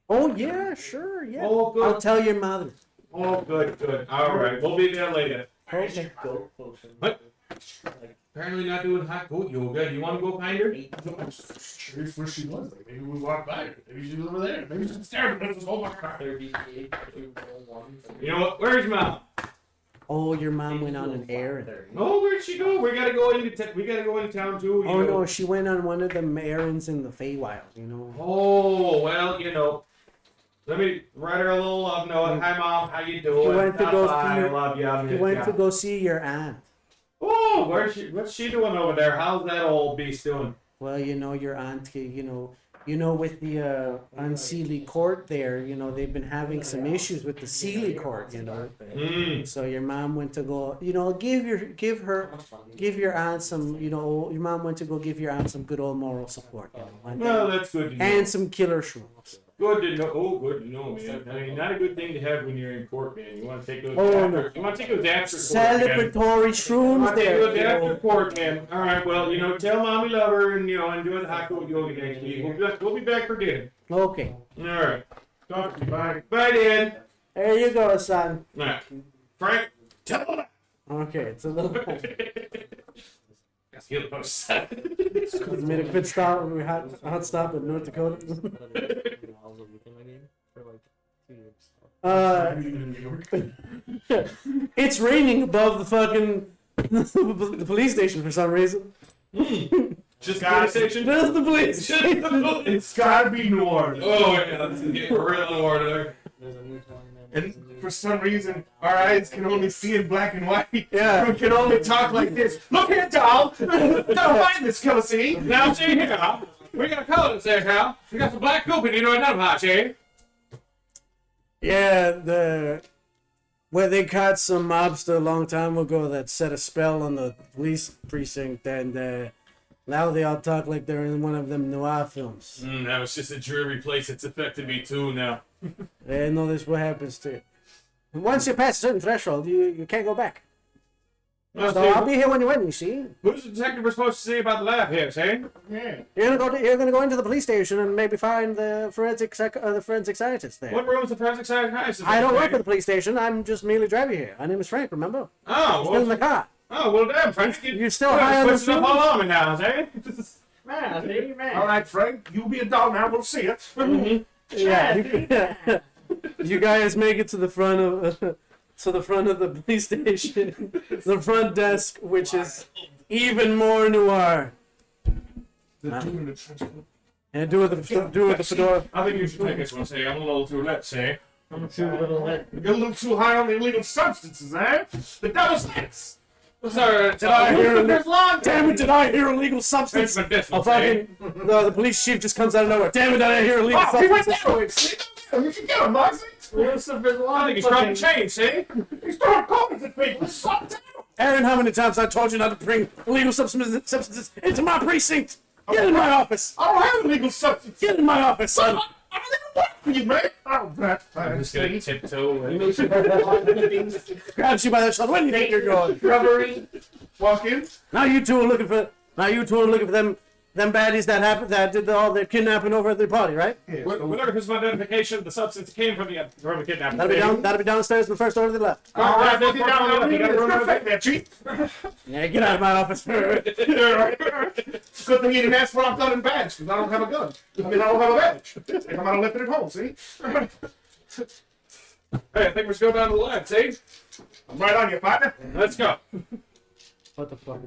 Oh yeah, sure, yeah. Oh, good. I'll tell your mother. Oh, good, good. All right, we'll be there later. Okay. What? Apparently not doing hot goat yoga. You want to go find her? I'm just curious where she was. Like, maybe we walked by her. Maybe she was over there. Maybe she's staring at us this whole fucking time. You know what? Where's mom? Oh, your mom went on an errand. Oh, where'd she go? We gotta go into town too. you Oh know. no, she went on one of them errands in the Feywild. Oh well, let me write her a little love note. Hi mom, how you doing? She went to go Bye, see I her- love you. I'm She just- went yeah. to go see your aunt. Oh, what's she doing over there? How's that old beast doing? Well, your aunt, with the unseelie court there, they've been having some issues with the Sealy court, Mm. So your mom went to go, give your aunt some, your mom went to go give your aunt some good old moral support, Well, that's good to know. and some killer shrooms. Good to know. Oh, good to know, man. I mean, not a good thing to have when you're in court, man. You want to take those. Oh, after, you want to take those after court, man. Celebratory You shrooms want to take those there. after court, man. All right. Well, tell mom you love her, and enjoy the hot cold yoga next week. We'll be back for dinner. Okay. All right. Talk to you. Bye. Bye, Dad. There you go, son. All right. Frank, tell him. Okay, it's a little. That's the other post. We made a quick stop. We had a hot stop in North Dakota. It's raining above the fucking the police station for some reason. Just the police station. Just the police. It's gotta be New Orleans. Oh yeah, let's get real in order. And for some reason, our eyes can only see in black and white. Yeah. We can only talk like this. Look here, doll. Don't find this killer scene. Now see here, Hal. We got a color there, Hal. We got some black goop in another hot, eh? Yeah, where they caught some mobster a long time ago that set a spell on the police precinct, and now they all talk like they're in one of them noir films. Now it's just a dreary place. It's affected me too now. They know this what happens to you. Once you pass a certain threshold, you can't go back. Now, So I'll be here when you're ready. See, who's the detective we're supposed to see about the lab here, eh? Yeah. you're gonna go into the police station and maybe find the forensic scientist there. What room's the forensic scientist? I don't work at the police station. I'm just merely driving here. My name is Frank. Remember? Oh, Still in the car. well, damn, Frank. You're still high on the switching up fumes? all on me now, eh? Man, see, man. All right, Frank. You be a doll now. We'll see it. Yeah. You guys make it to the front of the police station, the front desk, which is even more noir. The dude in the trench coat. And do with the fedora. I think you should take this one, say. I'm a little too late, say. I'm too little lit. You're a little too high on the illegal substances, eh? The devil's lettuce. Sorry, Did I hear illegal? There's long. Damn it! Did I hear illegal substance? It's medicinal, A fucking the police chief just comes out of nowhere. Damn it! Did I hear illegal Oh, he went substance? that way. See? You can get him, Moxie. Lucifer's I long. think he's dropping change, see? He's throwing coins at people. Stop down. Aaron, how many times I told you not to bring illegal substances into my precinct? Get in my office. I don't have illegal substances. Get in my office, son. I don't work for you, man. Oh, that I'm just gonna tiptoe. You make sure there's long clippings. Grabs you by the shoulder. Where do you think you're going? Shrubbery. walk in. Now you two are looking for them baddies that did all their kidnapping over at the party, right? Yeah, We're so looking for some identification of the substance that came from the kidnapping. That'll be downstairs in the first door to the left. all right, Right, get down there. you gotta run Let's go back there, Chief. Yeah, get out of my office. Good thing he didn't ask for our gun and badge, because I don't have a gun. I mean, I don't have a badge. I might have left it at home, see? Hey, I think we should go down to the lab, see? I'm right on you, partner. Let's go. What the fuck?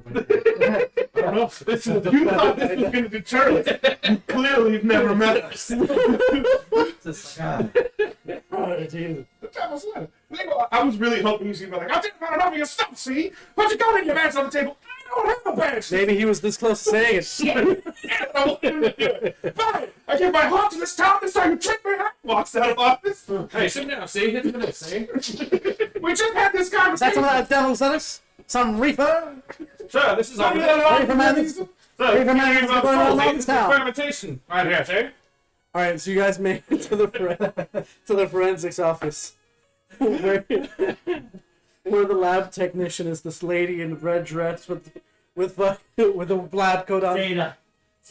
I don't know. You thought this was going to deter us. You clearly have never met us. Oh, Jesus. The devil's letter. I was really hoping you was going to be like, I'll take about enough of your stuff, see? Put your gun in your hands on the table. I don't have a badge. Maybe he was this close to saying it. Fine. I give my heart to this town. This time you trick me out. Walks out of office. Hey, sit down, see? Hit the minute, see? We just had this Is that conversation. some of that devil's lettuce? Some reefer? Sir, this is all. Reefer man? Sir, Reefer man is going on this in is town. experimentation. Right here, see? All right, so you guys made it to the forensics office, where the lab technician is this lady in a red dress with a lab coat on. Data.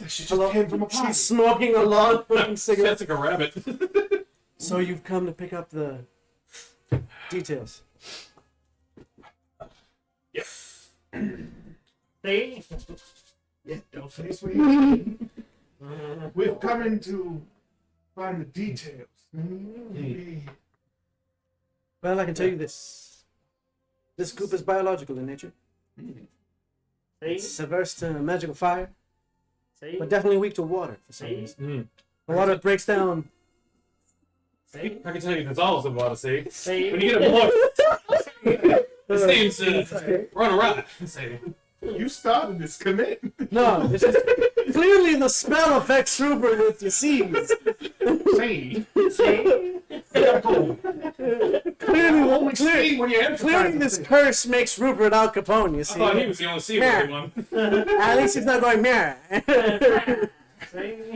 She just came from a party. She's smoking a long cigarette. That's like a rabbit. So you've come to pick up the details. See? Yeah, don't face me. We've come in to find the details. Well, I can tell you this. This goop is biological in nature. See? It's averse to magical fire, See? but definitely weak to water for some See? reason. The water breaks down. See? I can tell you there's some water, see? See? When you get a blood, it seems to run around. See? You started this, commit. No, it's just clearly the spell affects Rupert with your seeds. See? See? Clearly this curse makes Rupert Al Capone, you I see. thought he was the only seaworthy one. At least he's not going meh.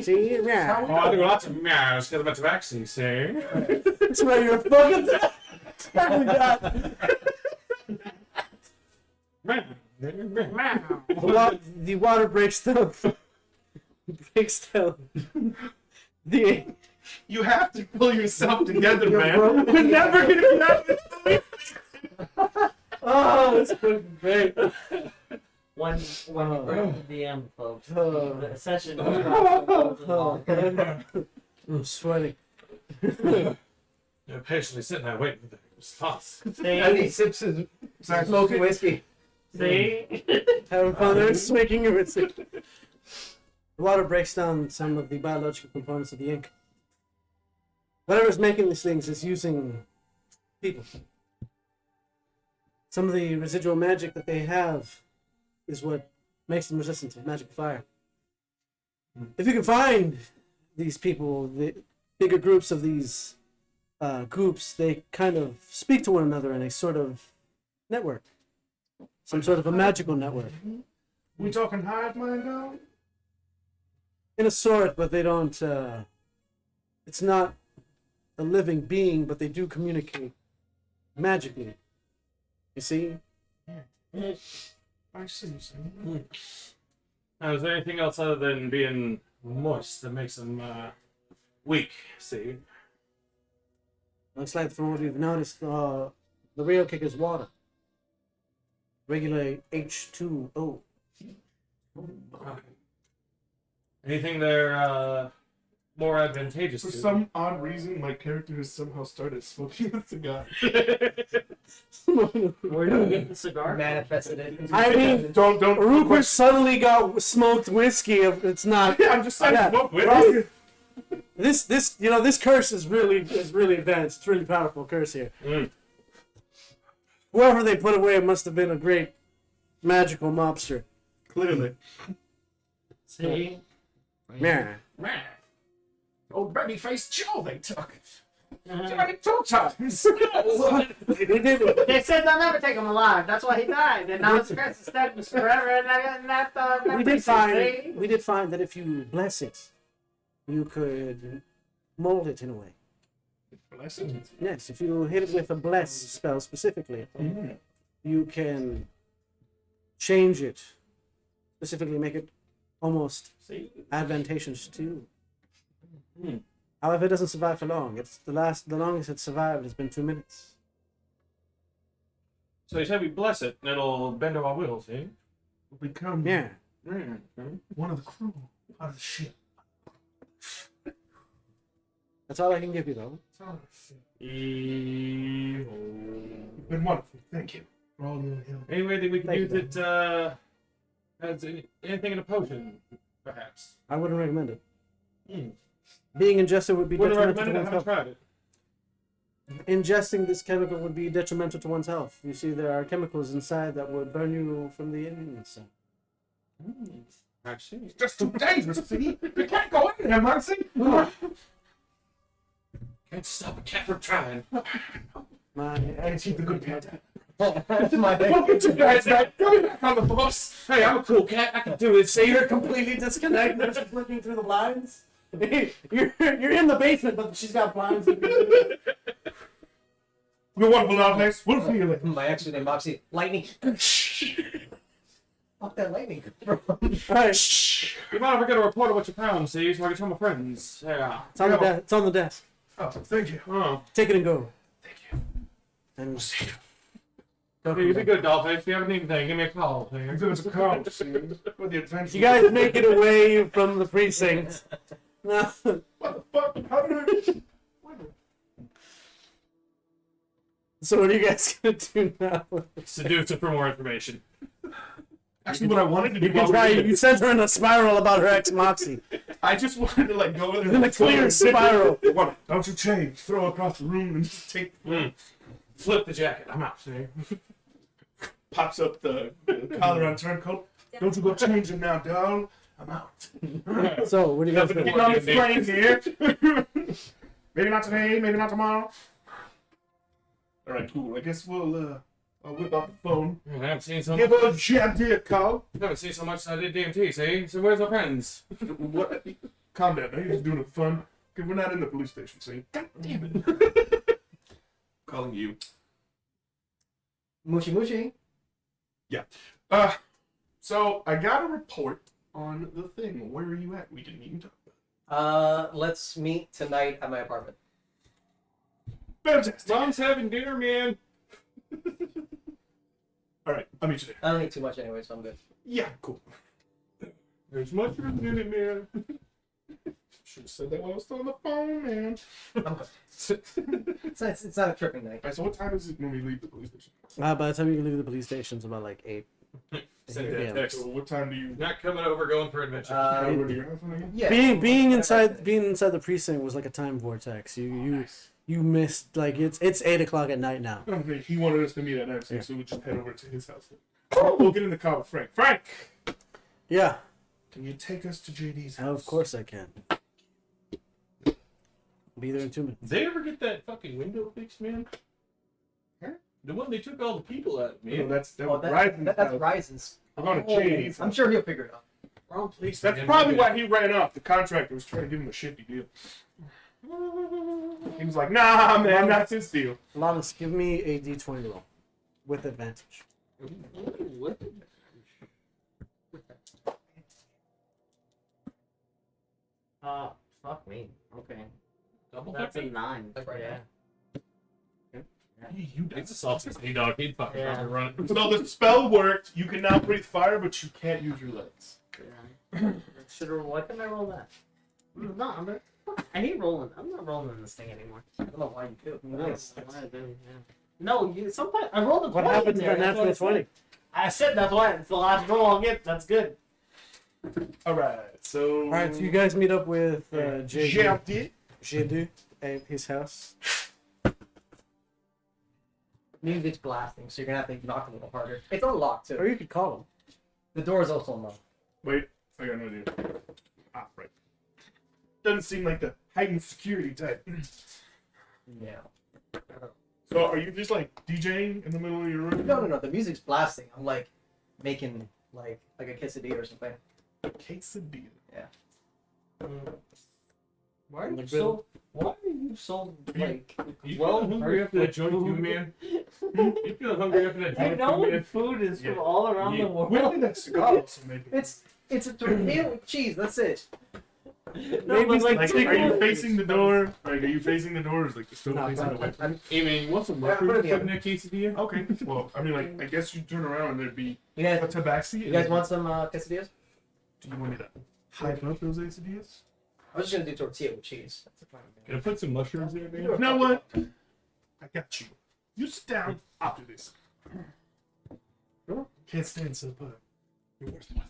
See, yeah. Oh, I do lots of meows because I'm a tabaxi, see? That's why you're fucking. Oh my god. The water breaks down. Breaks down. The You have to pull yourself together, You're man. broke. We're never gonna get out of this. oh, that's fucking great. When you break the DM, folks, Oh. the session. Oh, I'm sweating. You're patiently sitting there waiting for the response. And he sips his smoking whiskey. See? Having fun there, just making it. The water breaks down some of the biological components of the ink. Whatever's making these things is using people. Some of the residual magic that they have is what makes them resistant to magic fire. If you can find these people, the bigger groups of these groups, they kind of speak to one another in a sort of network. Some sort of a magical network. We talking hive mind now? In a sort, but they don't, it's not a living being, but they do communicate magically. You see? I see. Now, is there anything else other than being moist that makes them weak, see? Looks like from what we've noticed, the real kick is water. Regular H2O. Anything there more advantageous For to some odd reason, my character has somehow started smoking a cigar. Where do you get the cigar? Manifested it. I mean, Don't. Rupert suddenly got smoked whiskey. It's not. Yeah, I'm just saying. Yeah. Smoke with This this curse is really advanced. It's really powerful curse here. Mm. Whoever they put away must have been a great magical mobster. Clearly. See? Yeah. Man. Old baby faced Joe they took. Uh, 2 times. They did. They said they'll never take him alive. That's why he died. And now his curse is stuck forever in that We did find that if you bless it, you could mold it in a way. Blessings. Yes, if you hit it with a bless spell specifically, you can change it. Specifically make it almost see? advantageous to you. However, it doesn't survive for long. It's the longest it's survived has been 2 minutes. So you said we bless it, and it'll bend to our will, see? Become Yeah. one of the crew out of the ship. That's all I can give you though. You've been wonderful. Thank you for all your help. Any way that we can Thank use you. it as anything in a potion, perhaps? I wouldn't recommend it. Hmm. Being ingested would be Wouldn't detrimental recommend to it, I one's haven't health. tried it. Ingesting this chemical would be detrimental to one's health. You see, there are chemicals inside that would burn you from the inside. I see. It's just too dangerous, see? You can't go in there, Mercy. Can't stop a cat from trying. I see the good cat. That's my Look at you guys, man. Go back on the bus. Hey, I'm a cool cat. I can do it. See? You're completely disconnected. Just looking through the blinds. You're in the basement, but she's got blinds. We're wonderful out place. We'll see you later. My ex named Moxie. Lightning. Fuck that lightning. Alright, You mind if I get a report of what you found, see? So I can tell my friends. Yeah. it's on the desk. It's on the desk. Oh, thank you. Oh. Take it and go. Thank you. And We'll see you. Hey, you be good, Dollface. If you have anything, give me a call. See? Give us a call. See for the adventure. you guys make it away from the precinct. No. What the fuck? How did So what are you guys gonna do now? Seduce her for more information. Actually, what I wanted to do You while can we try. were You sent her in a spiral about her ex Moxie. I just wanted to like go in In a clear spiral. What? Don't you change? Throw across the room and just take. Flip the jacket. I'm out. See? Pops up the collar on turncoat. Don't you go changing now, dog. I'm out. So what are you guys Nothing gonna Getting on this plane here. Maybe not today. Maybe not tomorrow. All right, cool. I guess we'll I'll whip out the phone. I haven't seen so Give much. a Jeopardy a call. Haven't seen so much since I did DMT, see? So where's our friends? What? Calm down. Now you're just doing it fun. Okay, we're not in the police station, see? God damn it. Calling you. Mushy mushy. So I got a report on the thing. Where are you at? We didn't even talk Let's meet tonight at my apartment. about it. Fantastic. Mom's having dinner, man. All right, I'll meet you there. I don't need too much anyway, so I'm good. Yeah, cool. There's mushrooms in it, man. Should have said that while I was still on the phone, man. I'm good. It's not a tripping night. All right, so what time is it when we leave the police station? By the time you leave the police station, it's about like 8. Send Yeah. that text. So what time do you Not coming over, going for adventure. go to your house again? Yeah. Being inside the precinct was like a time vortex. You missed like it's 8 o'clock at night now. Okay, he wanted us to meet at night, so Yeah. we just head over to his house. We'll get in the car with Frank. Frank, Yeah, can you take us to JD's house? of course I can. Be there in 2 minutes. Did they ever get that fucking window fixed, man? Huh? The one they took all the people out, No, man. that's Oh, Risen's that's house. Risen's. We're going to JD's I'm house. sure he'll figure it out. Wrong place. That's man. probably why he ran off. The contractor was trying to give him a shitty deal. He was like, nah, man, not this deal. Lawrence, give me a D20 roll with advantage. Fuck me. Okay. Double That's a fucking. 9. Like right Yeah. Hey, you It's a salty hey dog. He'd fucking Yeah. run. So the spell worked. You can now breathe fire, but you can't use your legs. Why couldn't I roll that? No, I hate rolling. I'm not rolling this thing anymore. I don't know why you do. That's why I do, yeah. No, sometimes I rolled a 20 What happened to there, the that's what natural I said. 20? I said that's why it's the last roll I'll get. That's good. All right, so. All right, so you guys meet up with JD. JD at his house. Music's blasting, so you're gonna have to knock a little harder. It's unlocked Or too. you could call him. The door is also unlocked. Wait, I got an idea. Ah, right. Doesn't seem like the heightened security type. Yeah. So are you just like DJing in the middle of your room? No. The music's blasting. I'm like making like a quesadilla or something. Quesadilla. Why are Like you so? Why are you so like? You Well, feeling hungry after that joint too, man? You feeling hungry after that You joint know too, when man? food is Yeah. from all around Yeah. the world. When did that cigar also make it? It's a tortilla with cheese. That's it. No, but Like, like, are you facing the door? Like, are you facing the door? Or is like you're still No, facing the way? Hey man, you want some Yeah, put it mushrooms in the in that quesadilla? Okay. Well, I mean, like, I guess you turn around and there'd be You a guys, tabaxi. you guys want some quesadillas? Do you want me to hype up those quesadillas? I was just gonna do tortilla with cheese. Can I put some mushrooms in it, man? You know what? I got you. You sit down. I'll do this. Can't stand so but you're worth more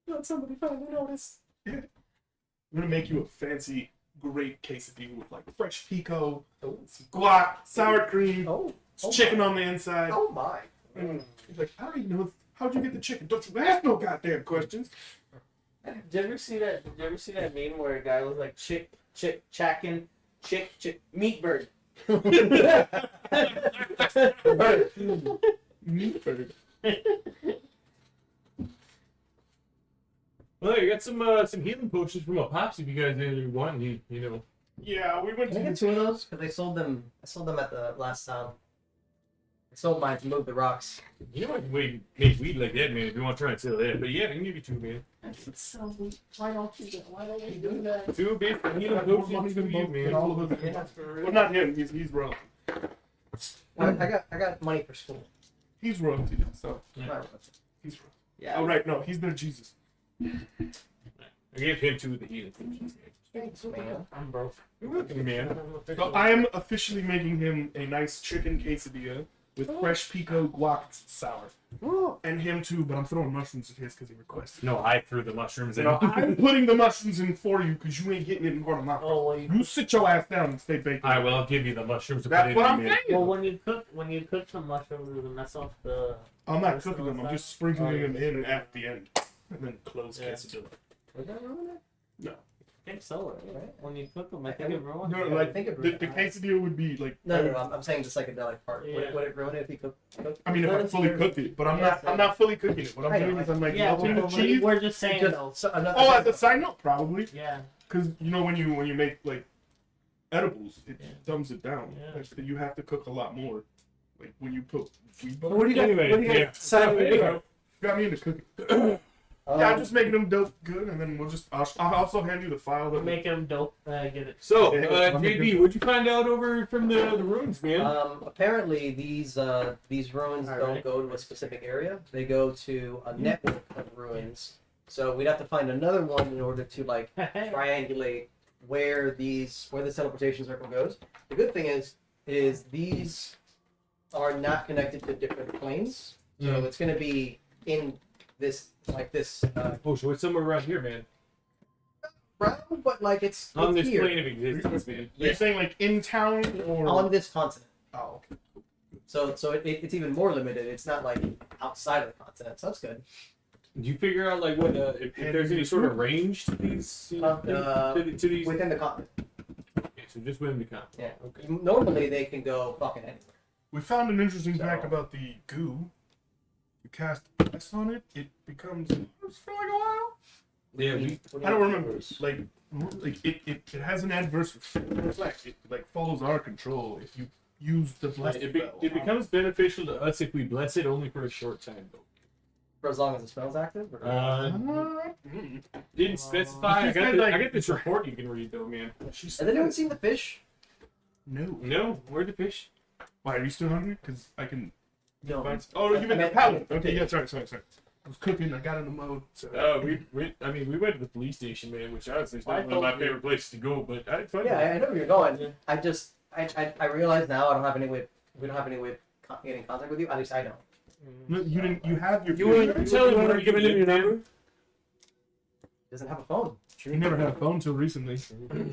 than Let somebody finally notice. that. I'm gonna make you a fancy, great quesadilla with like fresh pico, some guac, sour cream, Oh. some chicken on the inside. Oh my. He's like, I don't even know how'd you get the chicken. Don't you ask no goddamn questions. Did you ever see that? Did you ever see that meme where a guy was like chacking, meat bird? Meat burger. Well, you got some healing potions from a pops if you guys want. You know. Yeah, we went Can I to get 2 of those? Because I sold them at the last town. I sold mine to move the rocks. You know I can make weed like that, man. If you want to try and sell that, but yeah, I can give you 2, man. So why don't you do that? 2 basic healing got more money potions for than you, both man. all of us. Well, not him. He's royalty. I got money for school. He's royalty. So Yeah. he's royalty. Yeah. Oh right, no, he's their Jesus. I gave him 2 of the healing potions. Thanks, man. I'm broke. You're welcome, man. So I am officially making him a nice chicken quesadilla with fresh pico guac sour, and him too. But I'm throwing mushrooms in his because he requested. No, I threw the mushrooms in. No, I'm putting the mushrooms in for you because you ain't getting it in Guatemala. Oh well, You sit your ass down and stay baked. I will give you the mushrooms to put That's in what there, I'm man. saying. well when you cook some mushrooms, does it mess up the? I'm not cooking them. I'm just sprinkling Oh, them in at the end, and then close Yeah. quesadilla. Would that ruin it? No. think so, right? When you cook them, I think it ruins. No, Yeah, like I think it the really- quesadilla would be like. No, I'm saying the psychedelic part. Yeah. Would it ruin it if you cook? I mean, if I fully cooked it, but I'm not fully cooking it. What I'm I know, doing is I'm like Yeah, melting the well, cheese. we're just saying Just, though. so, I'm not, Oh, as a side note, probably, Yeah. because you know when you make like edibles, it Yeah. dumbs it down. Yeah. Like, you have to cook a lot more. Like when you put wheat butter. What do you got? Anyway, what do you got? yeah. Side There you go. Got me into cooking. um, Yeah, I'm just making them dope good, and then I'll also hand you the file We're that making them dope. Get it. So, Yeah, JD, what'd you find out over from the ruins, man? apparently these ruins don't Alright. go to a specific area. They go to a network of ruins. So we'd have to find another one in order to like triangulate where this teleportation circle goes. The good thing is these are not connected to different planes. So it's going to be in this Oh, so it's somewhere around here, man. round, but like it's On this here. plane of existence, man. You're saying like in town or On this continent. Oh, okay. So it's even more limited. It's not like outside of the continent. So that's good. Did you figure out like what if there's any sort of range to these? To these? Within the continent. Okay, so just within the continent. Yeah. Okay. Normally they can go fucking anywhere. We found an interesting So- fact about the goo. You cast ice on it, it becomes for like a while. Yeah, I don't remember. Like it has an adverse effect. It like follows our control if you use the blessed spell. it becomes beneficial to us if we bless it only for a short time, though. For as long as the spell's active? Or... Didn't specify. She said, like- I got this report you can read, though, man. She Has said anyone seen the fish? no. No, where'd the fish? Why are you still hungry? Because I can. No. Oh, you meant the meant- paladin. Okay, yeah, sorry. I was cooking. I got in the mode. So. We went to the police station, man, which honestly is I not one of my told you. favorite places to go, but I had fun. Yeah, I know where you're going. Yeah. I realize now I don't have any way. We don't have any way of getting in contact with you. At least I don't. No, you didn't. You have your. You were Tell him you where were you giving him your live, man. number. Doesn't have a phone. You never had a phone till recently.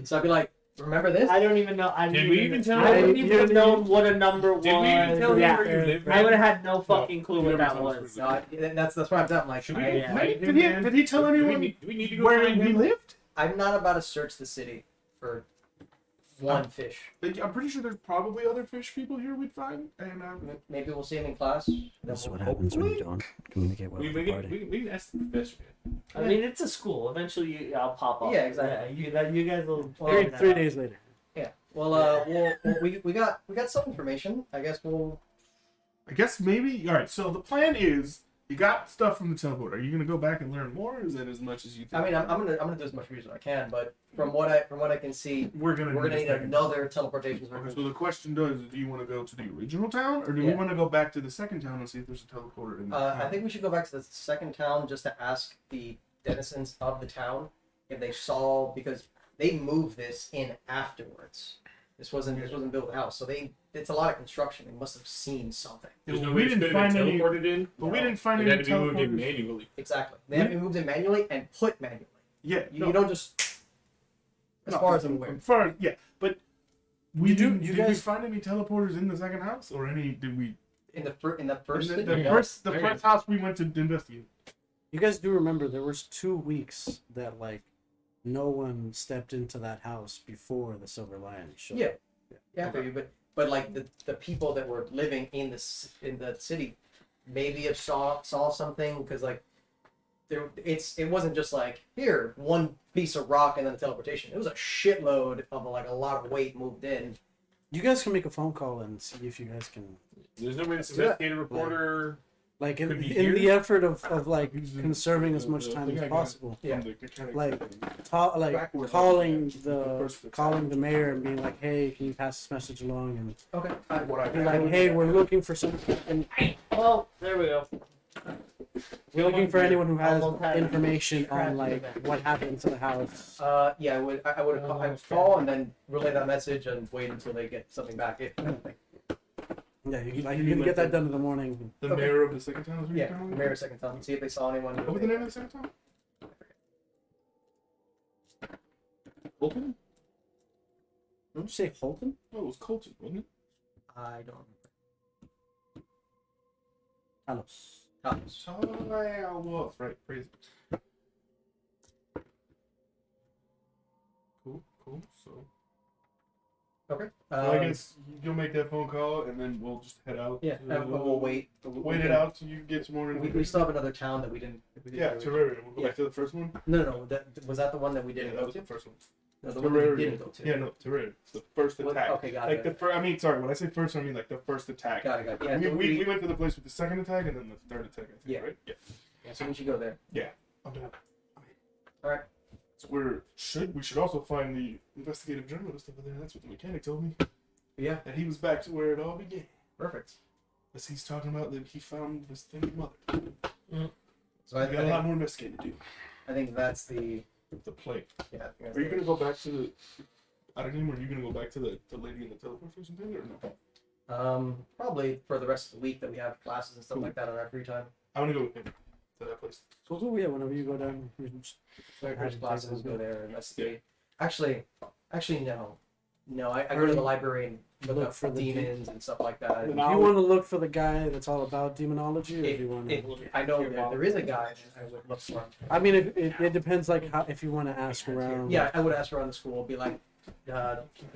So I'd be like, remember this? I don't even know. Did we even tell I him? wouldn't even have known what a number was. Did we even tell him Yeah. where you live, I man? would have had no fucking clue you what never that told us was. No, that's what I'm done. Like, Should we Yeah. find him, Did he? man? Did he tell Do we anyone need to go where find we him? lived? I'm not about to search the city for one fish. Like, I'm pretty sure there's probably other fish people here we'd find, and Maybe we'll see him in class. This is Then what we'll- happens when you don't communicate well We with the can, party. we can ask the professor, man. I mean, it's a school. Eventually, I'll pop up. Yeah, exactly. You guys will. Three days later. Yeah. Well, we got some information. I guess we'll. I guess maybe. All right. So the plan is you got stuff from the teleport. Are you gonna go back and learn more? Or is that as much as you think? I mean, I'm gonna do as much research as I can, but from what I can see, we're gonna need this another teleportation Okay, circle. so the question does: do you want to go to the original town, or do we Yeah. want to go back to the second town and see if there's a teleporter in that I town? think we should go back to the second town just to ask the denizens of the town if they saw, because they moved this in afterwards. This wasn't built a house, so it's a lot of construction. They must have seen something. There's no we way it's didn't going to find be any, teleported in. but we didn't find It any had to be moved in teleporters. manually. Exactly. They have to be moved in manually and put manually. Yeah, You don't just. As far as I'm aware. But did we find any teleporters in the second house, or any? Did we? In the first. the thing, no. first Okay. house we went to investigate. You guys do remember there was 2 weeks that like no one stepped into that house before the Silver Lion showed. Yeah. Yeah, maybe, but like the people that were living in the city, maybe have saw something, because like it wasn't just like here one piece of rock and then a teleportation. It was a shitload of like a lot of weight moved in. You guys can make a phone call and see if you guys can, There's no way to do that. investigate a reporter. like, in Could be the here. effort of like conserving as much The time thing as I got possible. Yeah. from the mechanic- Like, Backward. calling First the the mayor and being like, hey, can you pass this message along? And Okay. what I be like, hey, we're looking for something. And Oh, there we go. we're looking for anyone who has Almost had information crashed on like event. what happened to the house. Yeah, I would call and then relay that message and wait until they get something back. If anything. Yeah, you can get that done in the morning. The Okay. mayor of the second town. Is what Yeah, you're telling me? mayor second time. See if they saw anyone. What was the name of the second town? Colton? Did you say Holton? Oh, it was Colton, wasn't it? I don't Talos. remember. Oh, yeah, it was right. Crazy. Cool. So Okay. I guess you'll make that phone call, and then we'll just head out. Yeah, to- and we'll wait. Wait it out till you get some more We information. still have another town that we didn't. Yeah, Terraria. We'll go Yeah. back to the first one. No. That was that the one that we Yeah, didn't that go was to. the first one. No, the one that we Terraria. didn't go to. Yeah, no, Terraria. It's the first What- attack. Okay, got Like it. the first. I mean, sorry. When I say first, I mean like the first attack. Got it. Yeah. we, so we went to the place with the second attack and then the third attack. I think, Yeah. Right. Yeah. yeah, so we should go there. I'm down. All right. So we should also find the investigative journalist over there. That's what the mechanic told me. Yeah. That he was back to where it all began. Perfect. As he's talking about that he found his thing's mother. So I We got a lot think, more investigating to do. I think that's the. The plate. Yeah. I think that's Are you the- gonna go back to the? I don't know. Are you gonna go back to the lady in the teleportation thing or no? Probably for the rest of the week that we have classes and stuff like that on our free time. I want to go with him to that place. So yeah, whenever you go down, you can just So first take classes, those go there and investigate. Actually, no. No, I go to Alright. the library and look Look up for for the demons and stuff like that. Do you want to look for the guy that's all about demonology, or If, do you want if to? I know there is a guy, I would look for him. I mean, it depends, like how if you want to ask around. Yeah, I would ask around the school, be like,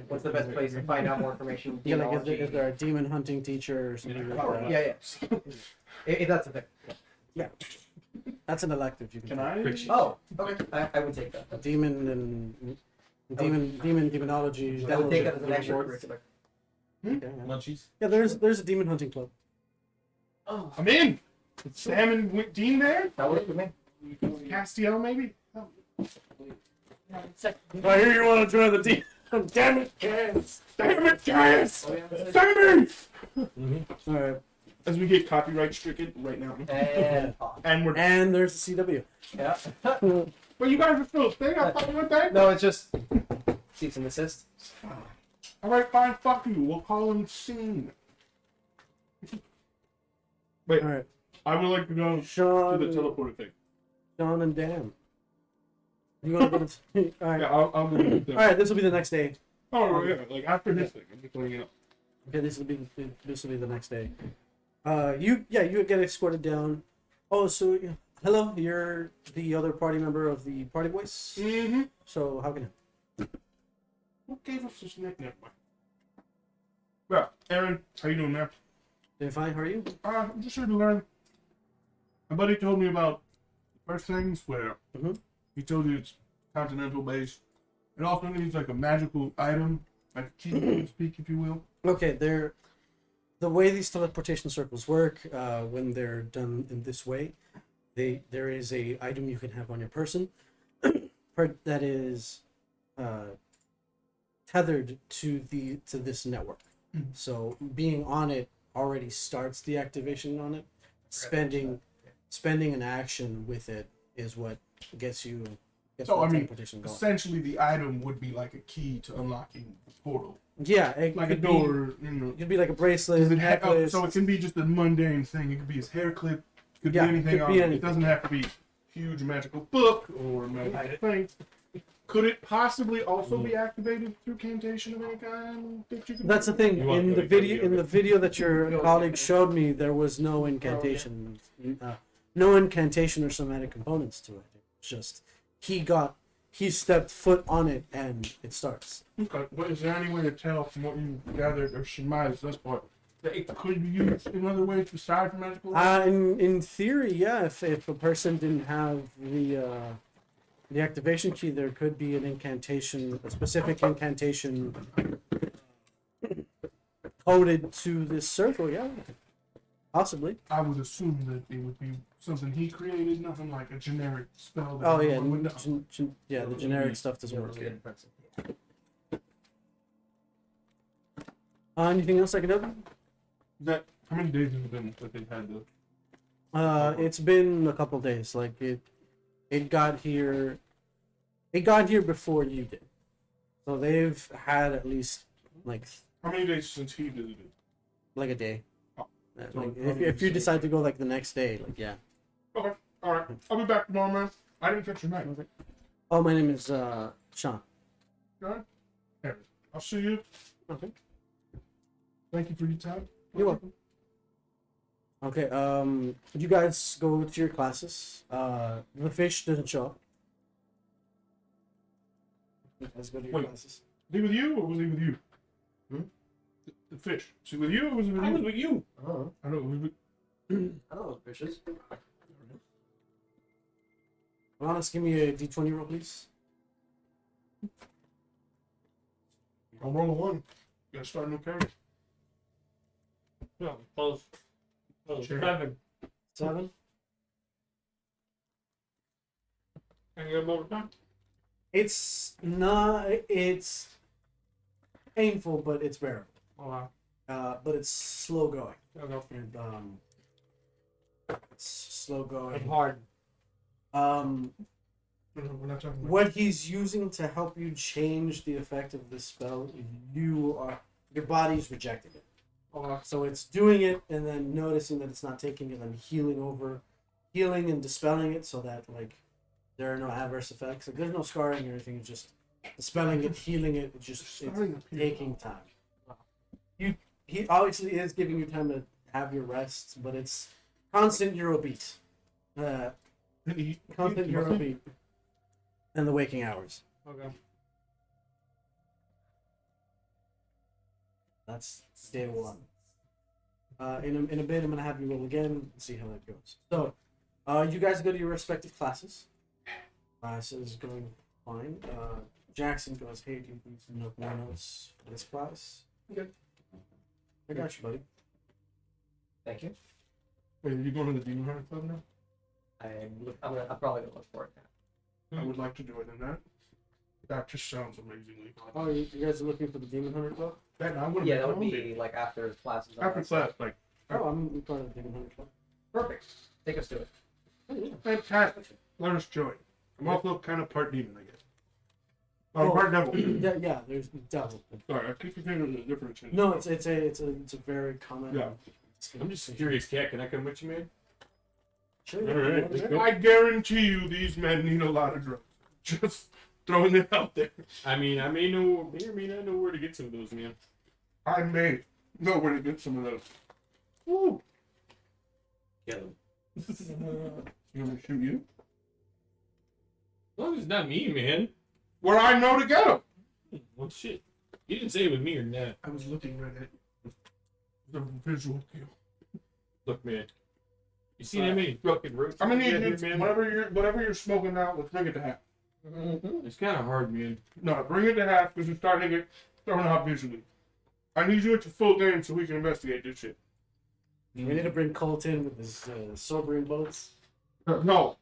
what's the best place to find out more information? with Yeah, like demonology? is there a demon hunting teacher or something like Oh, that? yeah. If that's the thing. Yeah, that's an elective. You can. Can I? Oh, okay. I would take that. Demon and demonology. I would take that as an Rewards. extracurricular. Yeah, yeah. Munchies. Yeah, there's a demon hunting club. Oh, I'm in. Is Sam and Dean there? that works with me. Castiel maybe? I hear you want to join the demon. Damn it, Cass. Damn it, guys! Sammy! All right, As we get copyright stricken right now. And And we're. and there's the CW. yeah. But you guys are still a thing? I thought you were there. No, it's just cease and desist. Alright, fine, fuck you. We'll call him Scene. Wait, All right, I would like to go to Sean, the teleporter thing. Sean and Dan. You want to go to? All right, Yeah, I'll go to the all right. This will be the next day. Oh, yeah, like after this thing. I'm just letting you know. Okay, this will be the next day. You get escorted down. Oh, so hello, you're the other party member of the Party Boys. Mm-hmm. So how can I? Who gave us this nickname? Well, Aaron, how you doing, man? Doing fine. How are you? I'm just here to learn. My buddy told me about the first things where Mhm. he told you it's continental based. It also needs like a magical item, like a key, so to speak, if you will. Okay, the way these teleportation circles work, when they're done in this way, there is a item you can have on your person that is tethered to this network. So being on it already starts the activation on it. Spending an action with it is what gets So, the I mean, teleportation going. Essentially, the item would be like a key to unlocking the portal, Yeah, it like a could be- door. You know, It could be like a bracelet, Does it have, necklace. so it can be just a mundane thing. It could be his hair clip. It could Yeah, be anything. could on be it. anything. It doesn't have to be huge magical book or magical thing. Could it possibly also be activated through cantation of any kind? That you could That's the thing. You want In to the go video, to in the video that your Go colleague to- showed me, there was no incantation, no incantation or somatic components to it. It's just he stepped foot on it and it starts. Okay, but is there any way to tell from what you gathered or surmised thus far that it could be used in other ways besides magical? In theory, yeah. If a person didn't have the activation key, there could be an incantation, a specific incantation coded to this circle. Yeah, possibly. I would assume that it would be something he created, nothing like a generic spell. That Oh yeah, everyone would know. the generic stuff doesn't work. Yeah. Anything else I can help you? That how many days has it been that they've had the? It's been a couple days. Like it got here before you did. So they've had at least like How many days since he visited? a day. Oh, Like, so if you decide to go like the next day, like yeah. Okay, all right. I'll be back tomorrow, man. I didn't catch your name. Oh, my name is Sean. John? Aaron. I'll see you. Okay. Thank you for your time. You're welcome. Okay. You guys go to your classes. The fish doesn't show up. You guys go to your Wait. classes. Was he with you or was he with you? Hmm? The fish. Was he with you or was he with I you? was with you. Oh, I know. It was with... I don't know fishes. Honest, give me a d20 roll, please. I'll roll a 1. Gotta start a new character. No, close. Close. Sure. 7. 7. Can you get more time? It's not. It's painful, but it's bearable. Oh, wow. But it's slow going. Okay. And it's slow It's going. hard. No, we're not talking about... What he's using to help you change the effect of this spell, your body's rejecting it. Okay. So it's doing it and then noticing that it's not taking it and healing and dispelling it so that like there are no adverse effects. Like there's no scarring or anything. It's just dispelling it, healing it. It's just it's Starting up here. taking time. He obviously is giving you time to have your rests, but it's constant Eurobeat. Constant Eurobeat. And the waking hours. Okay. That's day 1. In a bit, I'm gonna have you roll again and see how that goes. So, you guys go to your respective classes. Classes going fine. Jackson goes, "Hey, do you need some more notes for this class?" Okay. I got you, buddy. Thank you. Wait, are you going to the Demon Hunter Club now? I'm probably gonna look for it now. I would like to join in that. That just sounds amazingly fun. Oh, you guys are looking for the Demon Hunter Club? That, I would Yeah, that would be like after classes. and all after that stuff. class, like, Oh, I'm part of the Demon Hunter Club. Perfect. Take us to it. Oh, yeah. fantastic. Let us join. I'm also kind of part demon, I guess. Oh, Well, part devil. Yeah, there's devil. Sorry, I keep forgetting the difference. In No, it's a very common. Yeah. I'm just curious, Cat. Can I come with you, man? Sure. All right, let's go. I guarantee you, these men need a lot of drugs. Just throwing it out there. I mean, I may know, may or may not know where to get some of those, man. I may know where to get some of those. Woo! Get them. You want me to shoot you? As long as it's not me, man. Where I know to get them. Well, shit. You didn't say it was me or not. I was looking right at the visual cue. Look, man. You seen how many fucking roaches I'm gonna you need got you, here, man? whatever you're smoking now, let's bring it to half. It's kind of hard, man. No, bring it to half because you're starting to get thrown out visually. I need you at your full game so we can investigate this shit. We need to bring Colton with his sobering bullets. No,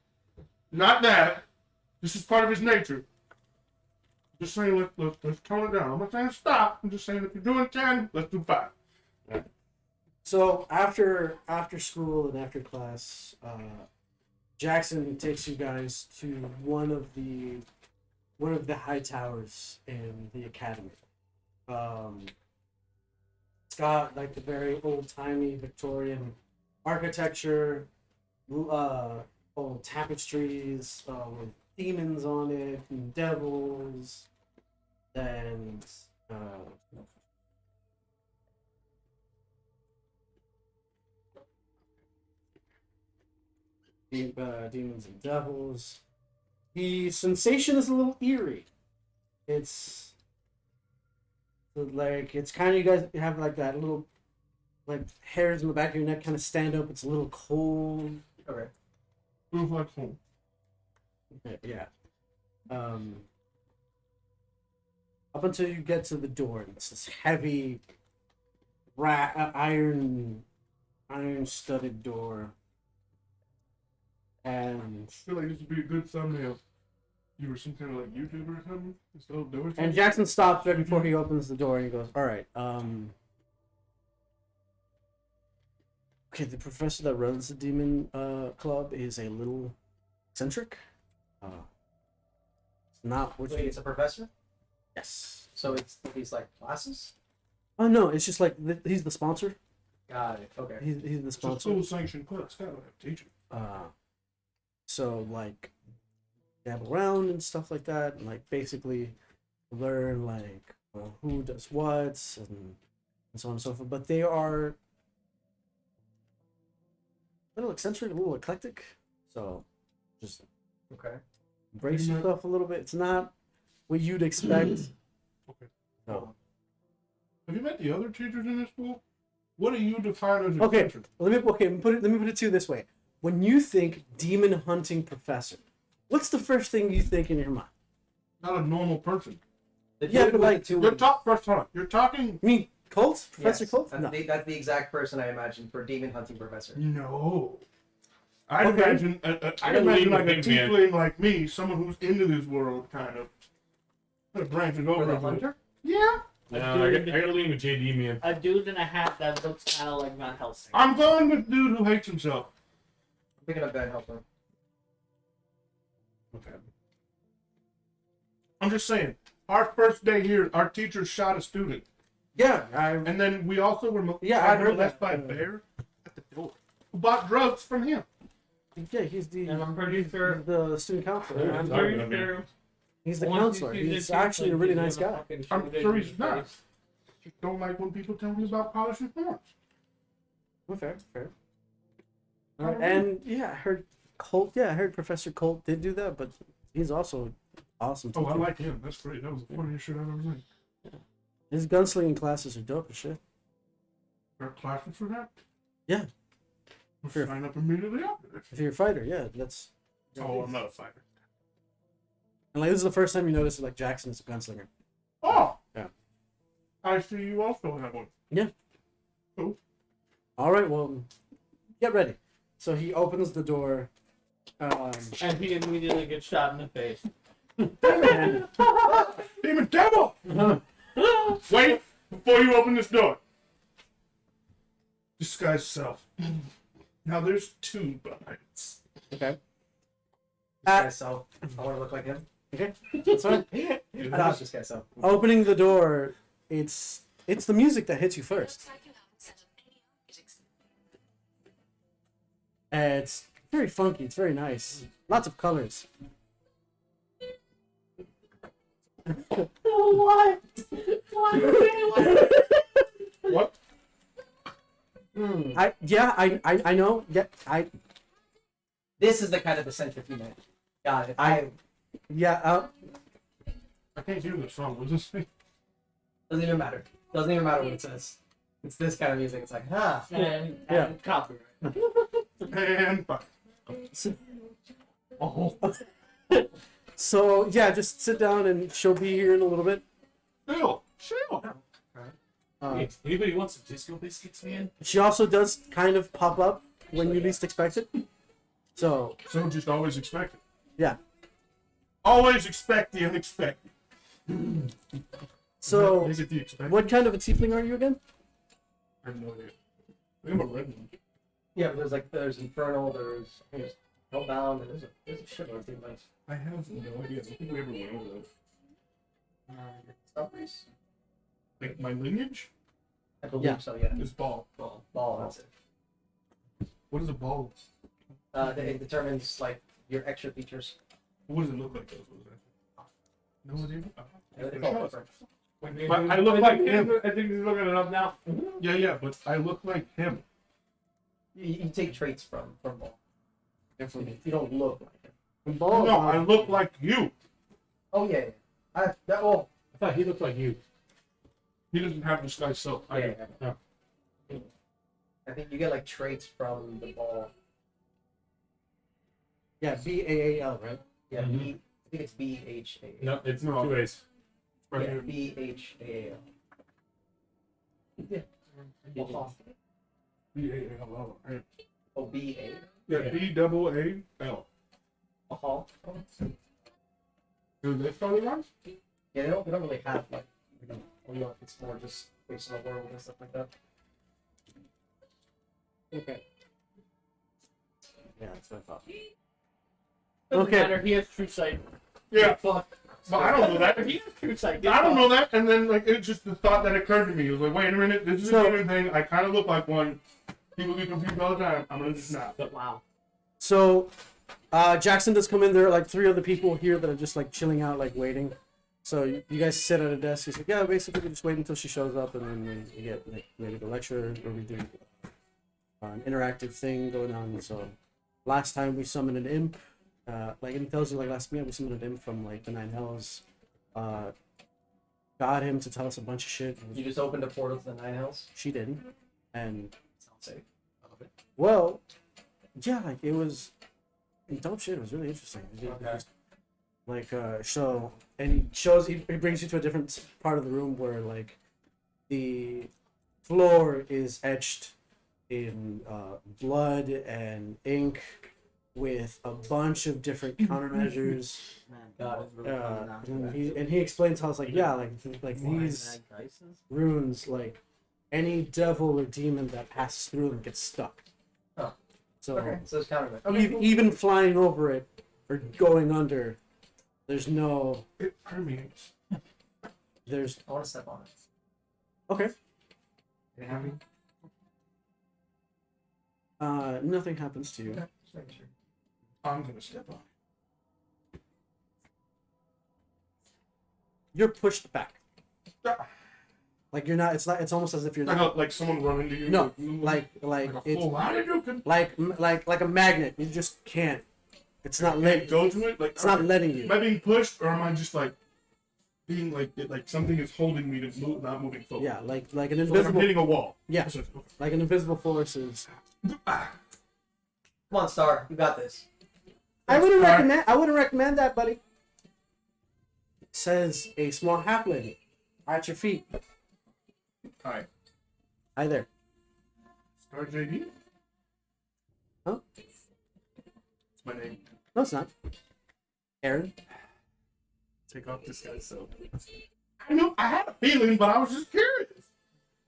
not that. This is part of his nature. Just saying, let's tone it down. I'm not saying stop. I'm just saying if you're doing 10, let's do 5. So after school and after class, Jackson takes you guys to one of the high towers in the academy. It's got like the very old timey Victorian architecture, old tapestries with demons on it and devils, and demons and devils. The sensation is a little eerie. It's like it's kind of, you guys have like that little like hairs in the back of your neck kind of stand up. It's a little cold. Okay. Move like home. Yeah. Up until you get to the door, it's this heavy iron studded door. And I feel like this would be a good thumbnail. You were some kind of like YouTuber or something? This little door thing? And Jackson stops right before he opens the door and he goes, "All right, okay, the professor that runs the demon club is a little eccentric. It's not what Wait, you... it's a professor? Yes. So it's these like classes? Oh no, it's just like he's the sponsor. Got it. Okay. He's the It's a sponsor. school sanctioned club. It's got to have teachers. So like dabble around and stuff like that, and like basically learn like who does what and so on and so forth. But they are a little eccentric, a little eclectic. So just Okay. embrace Mhm. yourself a little bit. It's not what you'd expect. Okay. No. Have you met the other teachers in this school? What do you define as Okay, eccentric? let me put it to you this way. When you think demon hunting professor, what's the first thing you think in your mind? Not a normal person. The Yeah, dude but with like, the two You're wings. first time. You're talking. You mean Colt? Professor Yes, Colt? That's, No. that's the exact person I imagined for demon hunting professor. No. I'd Okay. imagine. I'd gotta imagine leave like a with him, man. tiefling like me, someone who's into this world, kind of. Branches For over. the a bit. hunter? Yeah. No, I gotta lean with JD, man. A dude in a hat that looks kind of like Van Helsing. I'm going with dude who hates himself. I'm picking up Van Helsing. Okay. I'm just saying. Our first day here, our teacher shot a student, Yeah, and then we also were Yeah, I heard molested that. by a bear at the door who bought drugs from him. he's the And I'm pretty sure. he's the student counselor. Yeah. I'm Sorry pretty about me. sure. He's the once you counselor. see He's the actually a teeth, really he's nice gonna guy. fucking I'm shoot it sure in he's your not. face. Just don't like when people tell me about polishing horns. Well, fair. And yeah, I heard Colt. Yeah, I heard Professor Colt did do that, but he's also an awesome Oh, teacher. I like him. That's great. That was the funniest shit I've ever seen. His gunslinging classes are dope as shit. There are classes for that? Yeah. We'll Sure. sign up immediately after this. If you're a fighter, yeah, that's. Oh, I'm not a fighter. And like this is the first time you notice that like Jackson is a gunslinger. Oh! Yeah. I see you also have one. All right, well, get ready. So he opens the door. And he immediately gets shot in the face. And, Demon devil! Wait before you open this door. Disguise self. Now there's two behinds. okay. This guy so I want to look like him. Okay. That's fine. That's this guy so. Opening the door, it's the music that hits you first. Looks like you haven't set up any meetings. It's very funky. It's very nice. Lots of colors. What? What? I know. Yeah, This is the kind of eccentric you meant. Got it. yeah. I can't hear this song. What's this thing? Doesn't even matter. Doesn't even matter what it says. It's this kind of music. It's like, huh. And Yeah. copyright. And bye. Oh. So yeah, just sit down and she'll be here in a little bit. Chill. Hey, anybody want some disco biscuits, man? She also does kind of pop up when you least expect it. So So just always expect it. yeah. Always expect the unexpected. So Is it the expected? what kind of a tiefling are you again? I have no idea. I'm a red one. Yeah, but there's Infernal, there's Hellbound, and there's a shitload of things. I have no idea. I don't think we ever went over those. Stuffers? Like my lineage I believe Yeah. so, yeah. is ball. Ball, that's it. What is a ball? It determines like your extra features. What does it look like? Those? No idea. It's all different. But I look like him. I think he's looking it up now. Yeah, but I look like him. You take traits from Ball. You don't look like him. Ball. No, I look like you. Oh yeah. I thought he looked like you. He doesn't have disguise self. I do. Yeah. I think you get like traits from the Ball. Yeah, BAAL, right? Yeah, Mhm. I think it's BHA. No, it's No. 2 A's. Right Yeah, here. BHAL. Yeah. B-A-L-L. Right. Oh, BA. Yeah, B-double-A-L. Bahal. Do they spell it wrong? Yeah, they don't really have like, it's more just based on the world and stuff like that. Okay. Yeah, that's what I thought. Doesn't Okay. matter, he has true sight. Yeah, Fuck. but I don't know that. He has true sight. I don't know that, and then like it's just the thought that occurred to me. It was like, wait a minute, this is So- a different thing. I kind of look like one. People get confused all the time. I'm gonna just not. Wow. So, Jackson does come in. There are like 3 other people here that are just like chilling out, like waiting. So you guys sit at a desk. He's like, yeah, basically we just wait until she shows up, and then we get like maybe the lecture, or we do an interactive thing going on. So last time we summoned an imp. Like it tells you like last week we summoned an imp from like the Nine Hells. got him to tell us a bunch of shit. You just opened a portal to the Nine Hells. She didn't, and Sounds safe. I love it. well, yeah, like it was dope shit. It was really interesting. Okay. Like so, and he shows he brings you to a different part of the room where like the floor is etched in blood and ink with a bunch of different countermeasures. Got it. And he explains how it's like, yeah, like these runes, like any devil or demon that passes through them gets stuck. Huh. So Okay, so it's countermeasure. even flying over it or going under, there's no It permeates. there's I want to step on it. okay. Can it happen? Nothing happens to you. Okay, just making sure. I'm gonna step on. You're pushed back. Ah. Like you're not. It's not. It's almost as if you're not. Like someone run into you. No, like like a it's full Hadouken. like a magnet. You just can't. It's not Can't letting. go to it. Like It's not letting you. Am I being pushed, or am I just like being like something is holding me to move, not moving forward? Yeah, like an So like I'm invisible. hitting a wall. Yeah, So- like an invisible force is. Ah. Come on, Star. You got this. I wouldn't Alright. recommend. I wouldn't recommend that, buddy. Says a small half lady at your feet. Hi, Hi there. Star JD. Huh? It's my name. No, it's not. Aaron. Take off this guy. So I know I had a feeling, but I was just curious.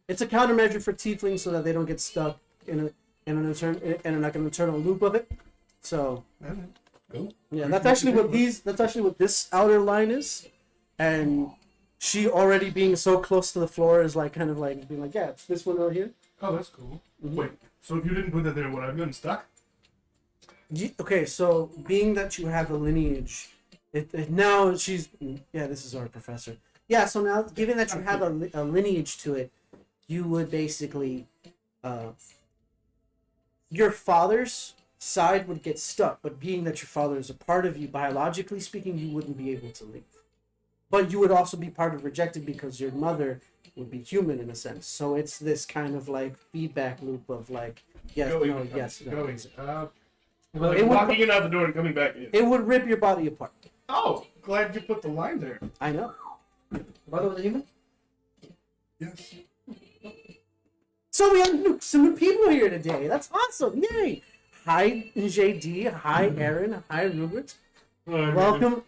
It's a countermeasure for tieflings so that they don't get stuck in an eternal loop of it. So Cool. yeah, that's actually what this outer line is, and she already being so close to the floor is like kind of like being like, yeah, it's this one over here. Oh, that's cool. Mhm. Wait, so if you didn't put that there, would I have gotten stuck? Okay, so being that you have a lineage, now she's this is our professor. Yeah, so now given that you have a lineage to it, you would basically your father's side would get stuck, but being that your father is a part of you, biologically speaking, you wouldn't be able to leave. But you would also be part of rejected because your mother would be human in a sense. So it's this kind of like feedback loop of like, yes, Going, no, yes, no. going. Well, Like it would- walking in out the door and coming back in. It would rip your body apart. Oh, glad you put the line there. I know. Brother with a human? Yes. So we have some new people here today. That's awesome. Yay. Hi, JD. Hi, Aaron. Hi, Rupert. Welcome.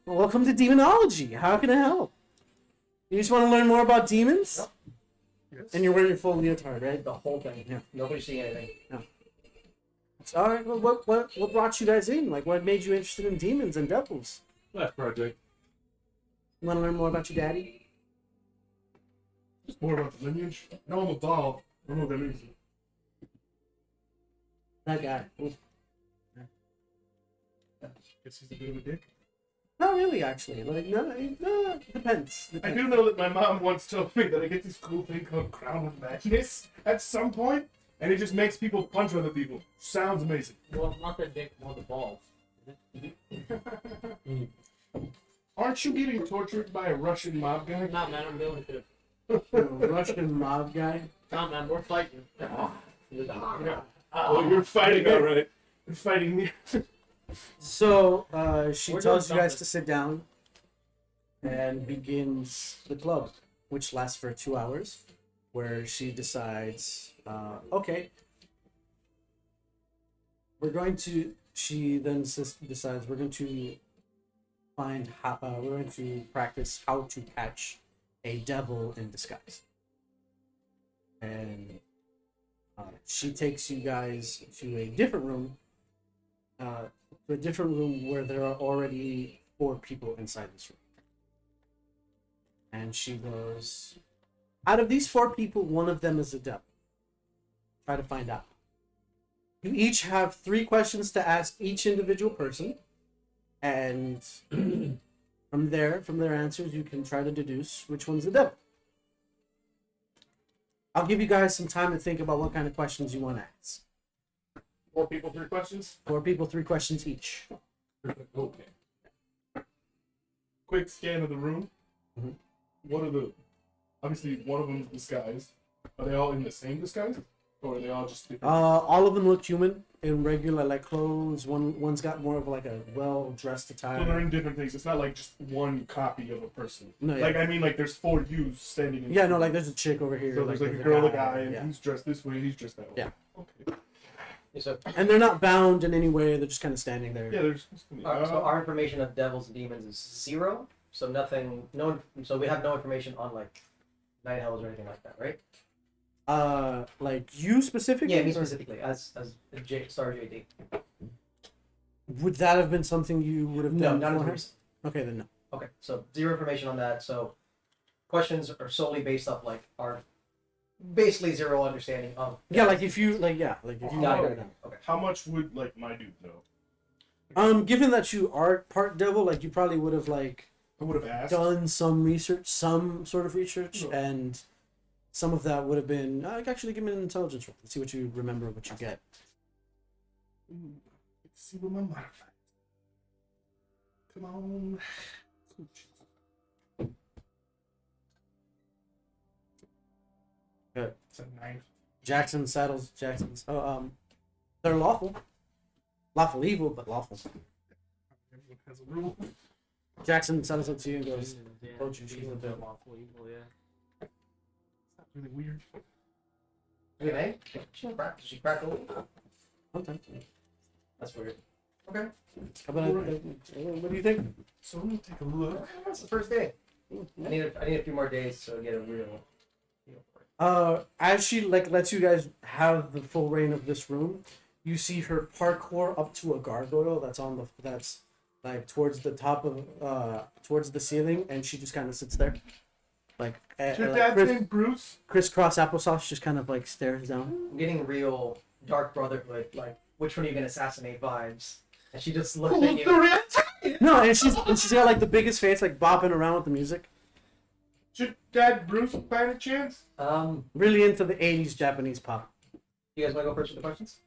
Welcome to Demonology. How can I help? You just want to learn more about demons? Yep. Yes. And you're wearing your full leotard, right? The whole thing. Yeah. Nobody's seeing anything. All right. Well, what brought you guys in? Like, what made you interested in demons and devils? Last project. You want to learn more about your daddy? Just more about the lineage. No, I'm a ball. I don't know what that means. That guy. Ooh. Guess he's a bit of a dick. Not really, actually. Like, no, depends. I do know that my mom once told me that I get this cool thing called Crown of Madness at some point, and it just makes people punch other people. Sounds amazing. Well, not the dick, more the balls. Aren't you getting tortured by a Russian mob guy? Nah, man, I'm doing it. Russian mob guy. Nah, man, we're fighting. Oh, you're fighting, all right. You're fighting me. So she We're tells doing you guys something. to sit down and begins the club, which lasts for 2 hours, where she decides, okay, we're going to. She then decides we're going to find how we're going to practice how to catch a devil in disguise, and she takes you guys to a different room. To a different room where there are already 4 people inside this room. And she goes, out of these 4 people, one of them is a devil. Try to find out. You each have 3 questions to ask each individual person. And from their answers, you can try to deduce which one's the devil. I'll give you guys some time to think about what kind of questions you want to ask. 4 people, 3 questions. 4 people, 3 questions each. Okay. quick scan of the room. Mhm. What are the? Obviously, one of them is disguised. Are they all in the same disguise, or are they all just different? All of them look human in regular like clothes. One's got more of like a well dressed So they're attire. in different things. It's not like just one copy of a person. No, yeah. Like I mean, like there's 4 yous standing. In Yeah, no, like there's a chick over here. So there's like a there's girl, a guy, and yeah. he's dressed this way, he's dressed that way. Yeah. Okay. So, And they're not bound in any way. They're just kind of standing there. Yeah, there's. so our information of devils and demons is 0. So nothing. No. So we have no information on like night hells or anything like that, right? Like you specifically? Yeah, me or- specifically as Star JD. Would that have been something you would have No, done? not as beforehand? recent. Okay, then no. Okay, so 0 information on that. So questions are solely based off like our basically 0 understanding of. Yeah, like if you like if you Got wrote it. it down. Okay. How much would like my dude know? Given that you are part devil, like you probably would have like I would have asked. done some research, some sort of research, Sure. and some of that would have been actually give me an intelligence roll. Let's see what you remember, what you get. Ooh, let's see what my modifier. Come on. Good. It's a 9. Jackson saddles Jackson's. They're lawful, lawful evil, but lawful. Everyone has a rule. Jackson saddles up to you and goes, Yeah, "Told you she's she's a a bit bit lawful evil, yeah. It's not really weird. Okay, Did she crack open? Okay. That's weird. How about what do you think? So I'm gonna take a look. That's the first day. I need a few more days to get a real feel for it. As she like lets you guys have the full reign of this room, you see her parkour up to a gargoyle that's like towards the top of towards the ceiling, and she just kind of sits there, like, Your like dad's name Bruce? crisscross applesauce, just kind of like stares down. I'm getting real Dark Brotherhood, like which one are you gonna assassinate vibes? And she just looks Who's at the you. real No, and she's got like the biggest face, like bopping around with the music. Your dad Bruce by any chance? Really into the '80s Japanese pop. You guys wanna go first with the questions?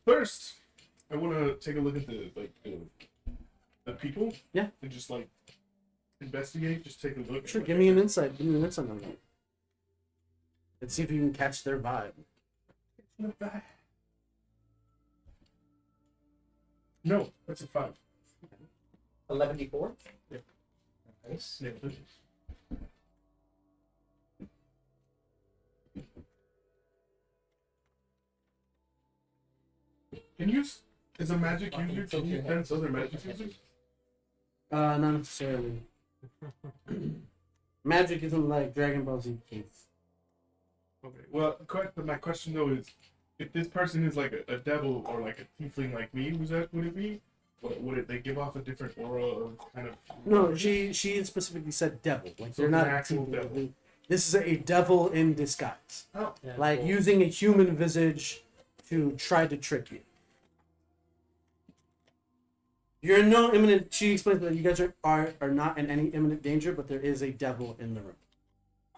First, I want to take a look at the people. Yeah. And just like investigate. Just take a look. Sure, at give me an insight. Give me an insight on that. Let's see if you can catch their vibe. No, that's a 5. 11d4. Yep. Nice. Yeah. Can you, as a magic user, can you sense other magic users? Not necessarily. Magic isn't like Dragon Ball Z. Okay. Well, my question though is, if this person is like a devil or like a tiefling like me, would it be? Would it they give off a different aura or kind of? No, she specifically said devil. Like So they're it's not an actual people. devil. This is a devil in disguise, Oh. Yeah, like cool. using a human visage to try to trick you. You're in no imminent. She explains that you guys are not in any imminent danger, but there is a devil in the room.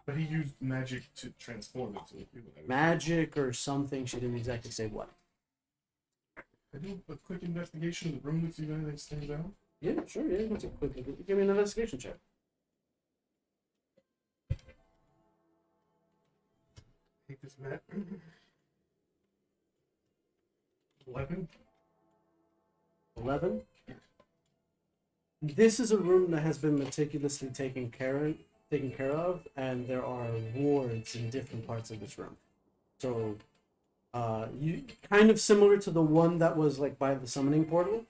But he used magic to transform it to a human. Magic or something. She didn't exactly say what. I do a quick investigation of the room to see if anything stands out. Yeah, sure. Yeah, that's a quick. Give me an investigation check. Take this map. 11. 11. This is a room that has been meticulously taken care of, and there are wards in different parts of this room. So, you kind of similar to the one that was like by the summoning portal.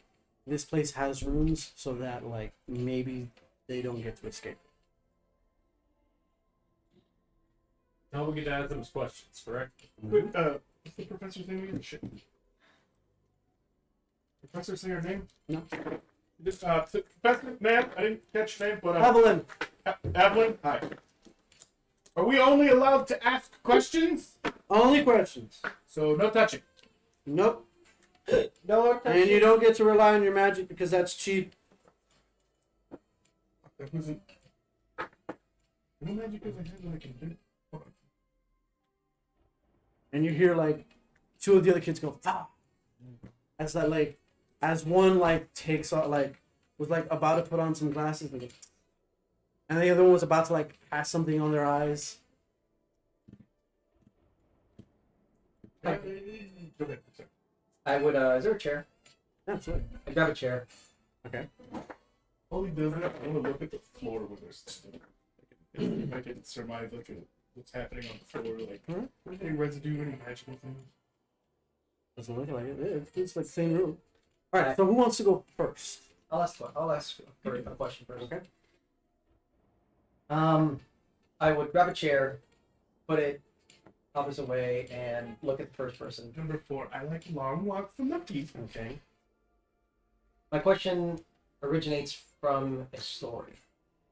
This place has rooms so that like maybe they don't get to escape. Now we get to ask them questions, correct? What's the professor's name again? Shit. Professor, say her name? No. This, Professor, ma'am, I didn't catch your name, but Evelyn. Evelyn, hi. Are we only allowed to ask questions? Only questions. So no touching. Nope. No, And you don't get to rely on your magic because that's cheap. That wasn't. What magic is I have that I can do? Hold on. And you hear like two of the other kids go "Fa!" as that like as one like takes off like was like about to put on some glasses, and the other one was about to like cast something on their eyes. Go ahead. Sorry. I would. Is there a chair? Absolutely. I grab a chair. While he does that, I want to look at the floor where they're standing. If I can surmise like what's happening on the floor, like any residue, any magical things. Doesn't look like it. It feels like the same room. All right. So who wants to go first? I'll ask a question first. Okay. I would grab a chair, put it opposite way, and look at the first person. Number 4, I like long walks from the teeth. Okay. My question originates from a story.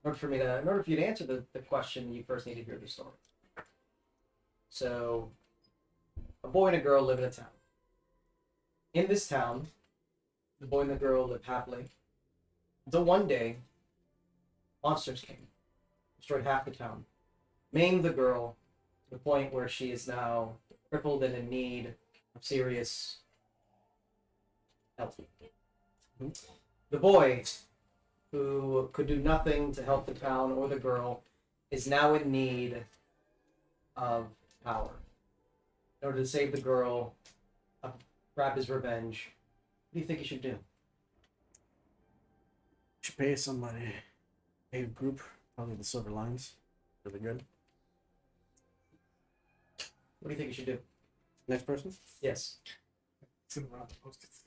In order for you to answer the question, you first need to hear the story. So, a boy and a girl live in a town. In this town, the boy and the girl live happily. Until one day, monsters came, destroyed half the town, maimed the girl to the point where she is now crippled and in need of serious help. The boy, who could do nothing to help the town or the girl, is now in need of power. In order to save the girl, grab his revenge, what do you think he should do? Should pay somebody. Pay a group. Probably the Silver Lines. Really good. What do you think he should do? Next person. Yes. Sitting around the post-its.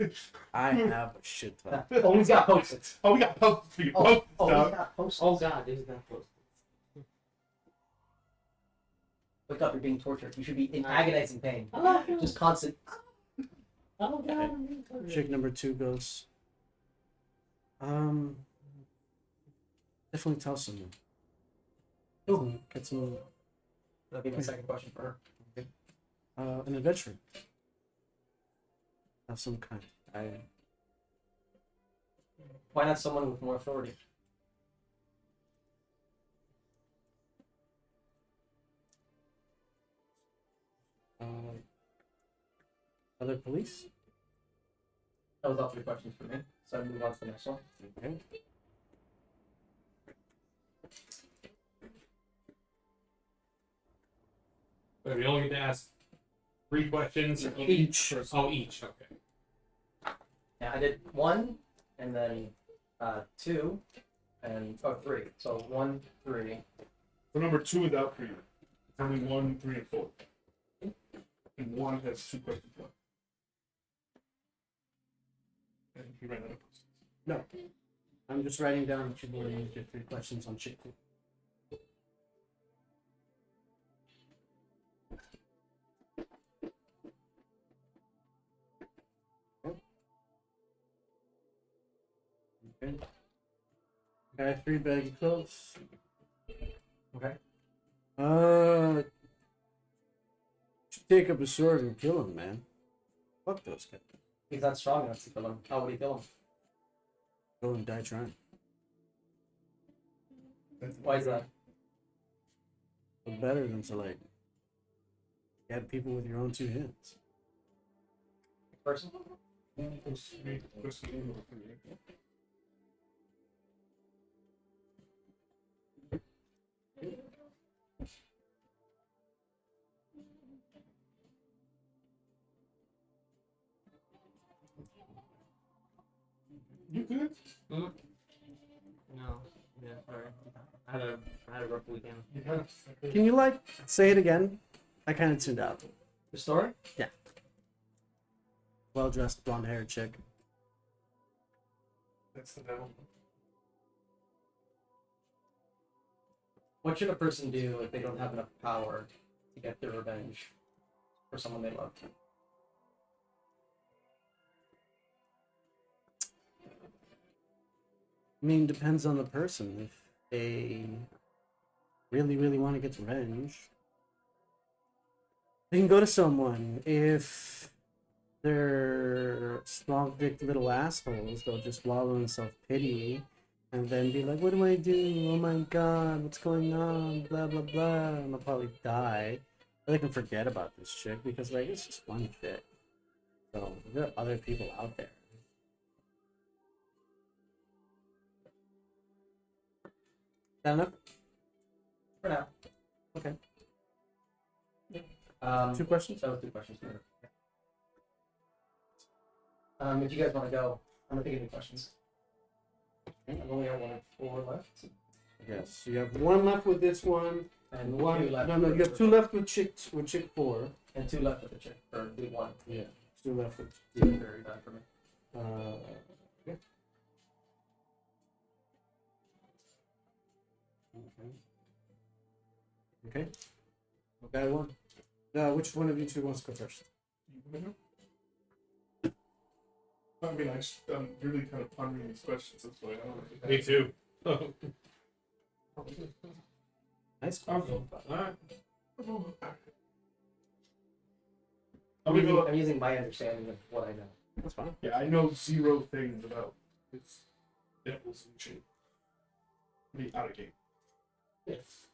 I have a shit ton. Oh, he's got post-its. Oh, we got post-its. We got Oh, post-its. he's dog. got post-its. Oh God, he's not close. Wake up, you're being tortured. You should be in agonizing pain. I love you. Just constant. Oh God, I'm being tortured. Chick number 2 goes. Definitely tell someone. Get some. That'll be my second question for her. An adventure of some kind. Why not someone with more authority? Other police. That was all 3 questions for me. So I move on to the next one. Okay. But we only get to ask 3 questions Each. Oh, each. Okay. Yeah, I did 1, and then 2, and 3. So 1, 3. So number 2 is out for you. It's only 1, 3, and 4. And 1 has 2 questions left. And he ran out of post-its. No. I'm just writing down what you've already used your 3 questions on Chick 2. Okay. Got 3 baggy clothes. Okay. Should take up a sword and kill him, man. Fuck those guys. He's not strong enough to kill him. How would he kill him? Go and die trying. Why is that? It's better than to like get people with your own 2 hands. Person? Question number 3. You good? No. Yeah, sorry. I had a rough weekend. Yeah. Can you like say it again? I kind of tuned out. The story? Well dressed, blonde haired chick. That's the devil. What should a person do if they don't have enough power to get their revenge for someone they love? I mean, depends on the person. If they really, really want to get revenge, they can go to someone. If they're small-dicked little assholes, they'll just wallow in self-pity and then be like, what do I do? Oh my god, what's going on? Blah, blah, blah. And they'll probably die. Or they can forget about this chick because, like, it's just one chick. So, there are other people out there. That enough? For now. Okay. 2 questions? That was 2 questions. If you guys want to go, I'm gonna take any questions. I've only got 1 and 4 left. Yes. You have 1 left with this one, And and 1. 2 left. No, you have 2 left with chick 4. And 2 left with the chick. Or do 1. Yeah. 2 left with. Yeah, very bad for me. Yeah. Okay. Okay, 1. Which one of you 2 wants to go first? I mean, I'm really kind of pondering these questions. That's why I don't know. Me too. Nice. I'll go. Alright. I'm gonna go. I'm using my understanding of what I know. That's fine. Yeah, I know 0 things about its devils and shit. Be out of game. Yes.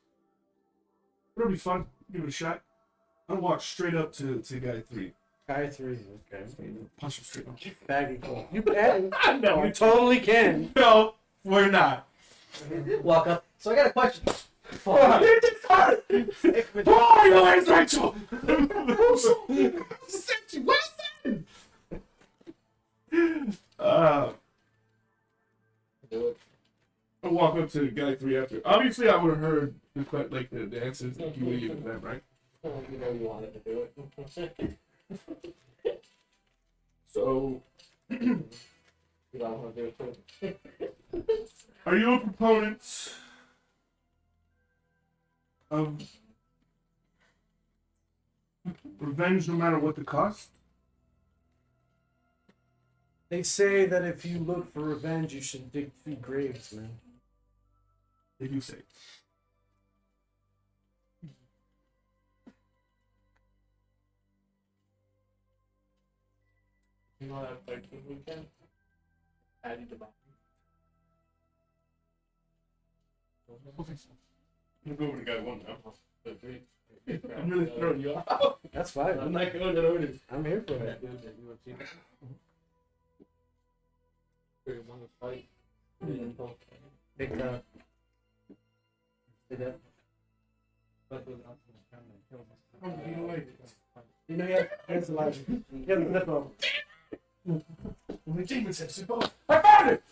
It'll be fun. Give it a shot. I'll walk straight up to guy 3. Guy 3. Okay. Punch him straight up. Baggy cool. You can. No, You totally can. no, we're not. Walk up. So I got a question. Oh, hit this hard! Oh, your legs, Rachel! What's that? I walk up to guy 3 after. Obviously, I would have heard the answers that you would have given them, right? You know you wanted to do it. So, You don't want to do it too. are you a proponent of revenge no matter what the cost? They say that if you look for revenge, you should dig 3 graves, man. They do say. You know that 13th weekend? Added to my. I'm going over to guy 1 now. I'm really throwing you off. That's fine. I'm not going over to. I'm here for it. Big You know, he has a lot. He has a lip up. Only demons have super. I found it!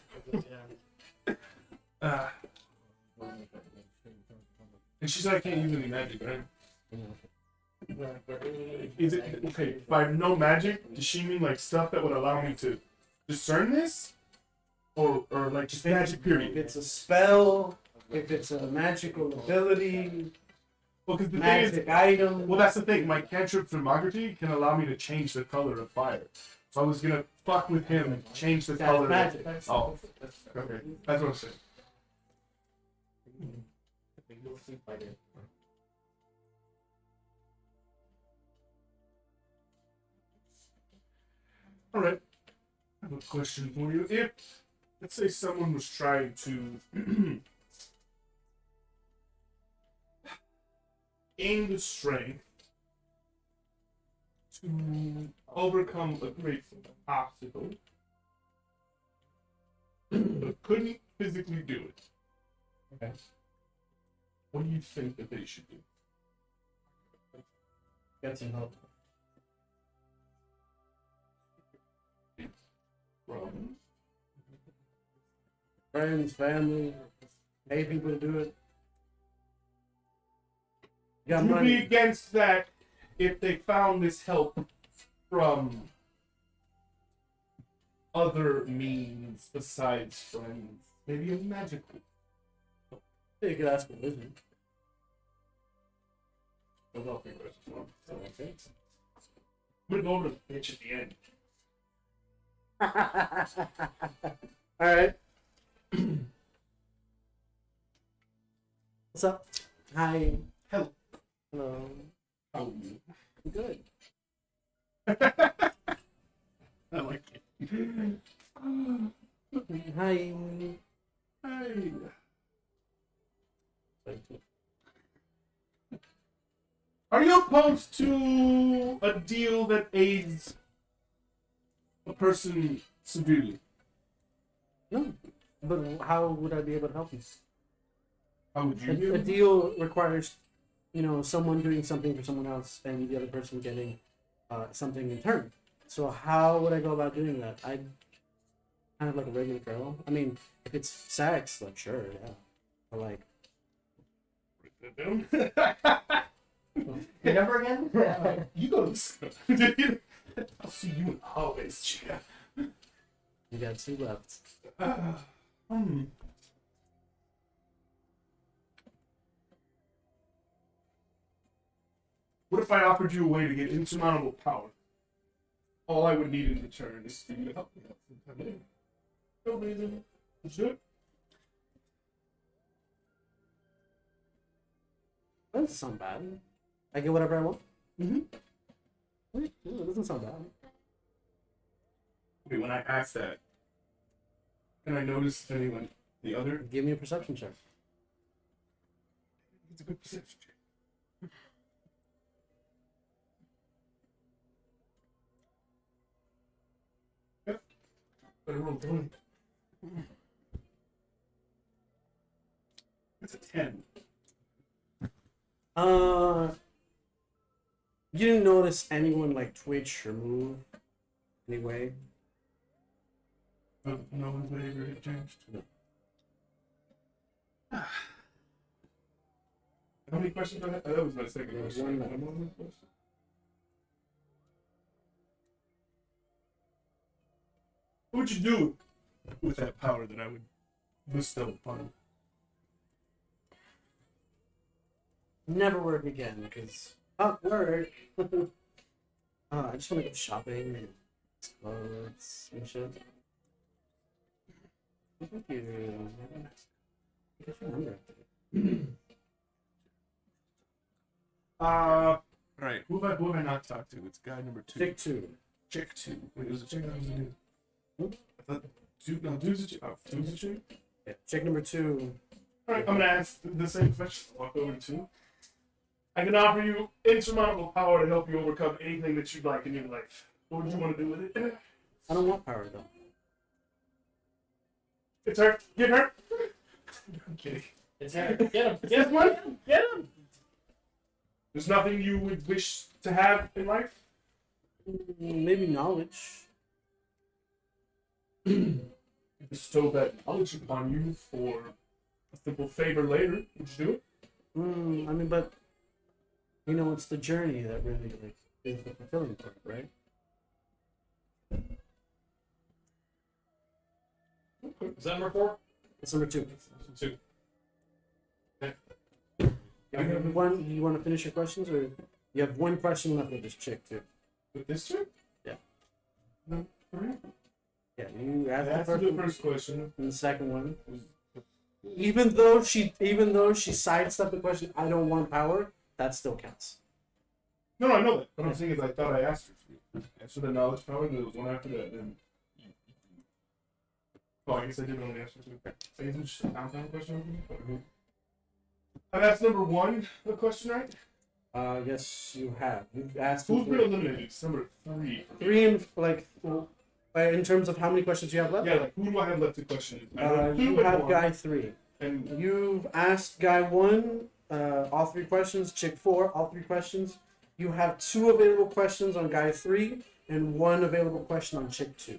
And she's like, I can't use any magic, right? Is it okay? By no magic, does she mean like stuff that would allow me to discern this, or like just magic If period? it's a spell, if it's a magical ability, Well, because the thing is, magic item. well, that's the thing. My cantrip thermography can allow me to change the color of fire. So I was gonna fuck with him and change the That's color. magic. Oh, okay. That's what I'm saying. All right. I have a question for you. If, let's say, someone was trying to gain the strength to overcome a great obstacle, but couldn't physically do it. Okay. What do you think that they should do? Get some help. From Friends, family, pay people to do it. You got Would you be money. against that if they found this help from other means besides friends? Maybe a magical. You could ask for wisdom. Those are 3 questions. Okay. I'm gonna go over to the pitch at the end. All right. What's up? Hi. Hello. Hello. How are you? Good. I like it. Hi. Hey. Are you opposed to a deal that aids a person severely? No, but how would I be able to help you? How would you do A it? deal requires, someone doing something for someone else and the other person getting something in turn. So how would I go about doing that? I'd kind of like a regular girl. I mean, if it's sex, like sure, yeah. But like, Your number again? You go to school. I'll see you in the hallways, Chica. you got 2 left. What if I offered you a way to get insurmountable power? All I would need in return is for you to help me out sometime later. No reason. Let's do it. That doesn't sound bad. I get whatever I want. Mm-hmm. It doesn't sound bad. Okay, when I ask that, can I notice if anyone, the other? Give me a perception check. It's a good perception check. Yep. Better roll 20. That's a 10. You didn't notice anyone like twitch or move anyway. Oh, no one's behavior had changed. No. How many questions do I have? Oh, that was my second There was question. one One more question. What would you do with that power that I would bestow upon you? Never work again because work. I just want to go shopping and clothes and shit. Thank you. Get your number. Right. Who have I not talked to? It's guy number 2. Pick 2. Chick 2. Wait, it was a chick that was a dude. Hmm? I thought dude's a chick. Oh, dude's a chick? Yeah. Check number 2. Alright, I'm gonna ask the same question. Walk over to 2. I can offer you insurmountable power to help you overcome anything that you'd like in your life. What would you want to do with it? I don't want power though. It's her. Get her. I'm kidding. It's her. Get him. It's Get this him. one. Get him. There's nothing you would wish to have in life? Maybe knowledge. Bestow that knowledge upon you for a simple favor later. Would you do it? I mean, but it's the journey that really like is the fulfilling part, right? Is that number 4? It's number 2. 2. One. You want to finish your questions, or you have one question left with this chick too? With this chick? Yeah. No. Alright. Yeah, you asked the That's first the one first question. and the second one. Even though she sidestepped the question, I don't want power. That still counts. No, I know that. What I'm saying is, I thought I asked her for you. Answer the knowledge power, and there was one after that. Then. Oh, I guess I did only ask her two. I guess it's just a compound question. I've asked number 1 a question, right? Yes, you have. You've asked. Who's been eliminated? It's number 3. 3 and in terms of how many questions you have left. Yeah, like who do I have left to question? I know You two and have one, guy 3. and You've asked guy 1 all 3 questions. Chick 4 all 3 questions. You have 2 available questions on guy 3 and 1 available question on chick 2.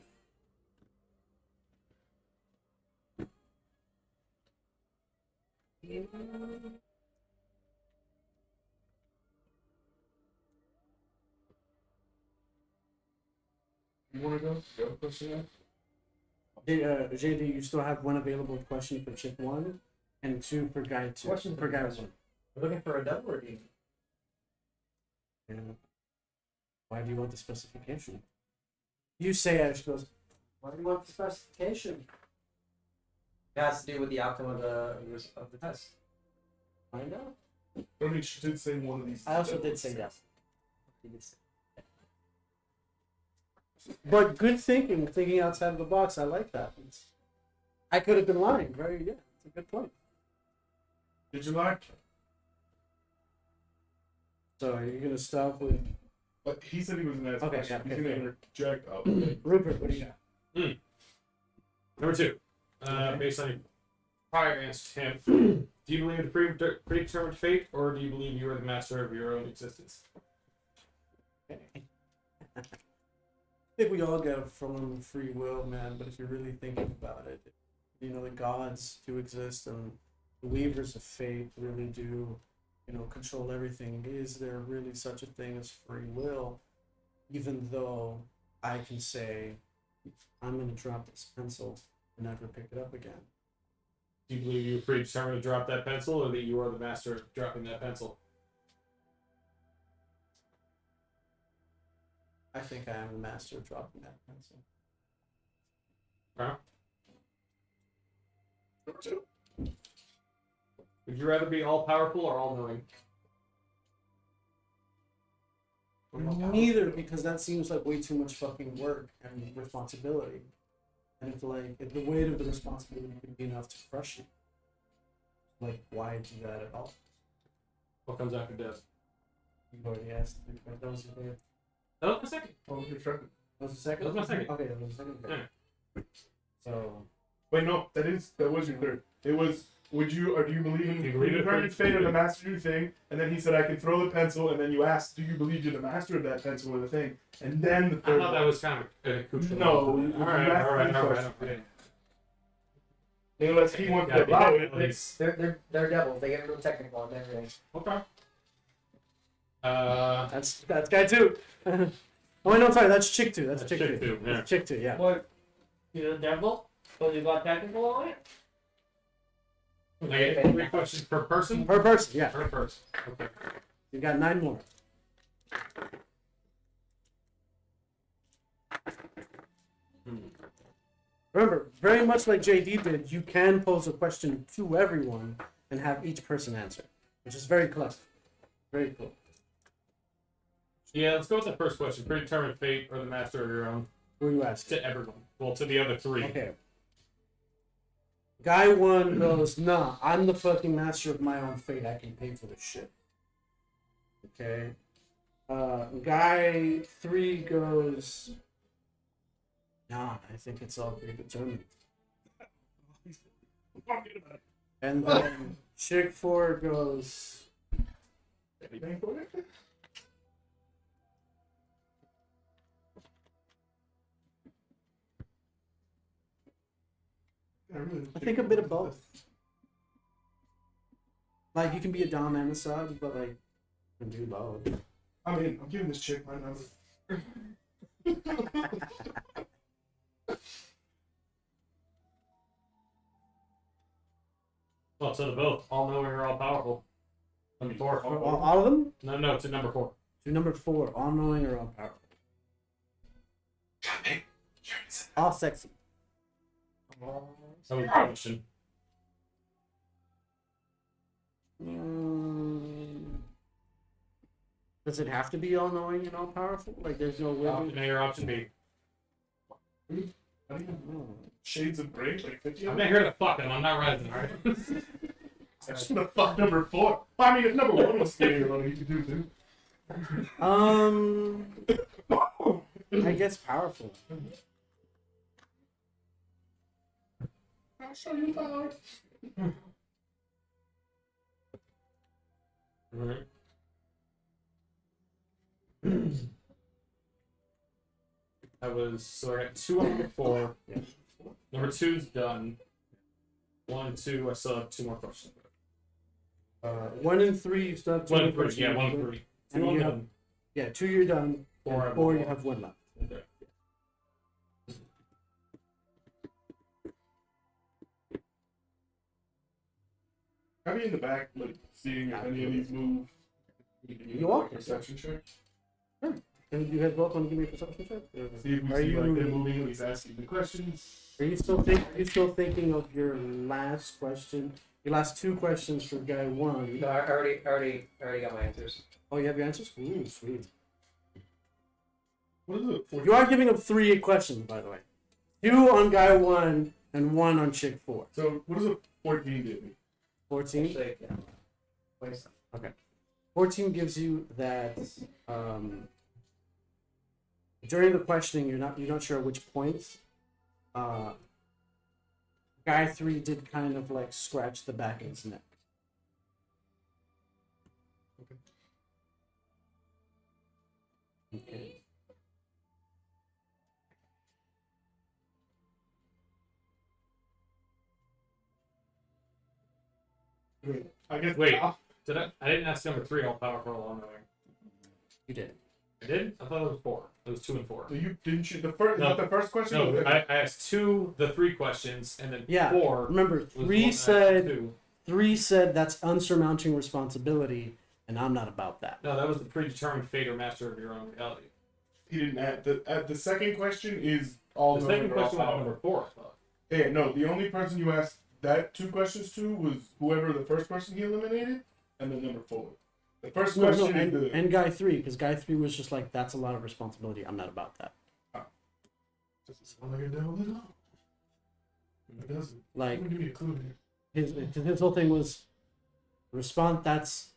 you want to go? You have a question now? JD, you still have 1 available question for chick 1 and 2 for guy 2. Question for guy question. 1. We're looking for a double or do you? Yeah. Why do you want the specification? You say Ash goes, why do you want the specification? It has to do with the outcome of the test. Find out. I mean, she did say one of these. I also did say yes. But good thinking outside of the box. I like that. I could have been lying. Very good. It's a good point. Did you like? So are you gonna stop with But he said he was gonna ask Okay, questions. okay, He's gonna okay. interject. Rupert? What do you got? Number 2. Based on your prior answer to him. Do you believe in predetermined fate, or do you believe you are the master of your own existence? I think we all get a form of free will, man. But if you're really thinking about it, you know, the gods do exist, and the weavers of fate really do, you know, control everything. Is there really such a thing as free will? Even though I can say, I'm gonna drop this pencil and never pick it up again. Do you believe you're predetermined to drop that pencil, or that you are the master of dropping that pencil? I think I am the master of dropping that pencil. Huh? Would you rather be all powerful or all knowing? Neither, because that seems like way too much fucking work and responsibility. And if the weight of the responsibility could be enough to crush you, like, why do that at all? What comes after death? You've already asked. That was your third. That was my second. Oh, you're trying. That was the second? That was my second. Okay, that was the second. Yeah. So, Wait, no, that was your third. It was. Do you believe in Do you believe in predetermined fate or the master of the thing? And then he said, I can throw the pencil. And then you asked, do you believe you're the master of that pencil or the thing? And then the I third. thought that was kind of an accoutrement. No. Alright. Unless he wants to Yeah, allow yeah, it. please. They're devils. They get real technical on everything. Okay. that's guy two. Oh, wait, no, sorry, that's chick two. That's That's chick chick two. two, yeah. That's chick two, yeah. What? You're the devil? So you got technical on it? I get 3 questions per person? Per person, yeah. Per person. Okay. You got 9 more. Remember, very much like JD did, you can pose a question to everyone and have each person answer, which is very clever. Very cool. Yeah, let's go with the first question. Predetermined fate or the master of your own? Who are you asking? To everyone. Well, to the other 3. Okay. Guy 1 goes, nah, I'm the fucking master of my own fate. I can pay for this shit. Okay. Guy 3 goes, nah, I think it's all predetermined. And then chick 4 goes, I think a bit of both. Like, you can be a dom and a sub, but like, you can do both. I mean, I'm giving this chick my number. Well, to the both. All knowing or all powerful. Number 4. All of them? No, to number 4. To number 4, all knowing or all powerful? All sexy. That was the question. Does it have to be all knowing and all powerful? Like, there's no way. Option A or option B? Shades of Grey, like 50 I'm not here to fuck them. I'm not rising, alright? I just want to fuck number 4. Well, I mean, if number 1 was skating around, you could do too. I guess powerful. I'll show you power. Alright. So I got 2 on number 4. Yeah. Number 2's done. 1 and 2, I still have 2 more questions. 1 and 3, you still have 2 1 more and 3, questions. yeah, 1 and 3. And 2 you on have- done. Yeah, 2 you're done. 4 I And 4 have you have 1 left. Okay. I'll be in the back, like, seeing if any of these move. You are. Perception check. And you guys both want to give me a perception check? See if we Are see, you- like, they're moving, at least asking the questions. Are you still thinking of your last question? Your last 2 questions for guy 1. No, I already got my answers. Oh, you have your answers? Ooh, sweet. What is it? You are giving up 3 questions, by the way. 2 on guy 1 and 1 on chick 4. So, what does a 14 give me? 14? Actually, yeah. Wait. 14 gives you that during the questioning you're not sure which points Guy 3 did kind of like scratch the back of his neck. Okay. I guess. Wait. Did I didn't ask number 3 all powerful all knowing. You did. I did? I thought it was 4. It was 2 and 4. So you didn't shoot the first. No. Not the first question. No, or I asked 2, the 3 questions, and then Yeah. 4. Remember, was the one 3 that I asked said 2. 3 said that's unsurmounting responsibility, and I'm not about that. No, that was the predetermined fate or master of your own reality. He didn't add the second question is all. The knowing second or all question was power. number 4, I thought. Yeah, no, the only person you asked that 2 questions to was whoever the first person he eliminated, and then number 4. The first No, question is the. and Guy 3, because Guy 3 was just like, that's a lot of responsibility. I'm not about that. Doesn't sound like a devil at all. It doesn't. Like, Give me a clue here. his whole thing was that's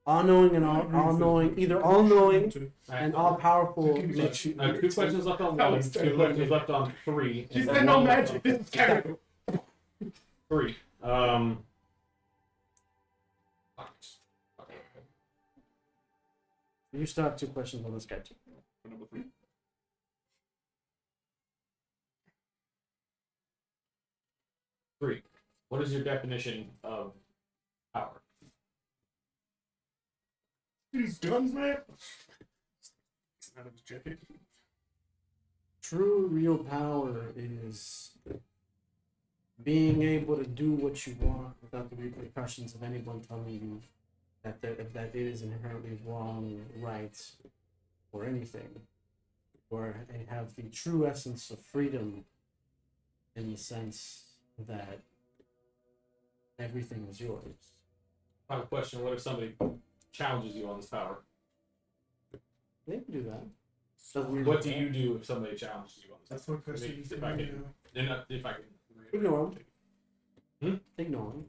all knowing and all knowing, either all knowing and all powerful makes you. 2 questions left on 1, 2 questions left on 3. She and said then no one left magic. on This is terrible. 3. You still have 2 questions on this guy too. Number 3. 3. What is your definition of power? These guns, man. It's out of his jacket. True real power is being able to do what you want without the repercussions of anyone telling you that it is inherently wrong, right, or anything. Or they have the true essence of freedom in the sense that everything is yours. I have a question. What if somebody challenges you on this power? They can do that. Doesn't mean What do you do if somebody challenges you on this? That's what question he's If I doing. can, if I can. ignore them? Hmm? Ignore them.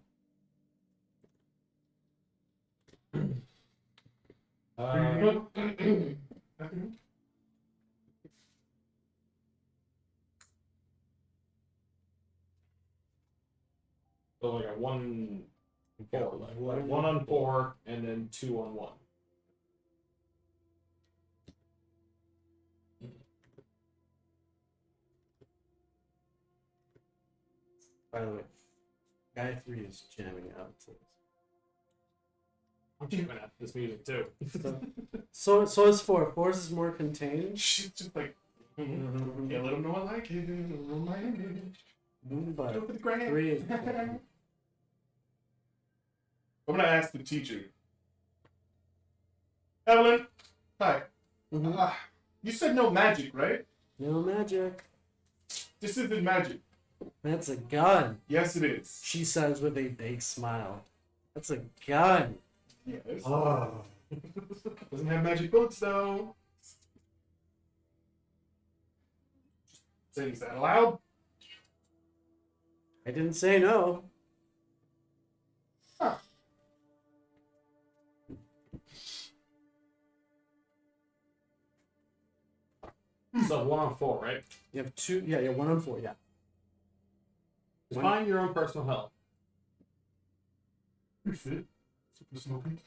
So like a 1 4, like 1 on 4, and then 2 on 1. By the way, Guy 3 is jamming out to this. I'm jamming at this music too. So is 4. 4 is more contained. She's just like, yeah, let him know I like it. Remind me. But Go for the grand. 3 is I'm gonna ask the teacher. Evelyn, hi. Mhm. You said no magic, right? No magic. This isn't magic. That's a gun, Yes, it is. she says with a big smile. That's a gun. Yes. Oh. Doesn't have magic bullets though. Just saying that aloud. I didn't say no. Huh. So 1 on 4, right? You have 2. Yeah, 1 on 4. Yeah. Define your own personal hell. You fit. Super smoking.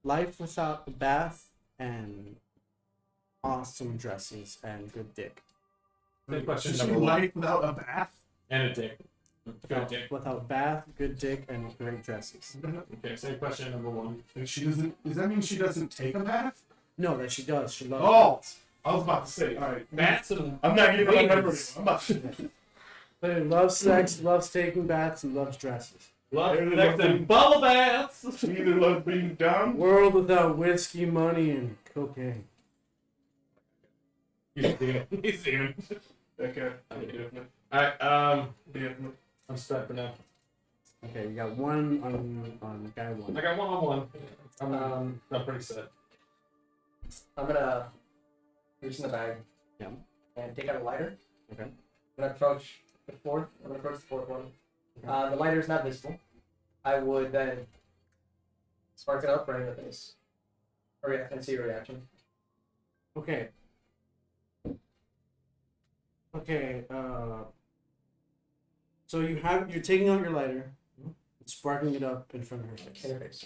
Life without a bath and awesome dresses and good dick. Same question Is number she 1. life without a bath? And a dick. Good dick. Without bath, good dick, and great dresses. Okay, same question number 1. And she doesn't. Does that mean she doesn't take a bath? No, that she does. She loves. Oh, I was about to say. All right, Bats and I'm not giving up memory. Wings. I'm about to. But he loves sex, loves taking baths, and loves dresses. love Everything sex love and bubble baths. She either loves being dumb. World without whiskey, money, and cocaine. He's Steven. He's Steven. Okay. Alright, Yeah. I'm set for now. Okay, you got 1 on guy 1. I got 1 on 1. I'm pretty set. I'm gonna reach in the bag. Yeah. And take out a lighter. Okay. I'm gonna approach the 4th. I'm gonna approach the 4th one. The lighter is not visible. I would then spark it up right in the face. Or yeah, and see a reaction. Okay. Okay. So you're taking out your lighter, sparking it up in front of her face. Interface.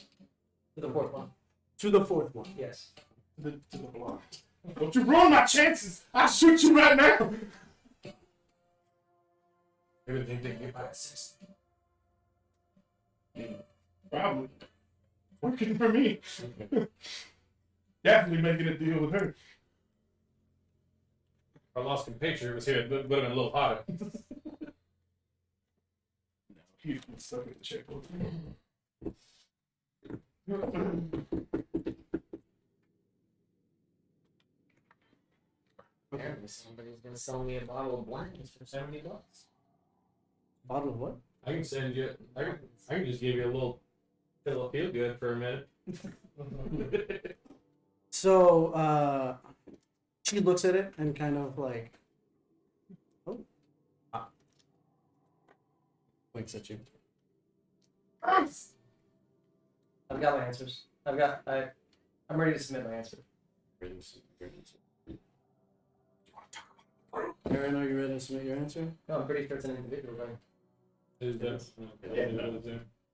To the fourth one. To the fourth one. Yes. To the block. Don't you ruin my chances! I'll shoot you right now! Maybe they think they by assist. Probably. Working for me. Definitely making a deal with her. If I lost picture, it was here. It would have been a little hotter. He's been stuck at the checkpoint. Apparently somebody's gonna sell me a bottle of blanks for $70. Bottle of what? I can send you. I can just give you a little feel good for a minute. So she looks at it and kind of like, winks at you. I've got my answers. I'm ready to submit my answer. Aaron, are you ready to submit your answer? No, I'm pretty sure it's an individual thing.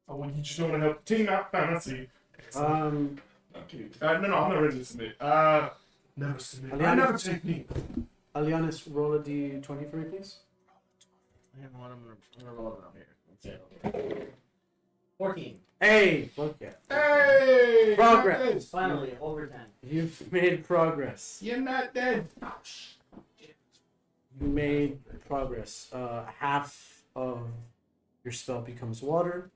Oh, well, you just don't want to help the team out? Fine, I see. Um, Okay. No, I'm not ready to submit. Never submit. I never take me. Alianis, roll a d20 for me, please. You know what? I'm gonna roll it out here. 14. Hey, look at Hey! Progress. Finally, over 10. You've made progress. You're not dead. You made progress. Half of your spell becomes water.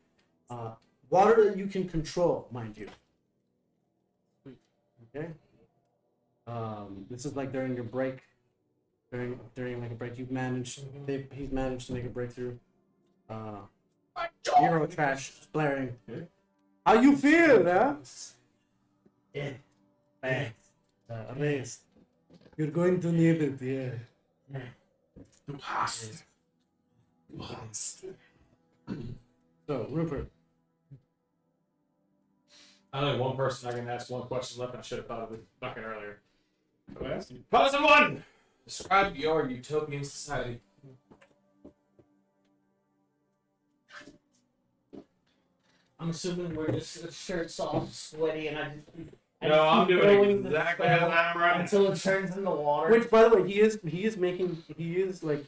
Water that you can control, mind you. Okay. This is like during your break. During like a break, you've managed. He's managed to make a breakthrough. Hero trash blaring. How you feel, huh? Yeah. Amazed. You're going to need it, yeah. Du hast. Du hast. So, Rupert. I only have one person I can ask one question left, and I should have thought of it fucking earlier. Who asked you? Person one! Describe your utopian society. I'm assuming we're just shirts off, sweaty, and I No, I'm doing throwing the exactly spell as I'm running. until it turns into water. Which, by the way, he is like,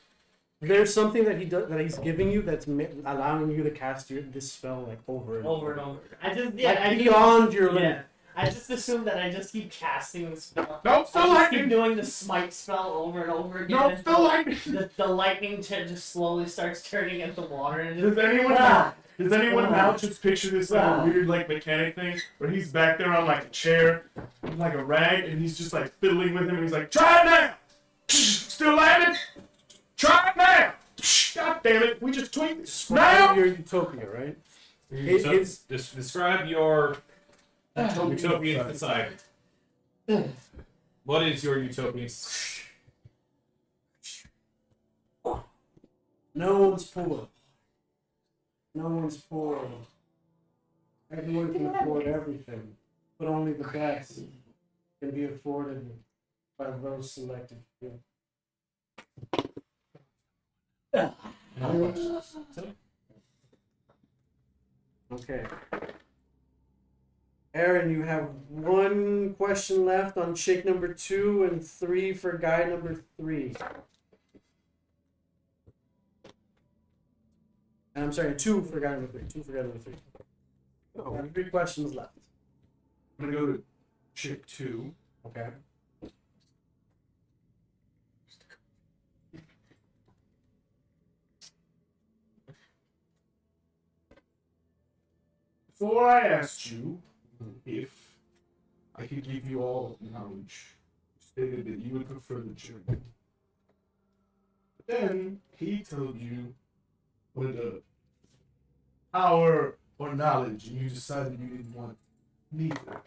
there's something that he does that he's giving you that's allowing you to cast this spell like over and over and over. I just Like, beyond your limit. yeah. I just assume that I just keep casting the spell. Nope, still I just keep lightning. doing the smite spell over and over again. Nope, still lightning. The lightning just slowly starts turning into water and Does just anyone Ah! Does anyone now just picture this Ah. weird like mechanic thing where he's back there on like a chair, like a rag, and he's just like fiddling with him, and he's like, "Try it now, still landing. Try it now. God damn it, we just tweaked this now." your utopia, right? Describe your utopian society. What is your utopian society? No one's poor. No one's poor. Everyone can afford everything, but only the best can be afforded by those selected few. Okay. Aaron, you have one question left on shake number 2 and 3 for guy number 3. And I'm sorry, 2 for guy number 3. 2 for guy number 3. Oh, You have 3 questions left. I'm gonna go to chick 2. Okay. Before I asked you if I could give you all of the knowledge, you stated that you would prefer the journey. But then he told you with the power or knowledge, and you decided you didn't want neither.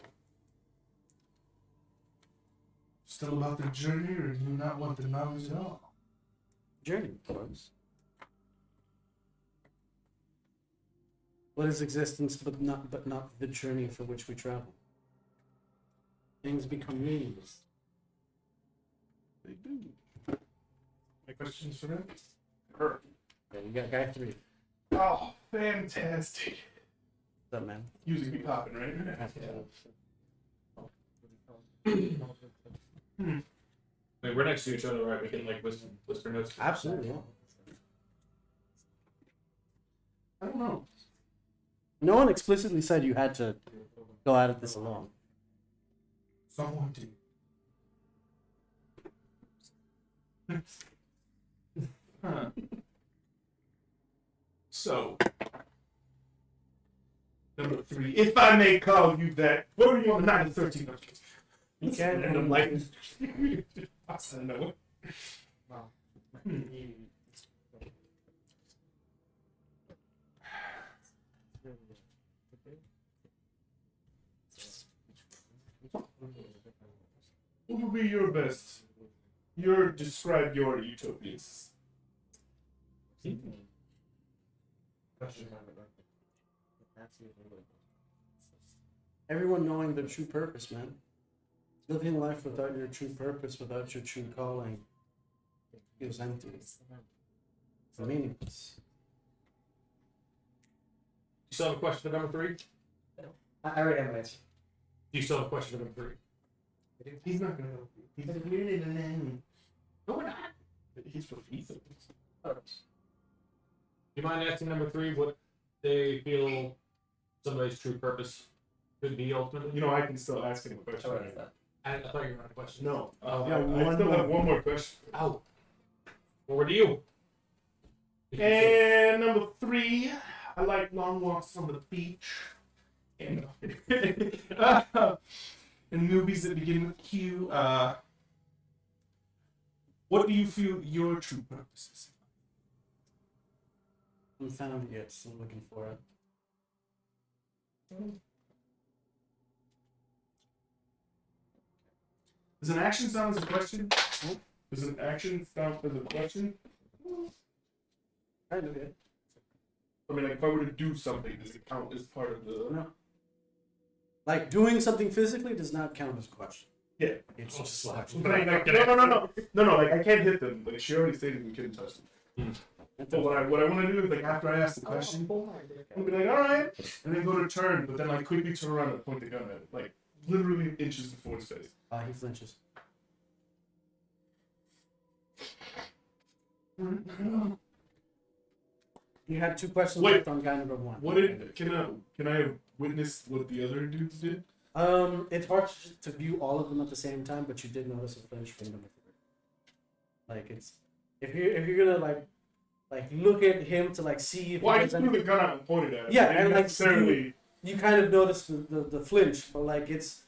Still about the journey, or do you not want the knowledge at all? Journey, of course. What is existence but not the journey for which we travel? Things become meaningless. They do. My questions for them? Her. Yeah, you got guy 3. Oh, fantastic. What's up, man? Usually be popping, right? Like, we're next to each other, right? We can like whisper notes. Absolutely. Yeah. I don't know. No one explicitly said you had to go at it this alone. Someone do. Huh. So, number 3, if I may call you that, what are you on the 9 to 13? You can. And I'm like, I said no. What would be your best? Describe your utopias. Everyone knowing their true purpose, man. Living life without your true purpose, without your true calling, feels empty. It's meaningless. You still have a question for number 3? I already have an answer. Do you still have a question for number 3? He's not gonna help you. He's really the name. No, we're not. He's from Ethan. Do you mind asking number 3 what they feel somebody's true purpose could be ultimately? You know, I can still ask him a question. Sorry about that. I thought you were on a question. No. Yeah, I still have one more question. Ow. Forward to you. And number 3, I like long walks on the beach. And, and movies that begin with Q. What do you feel your true purpose is? I haven't found it yet, still looking for it. Does an action sound as a question? Does an action sound as a question? Kind of, yeah. I mean, like, if I were to do something, does it count as part of the... No. Like, doing something physically does not count as a question. Yeah. It's just like, Like, no, like, I can't hit them. Like, she already stated we couldn't touch them. But what I want to do is, like, after I ask the question, I'll be like, alright, and then go to turn, but then, like, quickly turn around and point the gun at it. Like, literally inches before his face. he flinches. You had 2 questions Wait. left on guy number 1. What did... Can I witness what the other dudes did? It's hard to view all of them at the same time, but you did notice a flinch from number 3. Like, it's... If you're gonna, like look at him to, like, see if Well, I he just does threw the anything, gun out and pointed at him. Yeah, I didn't and, like, necessarily... you kind of notice the flinch, but, like, it's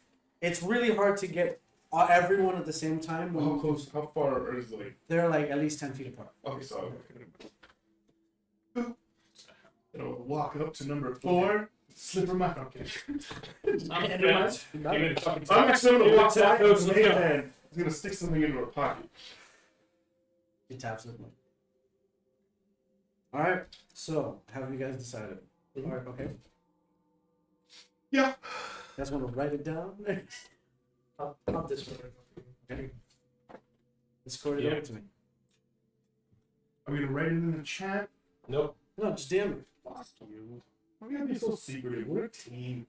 really hard to get everyone at the same time when How close, how far is, like... they're, like, at least 10 feet apart. Okay, so... And I'll walk up to number 4, slipper my... Okay. I'm I'm actually gonna walk back those. to the man. He's gonna stick something into her pocket. He taps it. Alright, so, have you guys decided? Alright, okay. Yeah. You guys want to write it down? I'll discord it. Discord it Yeah. over to me. I'm gonna write it in the chat. Nope. No, just DM me. Fuck you. I'm gonna be so secretive. We're a team.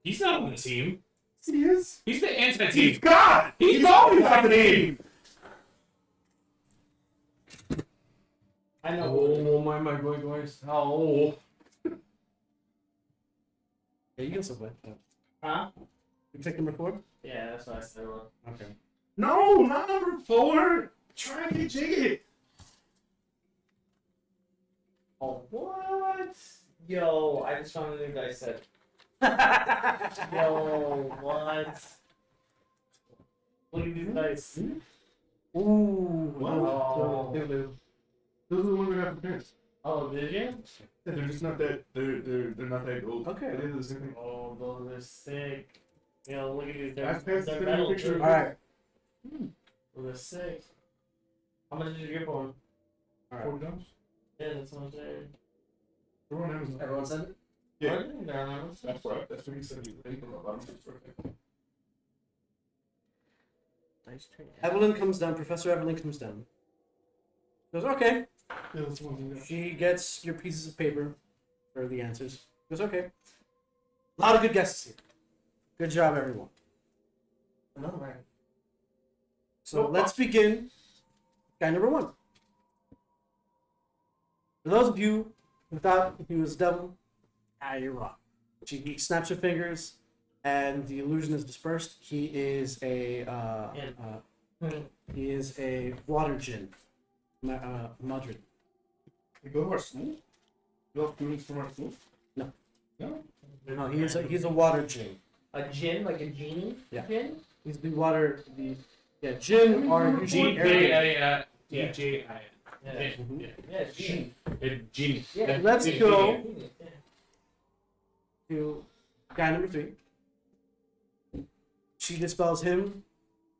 He's not on the team. He is. He's the He's anti-team. God! He's always on the team! I know. Oh my voice. Oh. Yeah, you can still play. Huh? You pick number 4? Yeah, that's what I said. Well, Okay. No, not number 4! Try and get jiggy. oh, what? Yo, I just found a new dice set. Yo, what? Look at these dice. Ooh. Oh. Those are the ones I got for parents. Oh, did you? Yeah, they're just not that. They're not that old. Okay. They did the same thing. Oh, those are sick. Yo, look at these. That's They're the metal picture. too. Alright. Those are sick. How much did you get for them? Alright. $40. Yeah, that's what I'm saying. They're on Amazon. Everyone said it? Yeah. Are they? They're on Amazon? That's right. That's what he said. He was thinking about his birthday. Nice trade. Evelyn comes down. Professor Evelyn comes down. Goes, okay. Yeah, that's one thing. She gets your pieces of paper for the answers. Goes, okay. A lot of good guesses here. Good job, everyone. No, right. So let's begin. Guy number 1. For those of you who thought he was a devil, you're wrong. She snaps her fingers, and the illusion is dispersed. He is a water djinn, Madrid. You go to our school? You have students from our school? No. No? No, he's a water djinn. A djinn, like a genie? Yeah. Djinn? He's the water djinn are usually Arabic. G-J-I-N. Yeah. Mhm. Yeah, genie. Genie. Yeah. Let's Genie. go Genie, yeah. to guy number 3. She dispels him.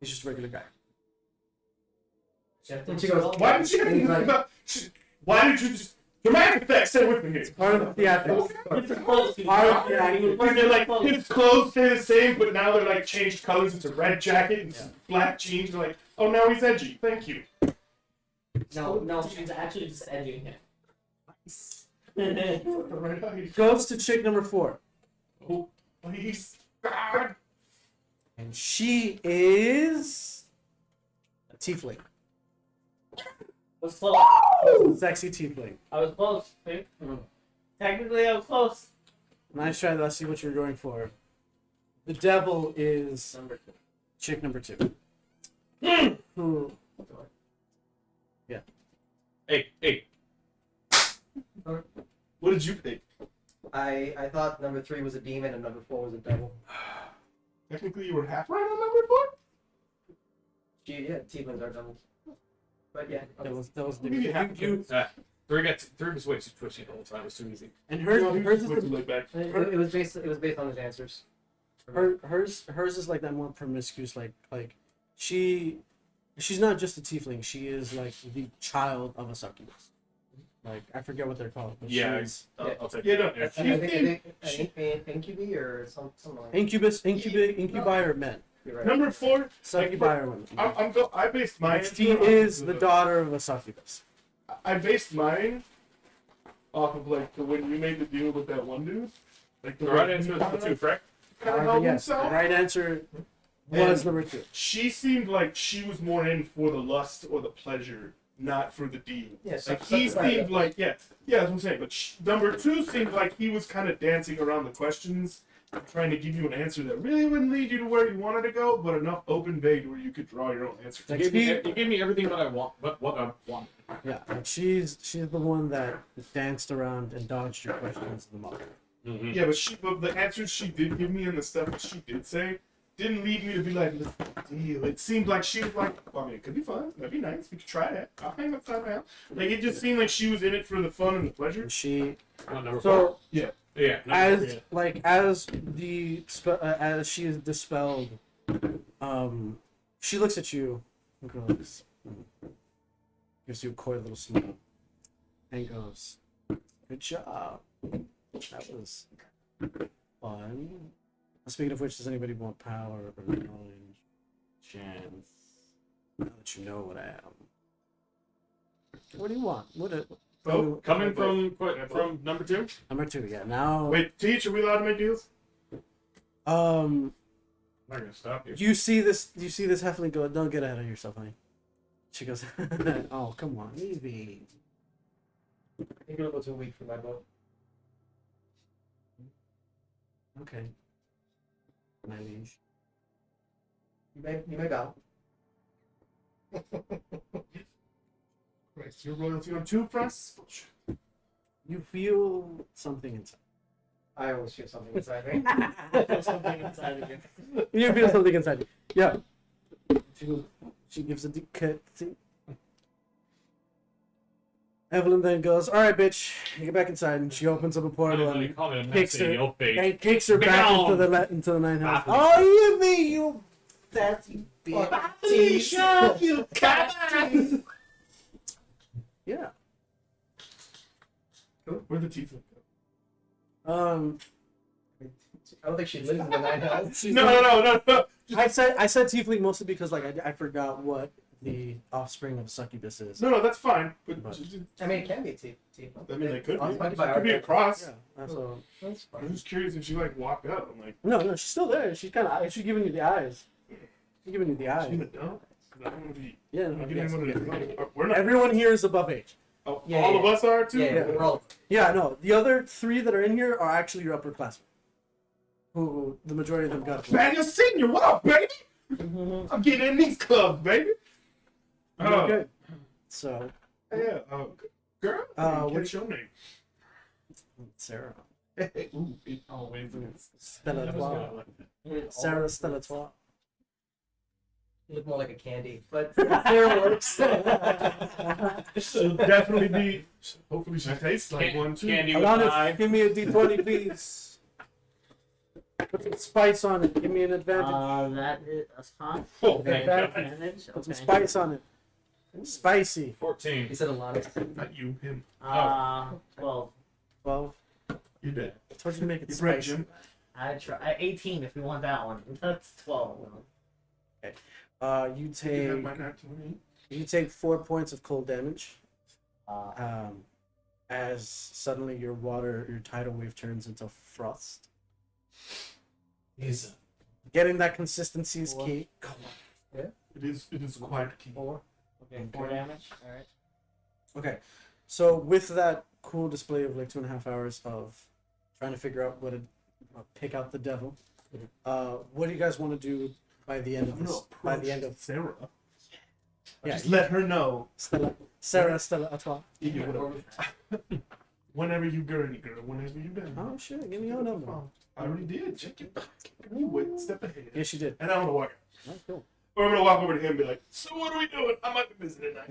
He's just a regular guy. And she goes, Why did you Why did you just dramatic effect? Stay with me here. Part of the theatrics. It's close. Part of the acting. Where they're like his clothes stay the same, but now they're like changed colors. It's a red jacket and black jeans. They're like, oh, now he's edgy. Thank you. No, she's actually just edging him. Right out. Goes to chick number 4. Oh, please. God. And she is a tiefling. was close. Sexy tiefling. I was close. See? Mhm. Technically, I was close. Nice try. Let's see what you're going for. The devil is Number 2. chick number 2. Who? Hey. What did you think? I thought number 3 was a demon and number 4 was a devil. Technically, you were half right on number 4. Yeah, tieflings are devils. But yeah, That was the Maybe half. you, Three was way too twitchy the whole time. It was too easy. and hers is Way too the, laid back. it was based on his answers. hers is like that more promiscuous, like she's not just a tiefling, she is like the child of a succubus. Like I forget what they're called, but Yeah, she's I'll take Yeah, it. no, Yeah. I think an incubi or something like that. incubi or men. You're right. Number 4. Succubi or women. I based mine. She is the daughter of a succubus. I based mine off of like when you made the deal with that one dude. Like The right answer is number 2, correct? Kind of However, helped yes, the himself. right answer was And number 2. she seemed like she was more in for the lust or the pleasure, not for the deed. Yes, Like he seemed like that's what I'm saying. But number 2 seemed like he was kind of dancing around the questions, trying to give you an answer that really wouldn't lead you to where you wanted to go, but enough open vague where you could draw your own answer. Like You gave me everything that I want, but what I want. Yeah, like she's the one that danced around and dodged your questions the most. Mm-hmm. Yeah, but the answers she did give me and the stuff that she did say didn't lead me to be like, ew. It seemed like she was like, well, I mean, it could be fun. That'd be nice. We could try that. I'll hang upside down. Like, it just seemed like she was in it for the fun and the pleasure. And she Number 4. so Yeah. Yeah. as as she is dispelled, she looks at you and goes, gives you a coy little smile, and goes, "Good job. That was fun." Speaking of which, does anybody want power or knowledge? Chance. Now that you know what I am. What do you want? Oh, Coming from number 2. Number 2, yeah. Now, Wait, Teach, are we allowed to make deals? I'm not gonna stop you. you see this Heflin go, don't get ahead of yourself, honey. She goes, oh, come on, Evie. I think it'll go too weak for my boat. Okay. My liege. You may bow. Christ, your royalty on 2 prices? Bullshit. You feel something inside. I always feel something inside me. Something inside of you. You feel something inside you. Yeah. She gives a deep cut. Evelyn then goes, all right, bitch, you get back inside. And she opens up a portal They and call me a kicks Mexican her, your face. and kicks her back Down. into the ninth house. Ah. Oh, you mean you sassy bitch. you cat! Yeah. Where'd the teeth go? I don't think she lives in the 9 house. She's No. I said tiefling mostly because like I forgot what the offspring of succubus is. No, that's fine. But But- I mean, it can be a team. I mean, they could be. I'll It find by could be a our- cross. Yeah, that's all. That's I'm fine. just curious if she like walked out. I'm like, No, she's still there. She's kind of. She's giving you the eyes. She's giving you the she's eyes. gonna dump. I don't want to be. Yeah, I'm no, getting yes, one of yes. the- We're not. Everyone here is above age. Oh, Yeah, all yeah. of us are too. Yeah, we're all. Yeah, no. The other 3 that are in here are actually your upperclassmen. Who the majority of them got. Daniel Senior, what up, baby? Mhm. I'm getting in these clubs, baby. Oh, Good. So, yeah. Girl, what what's your name? Sarah. Ooh, it always is. Stella That was Trois. good. Sarah Stella Trois. You look more like a candy, but Sarah works. She'll definitely be. Hopefully, she tastes like one too. Candy with Alanis, eye. give me a D20, please. Put some spice on it. Give me an advantage. That is a hot. Oh, thank God. Advantage. Put some Okay. spice on it. Spicy. 14. he said a lot of. Not you, him. 12. 12. You're dead. I told you to make it You're right, spicy. Jim. I try 18 if we want that one. That's 12. You You have take my nat 20. you take 4 points of cold damage. Uh, As suddenly your tidal wave turns into frost. Is Getting that consistency is key. It is quite key. 4. Okay, 4 damage. Alright. Okay, so with that cool display of like 2.5 hours of trying to figure out pick out the devil, what do you guys want to do by the end of I'm gonna this? By the end approach of Sarah. yeah, Just let her know. Sarah Stella Artois. Yeah, whatever. Whenever you gurney, girl. Whenever you done. Oh shit, give me your number. I already did. Check it. You wait, step ahead. Yes, you did. And I'm gonna walk. Oh, cool. Or I'm gonna walk over to him and be like, "So what are we doing? I might be busy tonight."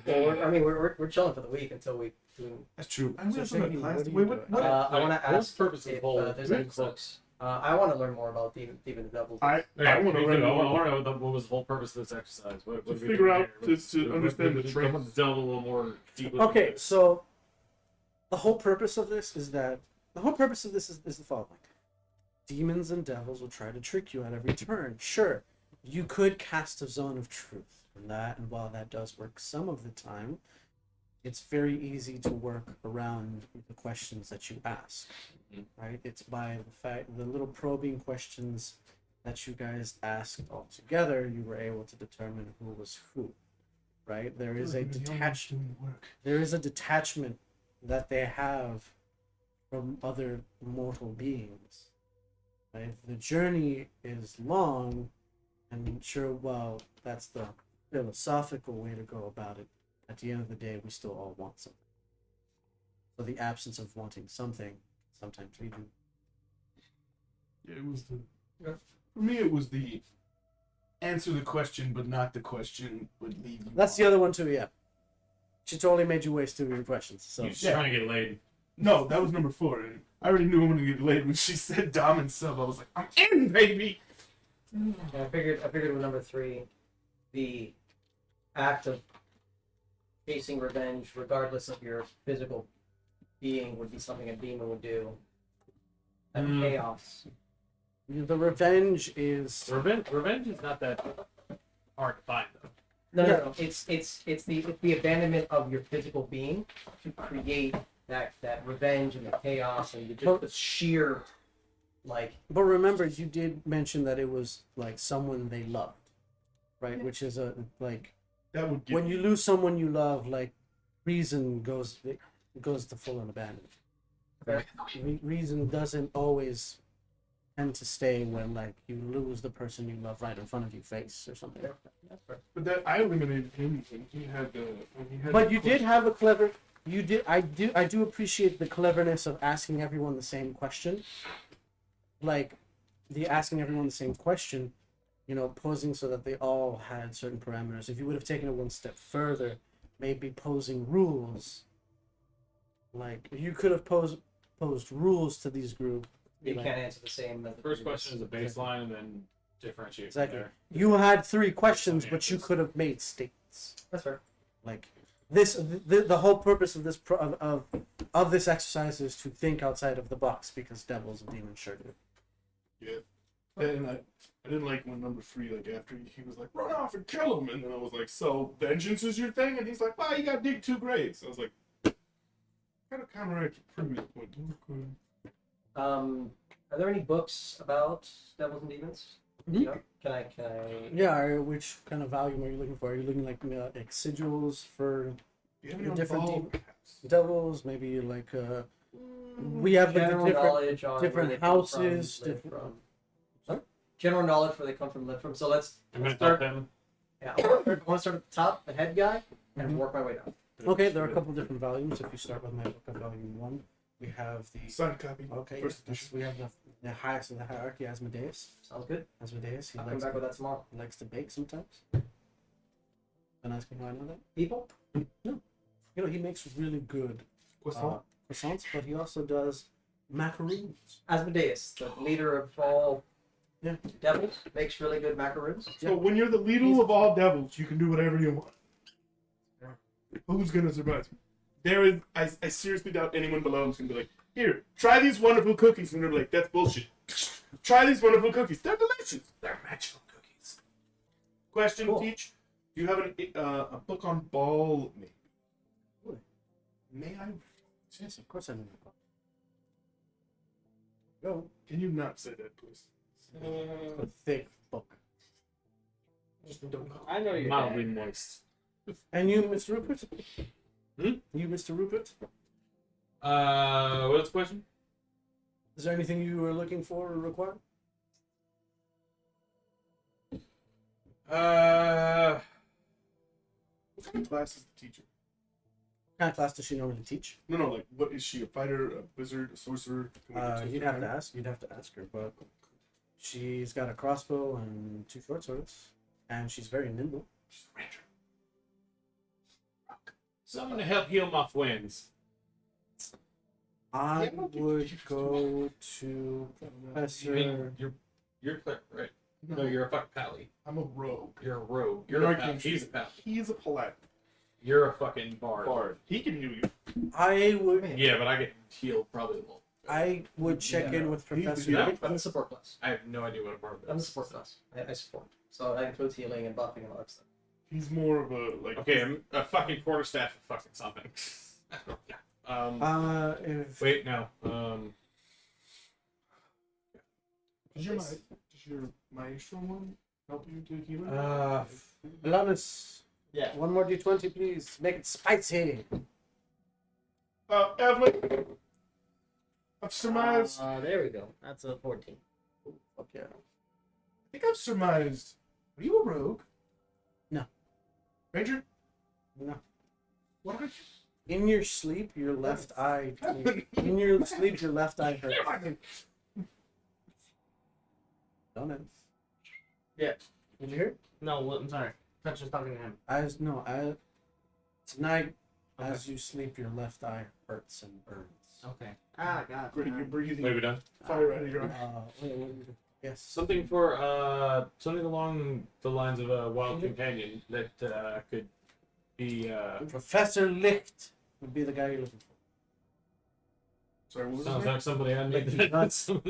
We're chilling for the week until we do. That's true. I'm So just Shaky, gonna class. what do you Wait, do? what? I want to What's ask the purpose of if the whole there's any group books. I want to learn more about Demon the Devil. I Yeah, want to I learn want more. to know what was the whole purpose of this exercise. What To did we figure do out- here? to understand the I trends. want to delve a little more deeply. Okay, into this. so the whole purpose of this is the following. Demons and devils will try to trick you at every turn. Sure, you could cast a zone of truth from that, and while that does work some of the time, it's very easy to work around the questions that you ask. Right? It's by the little probing questions that you guys asked all together, you were able to determine who was who. Right? There is a detachment that they have from other mortal beings. Right? The journey is long, and sure, well, that's the philosophical way to go about it. At the end of the day, we still all want something. So the absence of wanting something, sometimes we do. Yeah, it was the. For me, it was the answer the question, but not the question would leave you. That's the other one too, yeah. She totally made you waste 2 of your questions. So He's trying to get laid. No, that was number 4. And I already knew I wanted to get laid when she said Dom and Sub. I was like, I'm in, baby. And I figured with number 3, the act of chasing revenge, regardless of your physical being, would be something a demon would do. And chaos. the revenge is Revenge is not that hard to find, though. No. It's the abandonment of your physical being to create that revenge and the chaos and the sheer like. But remember, you did mention that it was like someone they loved, right? Which is a like That would get when you lose someone you love, like reason goes to full and abandonment. Okay. Reason doesn't always tend to stay when like you lose the person you love right in front of your face or something like that. That's fair. But that I eliminated him when he had the. But you did have a clever. You did. I do appreciate the cleverness of asking everyone the same question. Like, the asking everyone the same question, posing so that they all had certain parameters. If you would have taken it one step further, maybe posing rules. Like, you could have posed rules to these groups. You Like, can't answer the same. As The first question is a baseline, and then differentiate Exactly. from You had 3 questions, Some but you answers. could have made statements. That's fair. Like the whole purpose of this of this exercise is to think outside of the box because devils and demons sure do. Yeah. And I didn't like when number 3, like after he was like, run off and kill him, and then I was like, so vengeance is your thing, and he's like, wow, you gotta dig 2 graves. I was like, kind of counteract the previous point. Are there any books about devils and demons? Mhm. You know, can I? Yeah, which kind of volume are you looking for? Are you looking like sigils for Do you have any Different on ball, team. perhaps? devils? Maybe like we have like the General different knowledge on different where they come from, houses, live different- from. Sorry? General knowledge where they come from, live from. So let's I'm gonna start. help him. Yeah, I want to start at the top, the head guy, and Mhm. work my way down. Okay, there are a couple different volumes. If you start with my book of volume 1, we have the Signed copy. okay. First Yes, edition. we have the highest of the hierarchy, Asmodeus. Sounds good. Asmodeus, he I'll come likes back with that tomorrow. he likes to bake sometimes. And ask me how I know that. People. You know, he makes really good Croissant. croissants, but he also does macaroons. Asmodeus, the leader of all Yeah. devils, makes really good macaroons. So when you're the leader of all devils, you can do whatever you want. Who's gonna survive? There is, I seriously doubt anyone below is gonna be like, here, try these wonderful cookies, and they're like, that's bullshit. Try these wonderful cookies. They're delicious. They're magical cookies. Question, Cool. Teach. Do you have a book on ball? Maybe. Really? May I? Yes, of course I know that. Go. Can you not say that, please? A thick book. I know you're Mildly dead. moist. And you, Mr. Rupert? Hmm? You, Mr. Rupert? What's the question? Is there anything you were looking for or require? What kind of class is the teacher? What kind of class does she normally teach? No, like, what is she? A fighter, a wizard, a sorcerer? Can we get You'd have to ask. You'd have to ask her, but she's got a crossbow and 2 short swords, and she's very nimble. She's a ranger. Someone to help heal my wounds. I Yeah, what do you- would go to You Professor. mean you're clear, right? No, you're a fucking pally. I'm a rogue. You're a rogue. You're No, I a pally. can't He's a shoot. pally. He's a paladin. You're a fucking bard. Bard. He can heal you. I would. Yeah, but I get healed probably a little. I would check Yeah. in with Professor. Yeah. Nick. I'm the support class. I have no idea what a bard is. I'm the support class. I support. So that includes healing and buffing and all that stuff. He's more of a, like... Okay, I'm a fucking quarterstaff of fucking something. yeah. If Wait, no. Does your maestro one help you to heal him? Alanis, Yeah. one more d20, please. Make it spicy. Evelyn, I've surmised... There we go. That's a 14. Fuck yeah. I think I've surmised... Are you a rogue? No. Ranger? No. What are you? In your sleep, your left eye. In your sleep, your left eye hurts. Done it. Yeah. Did you hear? No, well, I'm sorry. Touch was talking to him. Tonight, Okay. as you sleep, your left eye hurts and burns. Okay. Ah, God. Great, you're breathing Wait, we done? fire out of your eye. Yes. Something for something along the lines of a wild companion that could be Professor Licht would be the guy you're looking for. Sorry, what was sounds his name? like somebody I Like know. nuts. Sounds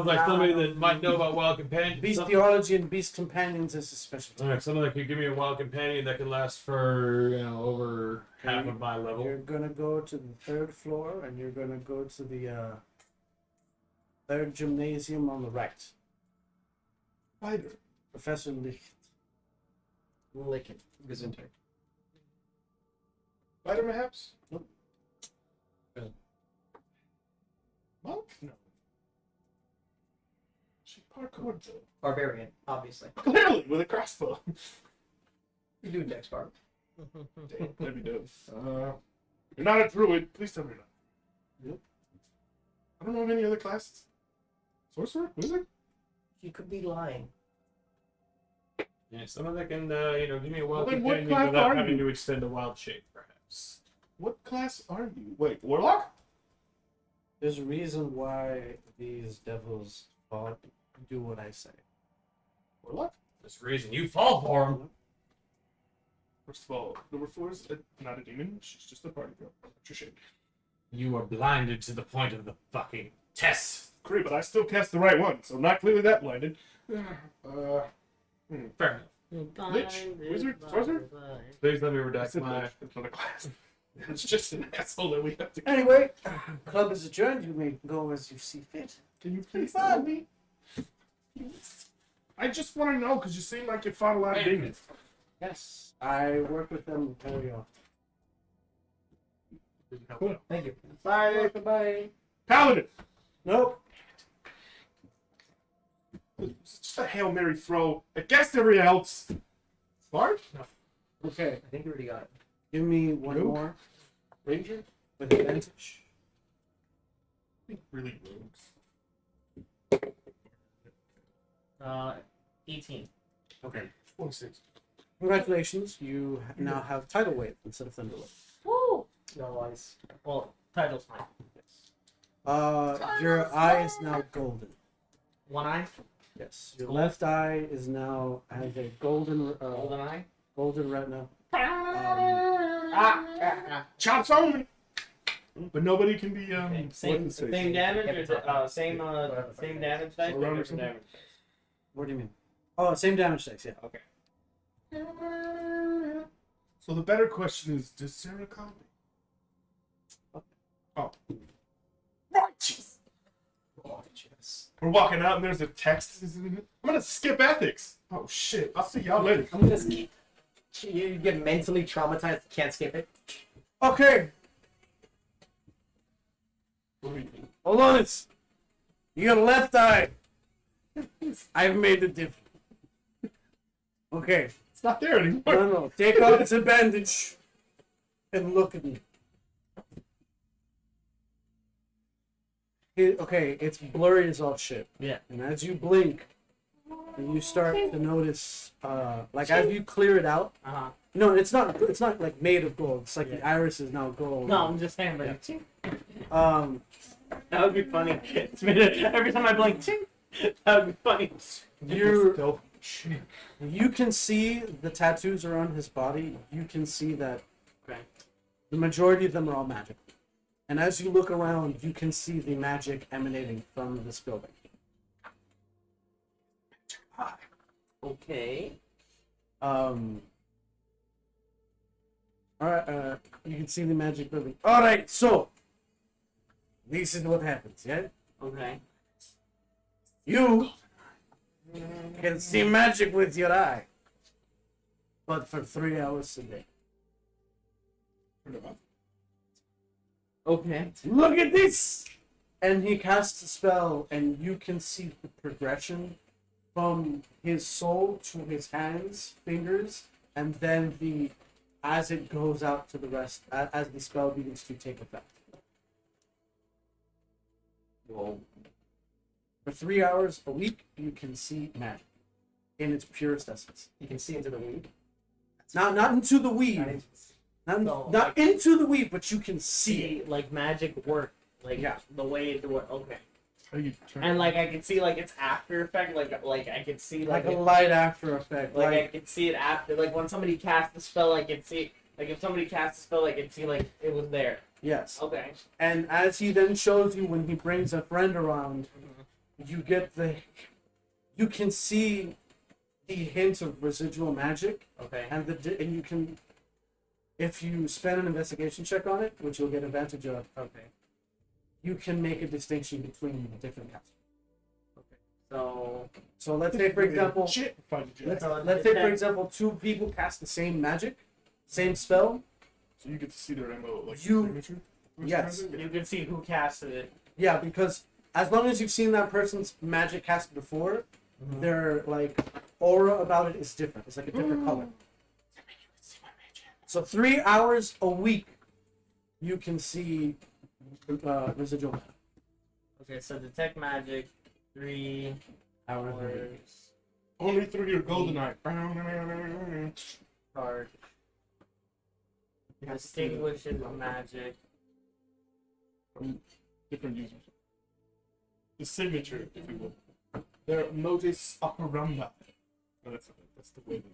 like somebody that might know about wild companions. Bestiology and beast companions is his specialty. Alright, someone that could give me a wild companion that could last for over half of my level. You're gonna go to the 3rd floor, and you're gonna go to the 3rd gymnasium on the right. Fighter. Professor Licht. Lick it. Gesundheit. Fighter, perhaps? Nope. Monk? No. She parkoured though. Barbarian, obviously. Clearly, with a crossbow. You do Dex Barb. Damn, that'd be dope. You're not a druid. Please tell me you're not. Nope. I don't know of any other classes. Sorcerer? Wizard? You could be lying. Yeah, someone that can give me a wild Well, then what companion class without are having you? to extend a wild shape, perhaps. What class are you? Wait, warlock? There's a reason why these devils do what I say. Warlock? That's the reason you fall for him. First of all, number 4 is not a demon. She's just a party girl. What's your shame? You were blinded to the point of the fucking test. Great, but I still cast the right one, so not clearly that blinded. Fair enough. Lich? Wizard? Sorcerer? Please let me That's redact my. another class. It's just an asshole that we have to. Anyway, club is adjourned. You may go as you see fit. Can you please tell me? I just want to know because you seem like you fought a lot of demons. Yes, I work with them very often. Cool. Thank you. Bye. Bye. Paladin. Nope. It's just a Hail Mary throw. Against everybody else. Smart? Okay. I think you already got it. Give me one Nope. more Ranger? with advantage. I think really rogues. 18. Okay. 26. Congratulations, you now have tidal wave instead of thunder wave. Woo! No eyes. Well, title's fine. Your eye is now golden. One eye, Yes, your left eye is now has a golden golden eye. golden retina. Chops only! But nobody can be, Same damage or same damage dice? Around or Different something? damage dice? What do you mean? Oh, same damage dice. Yeah. Okay. So the better question is, does Sarah call me? Oh. Right! Oh, yes. We're walking out and there's a text. I'm gonna skip ethics. Oh shit. I'll see y'all later. I'm gonna skip. You get mentally traumatized. Can't skip it. Okay. Hold on. Your left eye. I've made the difference. Okay. It's not there anymore. No. Take off its bandage and look at me. Okay, it's blurry as all shit. Yeah. And as you blink, and you start to notice, like as you clear it out. Uh-huh. No, it's not. It's not like made of gold. It's like the iris is now gold. No, I'm just saying, like, That would be funny. It's been every time I blink, ching, that would be funny. You can see the tattoos around his body. You can see that Okay. the majority of them are all magic. And as you look around, you can see the magic emanating from this building. Okay. Alright, you can see the magic building. Alright, so this is what happens, yeah? Okay. You can see magic with your eye. But for 3 hours a day. Okay. Look at this! And he casts a spell, and you can see the progression from his soul to his hands, fingers, and then as it goes out to the rest, as the spell begins to take effect. Whoa. For 3 hours a week, you can see magic in its purest essence. You can see into the weed. Not into the weave, not into the weave, but you can see it. See, like, magic work. Like, Yeah. the way it work. Okay. How you turn And, like, I can see, like, its after effect. Like I can see, Like like, a light after effect. like, I Like can see it after. Like, when somebody casts a spell, I can see. Like, if somebody casts a spell, I can see, like, it was there. yes. Okay. And as he then shows you when he brings a friend around, you can see the hint of residual magic, Okay. and and you can, if you spend an investigation check on it, which you'll get advantage of, Okay. you can make a distinction between the different casters. So. So let's say, for example, Shit. Find the Jack. let's say, for example, two people cast the same magic, same spell. So you get to see their MO, like You- signature? yes. You can see who casted it. Yeah, because as long as you've seen that person's magic cast before, their like aura about it is different. It's like a different color. So 3 hours a week, you can see residual magic. Okay, so detect magic, 3 Hours a week. hours, Only through your golden eye. card, distinguishes magic. Different users. The signature, if you will. Their modus operandi. No, that's the way they do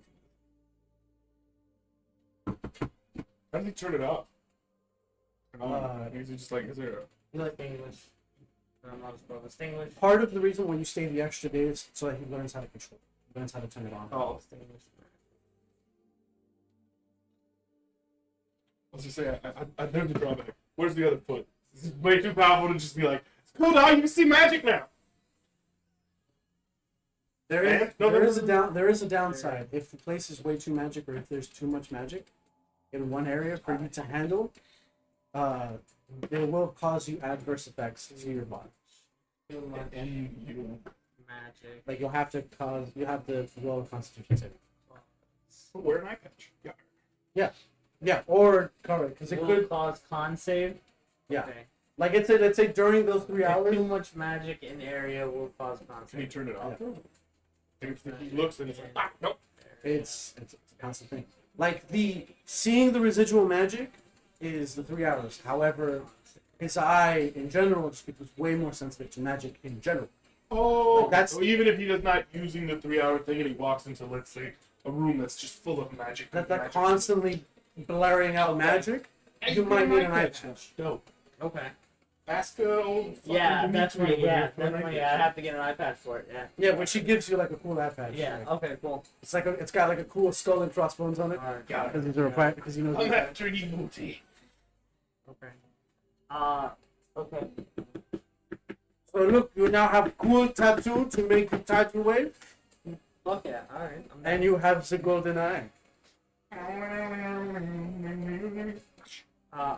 it. How do they turn it off? Is it just like, is there a... You like English? Spell Distinguish. Part of the reason why you stay the extra days so that he learns how to control it, learns how to turn it on. Oh, Distinguish. I was just say, there's the drawback. Where's the other foot? This is way too powerful to just be like, it's cool now, you can see magic now. There is a downside. If the place is way too magic, or if there's too much magic in one area for you to handle, it will cause you adverse effects to your body. Too much And you magic. Like you have to roll a Constitution saving. wear an eye patch. Yeah. Yeah, or cover it because it Will could. cause con save. Yeah. Okay. Like let's say during those 3 If hours. too much magic in area will cause con Can you save. turn it off? If he looks and it's like, nope. It's a constant thing. Like seeing the residual magic is the 3 hours. However, his eye in general just becomes way more sensitive to magic in general. Oh, Like, that's- so even if he does not using the 3 hour thing and he walks into, let's say, a room that's just full of magic. That magic. constantly blaring out magic, you might need an eye patch. Dope. Okay. Ask old fucking Yeah, Dimitri definitely. over Yeah, there for an eye definitely. patch. I have to get an iPad for it. Yeah. Yeah, but she gives you like a cool eye patch. Yeah. Like, Okay. Cool. it's like it's got like a cool skull and crossbones on it. Alright. Got it. Because he's a requirement. Because he knows. I'm that tricky booty. Okay. Okay. So look, you now have a cool tattoo to make you tattoo wave, Fuck yeah. All right. and you have the golden eye.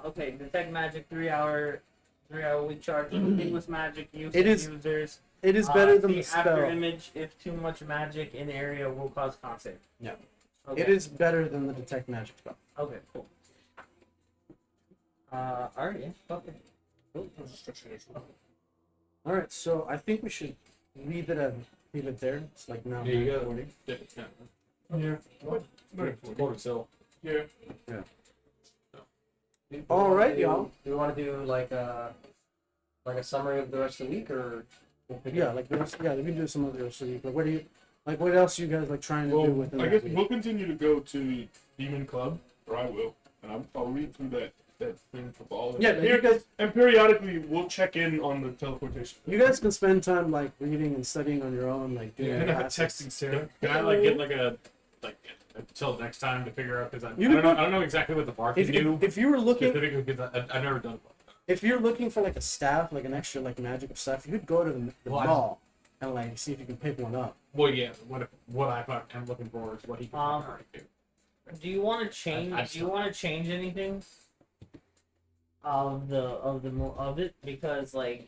Okay. Detect magic 3 hour. 3 hour week charge. Continuous magic use It is- users. It is better than See the after spell. image if too much magic in area will cause con save. Yeah. Okay. It is better than the detect magic spell. Okay. Cool. Alright. Yeah. Okay. All right, so I think we should leave it there. It's like now. Yeah, you got 9:40. Yeah. What? Quarter cell. Yeah. All right, y'all. Do we want to do like a summary of the rest of the week, or we'll pick it Yeah, up? like we can do some other so you. But what do you like? What else are you guys like trying to do Well, within I that guess week? we'll continue to go to Demon Club, or I will, and I'll read through that thing for all. Yeah, you guys. And periodically we'll check in on the teleportation. You guys can spend time like reading and studying on your own, like doing Yeah, and I'm classes. texting Sarah. Can I like get like until next time to figure out because I You don't know exactly what the bar can do If you were looking, specifically because I've never done it. if you're looking for like a staff, like an extra like magical staff, you could go to the Well, I- mall and like see if you can pick one up. Well, yeah. What I'm looking for is what he can Um, do. Do you want to change? I Do you want to change anything of it? Because like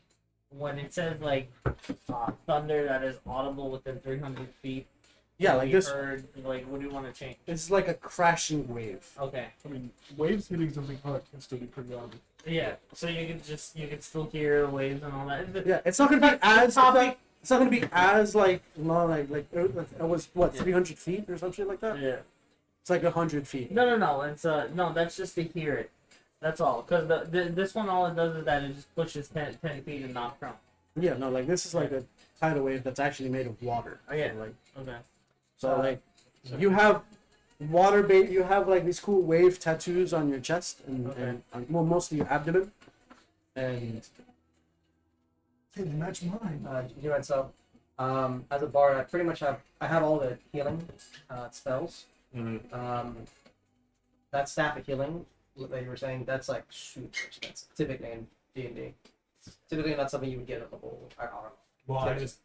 when it says like thunder that is audible within 300 feet. Yeah, can like be this. heard, like what do you want to change? It's like a crashing wave. Okay. I mean, waves hitting something hard can still be pretty obvious. Yeah. So you can still hear waves and all that. Is it- Yeah, it's not gonna be as topic. it's not gonna be as like long, like it was what Yeah. 300 feet or something like that. Yeah. It's like 100 feet. No. It's no. That's just to hear it. That's all. Cause this one all it does is that it just pushes 10 feet and knocks prone. Yeah, no, like this is like a tidal wave that's actually made of water. Oh yeah. Like Okay. so, like you have water bait. You have like these cool wave tattoos on your chest and, Okay. and on, well, mostly your abdomen. And Hey, they match mine. So, as a bard, I pretty much have all the healing spells. That staff of healing that you were saying, that's like super expensive. Typically in D&D, typically not something you would get at level. I don't know. Well, I just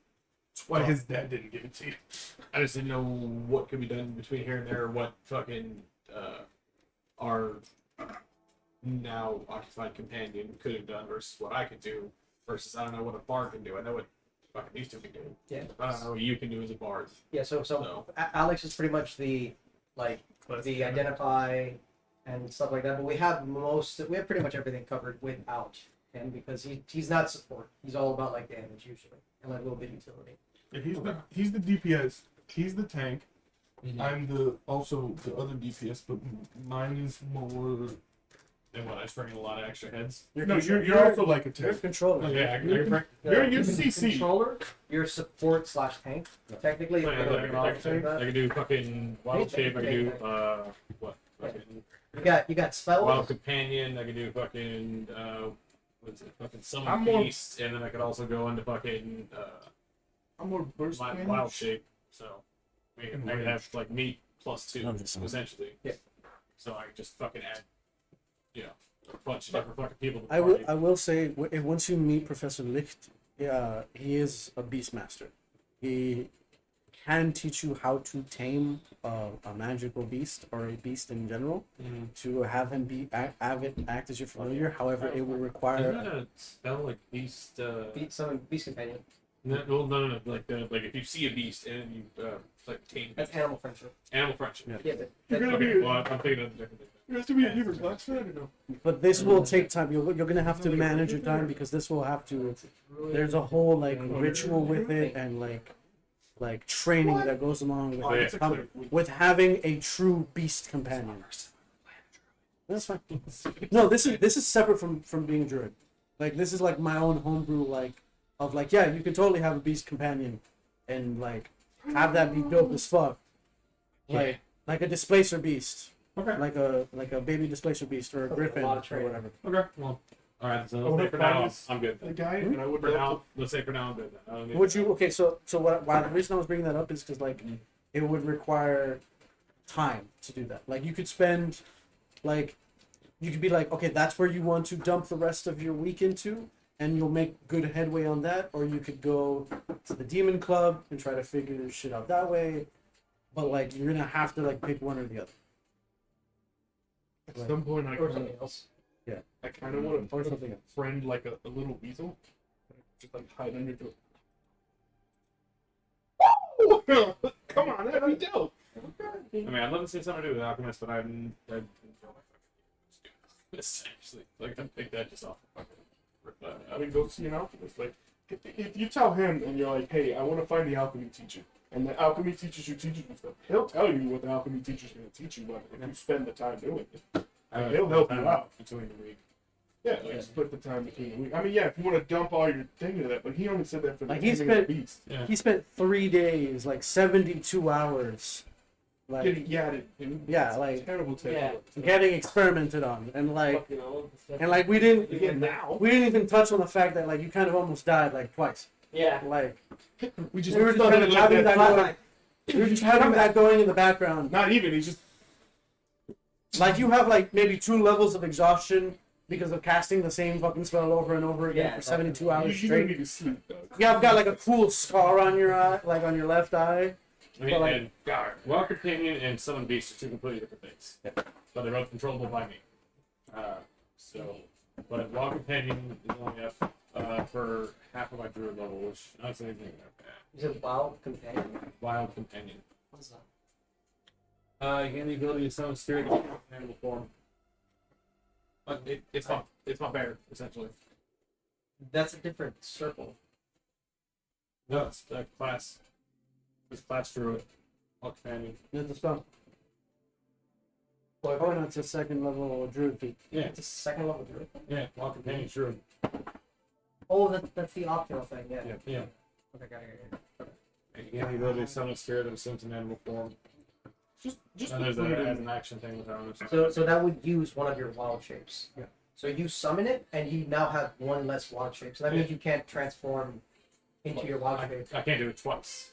That's why his dad didn't give it to you. I just didn't know what could be done between here and there, or what fucking our now occupied companion could have done versus what I could do. Versus I don't know what a bard can do. I know what fucking these two can do. Yeah. I don't know what you can do as a bard. Yeah. So So Alex is pretty much the the identify and stuff like that. But we have pretty much everything covered without him because he's not support. He's all about like damage usually and like a little bit utility. Yeah, he's the DPS. He's the tank. I'm also the other DPS, but mine is more. and what I just bring in a lot of extra heads. You're also like a you're a tank. controller. Yeah, You're CC. Controller. You're support / tank. Technically, I can do fucking wild Hey, shape. I can do hey, what? Fucking you got spells. wild companion. I can do fucking what is it? Fucking summon I'm more- beast, and then I could also go into fucking I'm more burst wild damage. shape. So I could have like meat plus 2 Love this song. essentially. Yeah. So I could just fucking add, a bunch of different fucking people to the I will. party. I will say once you meet Professor Licht, he is a beast master. He can teach you how to tame a magical beast or a beast in general. Mhm. To have him have it act as your familiar. However, it will Isn't require. that a spell like beast? Summon beast companion. No. Like if you see a beast and you like tame That's beast. animal friendship. Animal friendship. Yeah. Yeah, but You're gonna Okay, be. well, I'm thinking of a different thing. You have to be a Hebrew class, I don't know. But this will take time. You're gonna have to manage your time because this will have to. There's a whole like ritual with it and like training that goes along Oh, with yeah. with having a true beast companion. That's fine. No, this is separate from being a druid. Like this is like my own homebrew of yeah, you can totally have a beast companion and like have that be dope as fuck. Like a displacer beast. Okay. Like a baby displacer beast or a griffin lot or of training. whatever. Okay. Well. All right. So I let's wanna say for now, find this- I'm good. The guy, and I would For love now, let's say for now I'm good. Then. I don't need Would you okay? So why the reason I was bringing that up is because like it would require time to do that. Like you could spend like you could be like okay, that's where you want to dump the rest of your week into, and you'll make good headway on that. Or you could go to the demon club and try to figure your shit out that way. But like you're gonna have to like pick one or the other. At some point, I or kind something else. of want to Or something else. friend like a little weasel, just like hide under the. Oh! Come on, that'd be dope. I mean, I'd love to see something to do with Alchemist, but I didn't know this actually. Like, I think that just off the fucking rip that I out. mean, go see an alchemist. Like, if you tell him and you're like, "Hey, I want to find the alchemy teacher," and the alchemy teaches you stuff, he'll tell you what the alchemy teacher's going to teach you. But if you spend the time doing it, he'll help you out. Between the week. Yeah, like split the time between the week. I mean, yeah, if you want to dump all your thing into that, but he only said that for the Like, he taming of spent- the beast. Yeah. He spent 3 days, like 72 hours, like Getting yadded. Yeah, like- terrible. Yeah. getting experimented on, and like Fucking old stuff. and like we didn't Again, now we didn't even touch on the fact that like you kind of almost died like twice. Yeah. Like we just we were just let kind of it having that fly. going, we were just having that going in the background. Not even. He's just Like you have like maybe 2 levels of exhaustion because of casting the same fucking spell over and over again Yeah, for 72 hours you don't straight. need to sleep. Though. Yeah, I've got like a cool scar on your eye, like on your left eye. I mean, But, like- and Wild Companion and Summon Beast are 2 completely different things. Yeah. But they're both controllable by me. But Wild Companion is only up for half of my druid level, which honestly isn't that bad. You said wild companion. Wild Companion. What's that? You gain the ability to summon spirit in animal form. But it's my bear, essentially. That's a different circle. No, it's class. It's class druid. Wild Companion. That's the spell. Oh no, it's a 2nd level druid feat. Yeah, It's a second level druid. yeah, Wild Companion druid. Oh, that's the optional thing. Yeah. Yeah. Okay, got it. And you gain the ability to summon spirit and assumes an animal form. Just And the there's freedom. an action thing with that. So that would use one of your wild shapes. Yeah. So you summon it, and you now have one less wild shape. So that means you can't transform into your wild shape. I can't do it twice.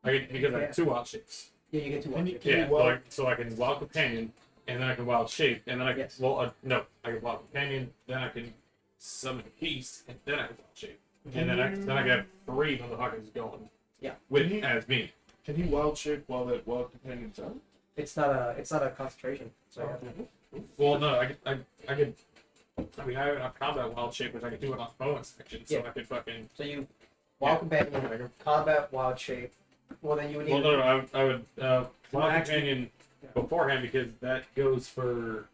Because I have 2 wild shapes. Yeah, you get two wild And you shapes. Can Yeah, wild- so I can wild companion, and then I can wild shape, and then I can Yes. no, I can wild companion, then I can summon beast, and then I can wild shape, and then I can have 3 motherfuckers going. Yeah. With Can you- as me. Can he wild shape while that wild companion's out? It's not a concentration. So yeah. Well, no, I could. I mean, I have combat wild shape, which I could do it on bonus action, so Yeah. I could fucking. So you wild companion, combat wild shape. Well, then you would need. Well, no, I would wild Action. companion beforehand because that goes for.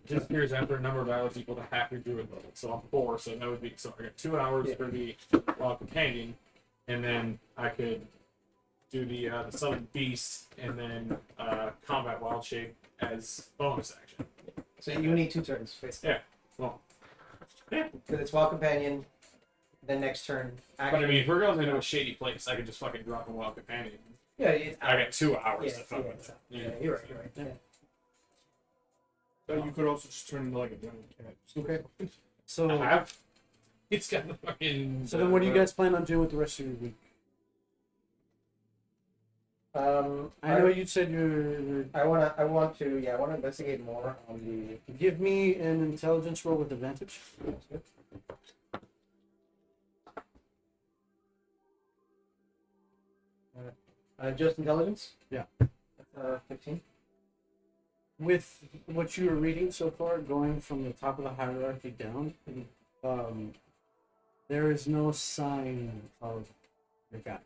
Disappears after a number of hours equal to half your druid level. So I'm 4, so that would be I got 2 hours Yeah. for the wild companion, and then I could do the summon beast and then combat wild shape as bonus action. So you need 2 turns, basically. Yeah. Well, yeah. Because it's wild companion. Then next turn. But I mean, if we're going into a shady place, I could just fucking drop a wild companion. Yeah, it's I got 2 hours Yeah, to fuck yeah, with that. yeah, you're right. You're right. Yeah. You could also just turn into like a giant cat. Okay. I So have. It's got the fucking. so then, what do you guys plan on doing with the rest of your week? I know you said you're. I want to investigate more on the. Give me an intelligence roll with advantage. Just intelligence. Yeah. 15. With what you were reading so far, going from the top of the hierarchy down, there is no sign of your guy.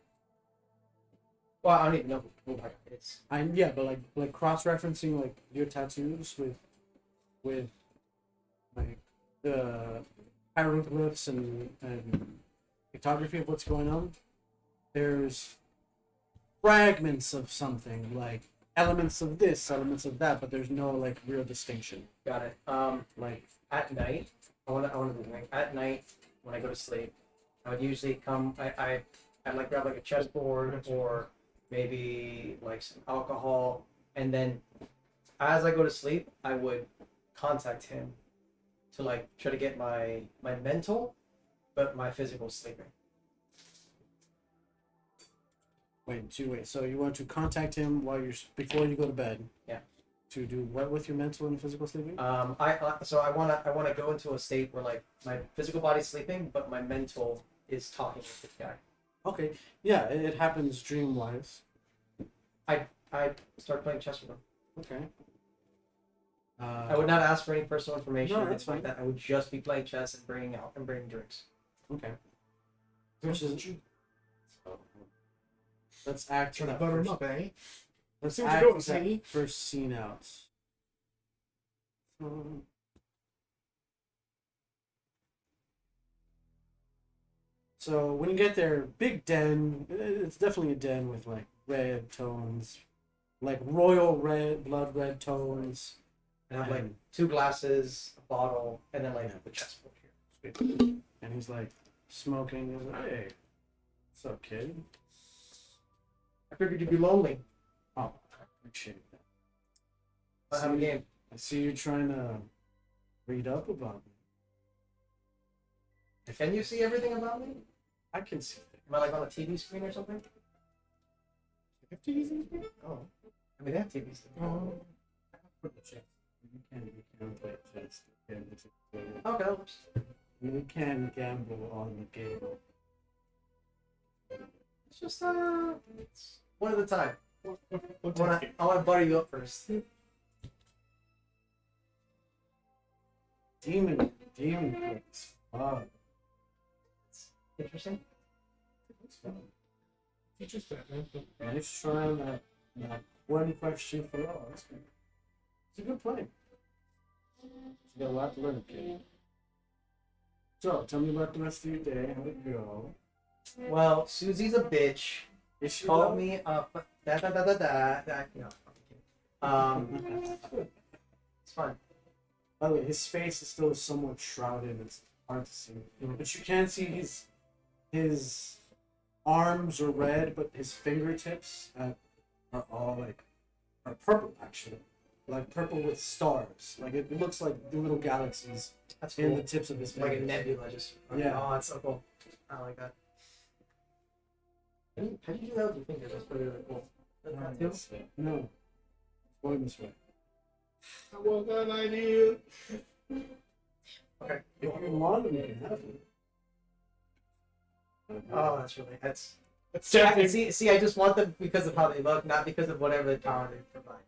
Well, I don't even know who my guy is. Yeah, but like cross-referencing like your tattoos with like the hieroglyphs and pictography of what's going on. There's fragments of something, like elements of this, elements of that, but there's no like real distinction. Got it. Like At night, I want to do at night when I go to sleep. I would usually come. I'd like grab like a chessboard or maybe like some alcohol, and then as I go to sleep, I would contact him to like try to get my mental, but my physical sleeping. wait. So you want to contact him while before you go to bed? Yeah. To do what with your mental and physical sleeping? I want to go into a state where like my physical body's sleeping, but my mental is talking with this guy. Okay. Yeah, it happens dream-wise. I start playing chess with him. Okay. I would not ask for any personal information No, or that's anything like that. I would just be playing chess and bringing drinks. Okay. Which is let's act Trying to that butter him first. up, eh? Let's See what you're act doing, that Sadie. first scene out. So when you get there, big den. It's definitely a den with like red tones, like royal red, blood red tones. I have like And- 2 glasses, a bottle, and then like the chessboard here. And he's like smoking. He's like, "Hey, what's up, kid?" I figured you'd be lonely. Oh, I appreciate that. I have a game. I see you trying to read up about me. Can you see everything about me? I can see that. Am I like on a TV screen or something? Have to use these? Oh, I mean they have TVs. Oh. You can play chess. Okay, that works. You can gamble on the game. It's just it's one at a time. What I want to butter you up first. Demon plays. Wow. Interesting. Teacher's Batman. Nice try on that one question for all. That's good. It's a good play. You got a lot to learn, kid. So, tell me about the rest of your day. How'd it go? Well, Susie's a bitch. Is she Called though? me up. It's fine. By the way, his face is still somewhat shrouded. It's hard to see. But you can see his arms are red, but his fingertips are all are purple actually, like purple with stars. Like it looks like the little galaxies That's in cool. the tips of his Like a fingers. nebula, just Yeah. Oh, that's so cool. I like that. How do you do that with your fingers? That's pretty really cool. That's that too? No, it's going this way. That was an idea. Okay. If you want them, you can have them. Oh, that's really that's. That's See, tempting. see, I just want them because of how they look, not because of whatever the power they provide.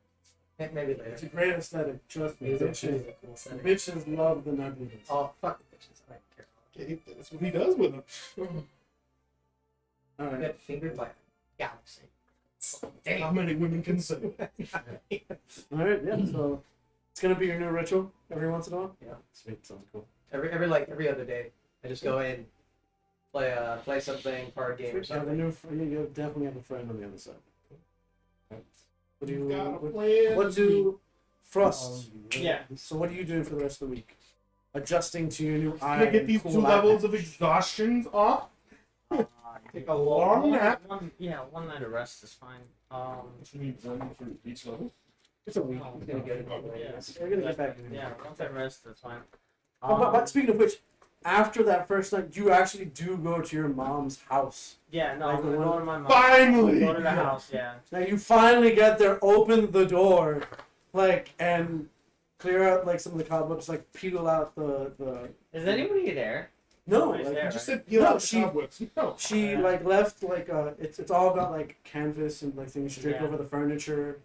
Maybe later. It's a great aesthetic. Trust me. It's a Bitches, cool setting. bitches love the nebulas. Oh, fuck the bitches. I don't care. Okay, that's what he does with them. All I right. get fingered by a galaxy. How Damn. many women can say? All right. Yeah. So it's gonna be your new ritual every once in a while. Yeah. Sweet. Sounds cool. Every other day, I just go in, play something, card game or You have a something. new. You definitely have a friend on the other side. Right. What do you? Got a What, plan. what do Frost? Yeah. So what are you doing for the rest of the week? Adjusting to your new eye. Gonna get and these cool 2 eye levels of patch. exhaustion off. Take a long One, nap. one night of rest is fine. You need one for each level. It's a week. He's gonna get it. Yeah. We're gonna get back. Yeah, once I rest, that's fine. But speaking of which, after that first night, you actually do go to your mom's house. Yeah, no, Like I'm the gonna one- go to my mom. Finally! Go to the house, yeah. Now you finally get there, open the door, like, and clear out like some of the cobwebs, like peel out the. Is anybody there? No, Nobody's like, there. You just Right? said peel No, out the she- cobwebs. No. she Yeah. like left like it's all got like canvas and like things draped Yeah. over the furniture,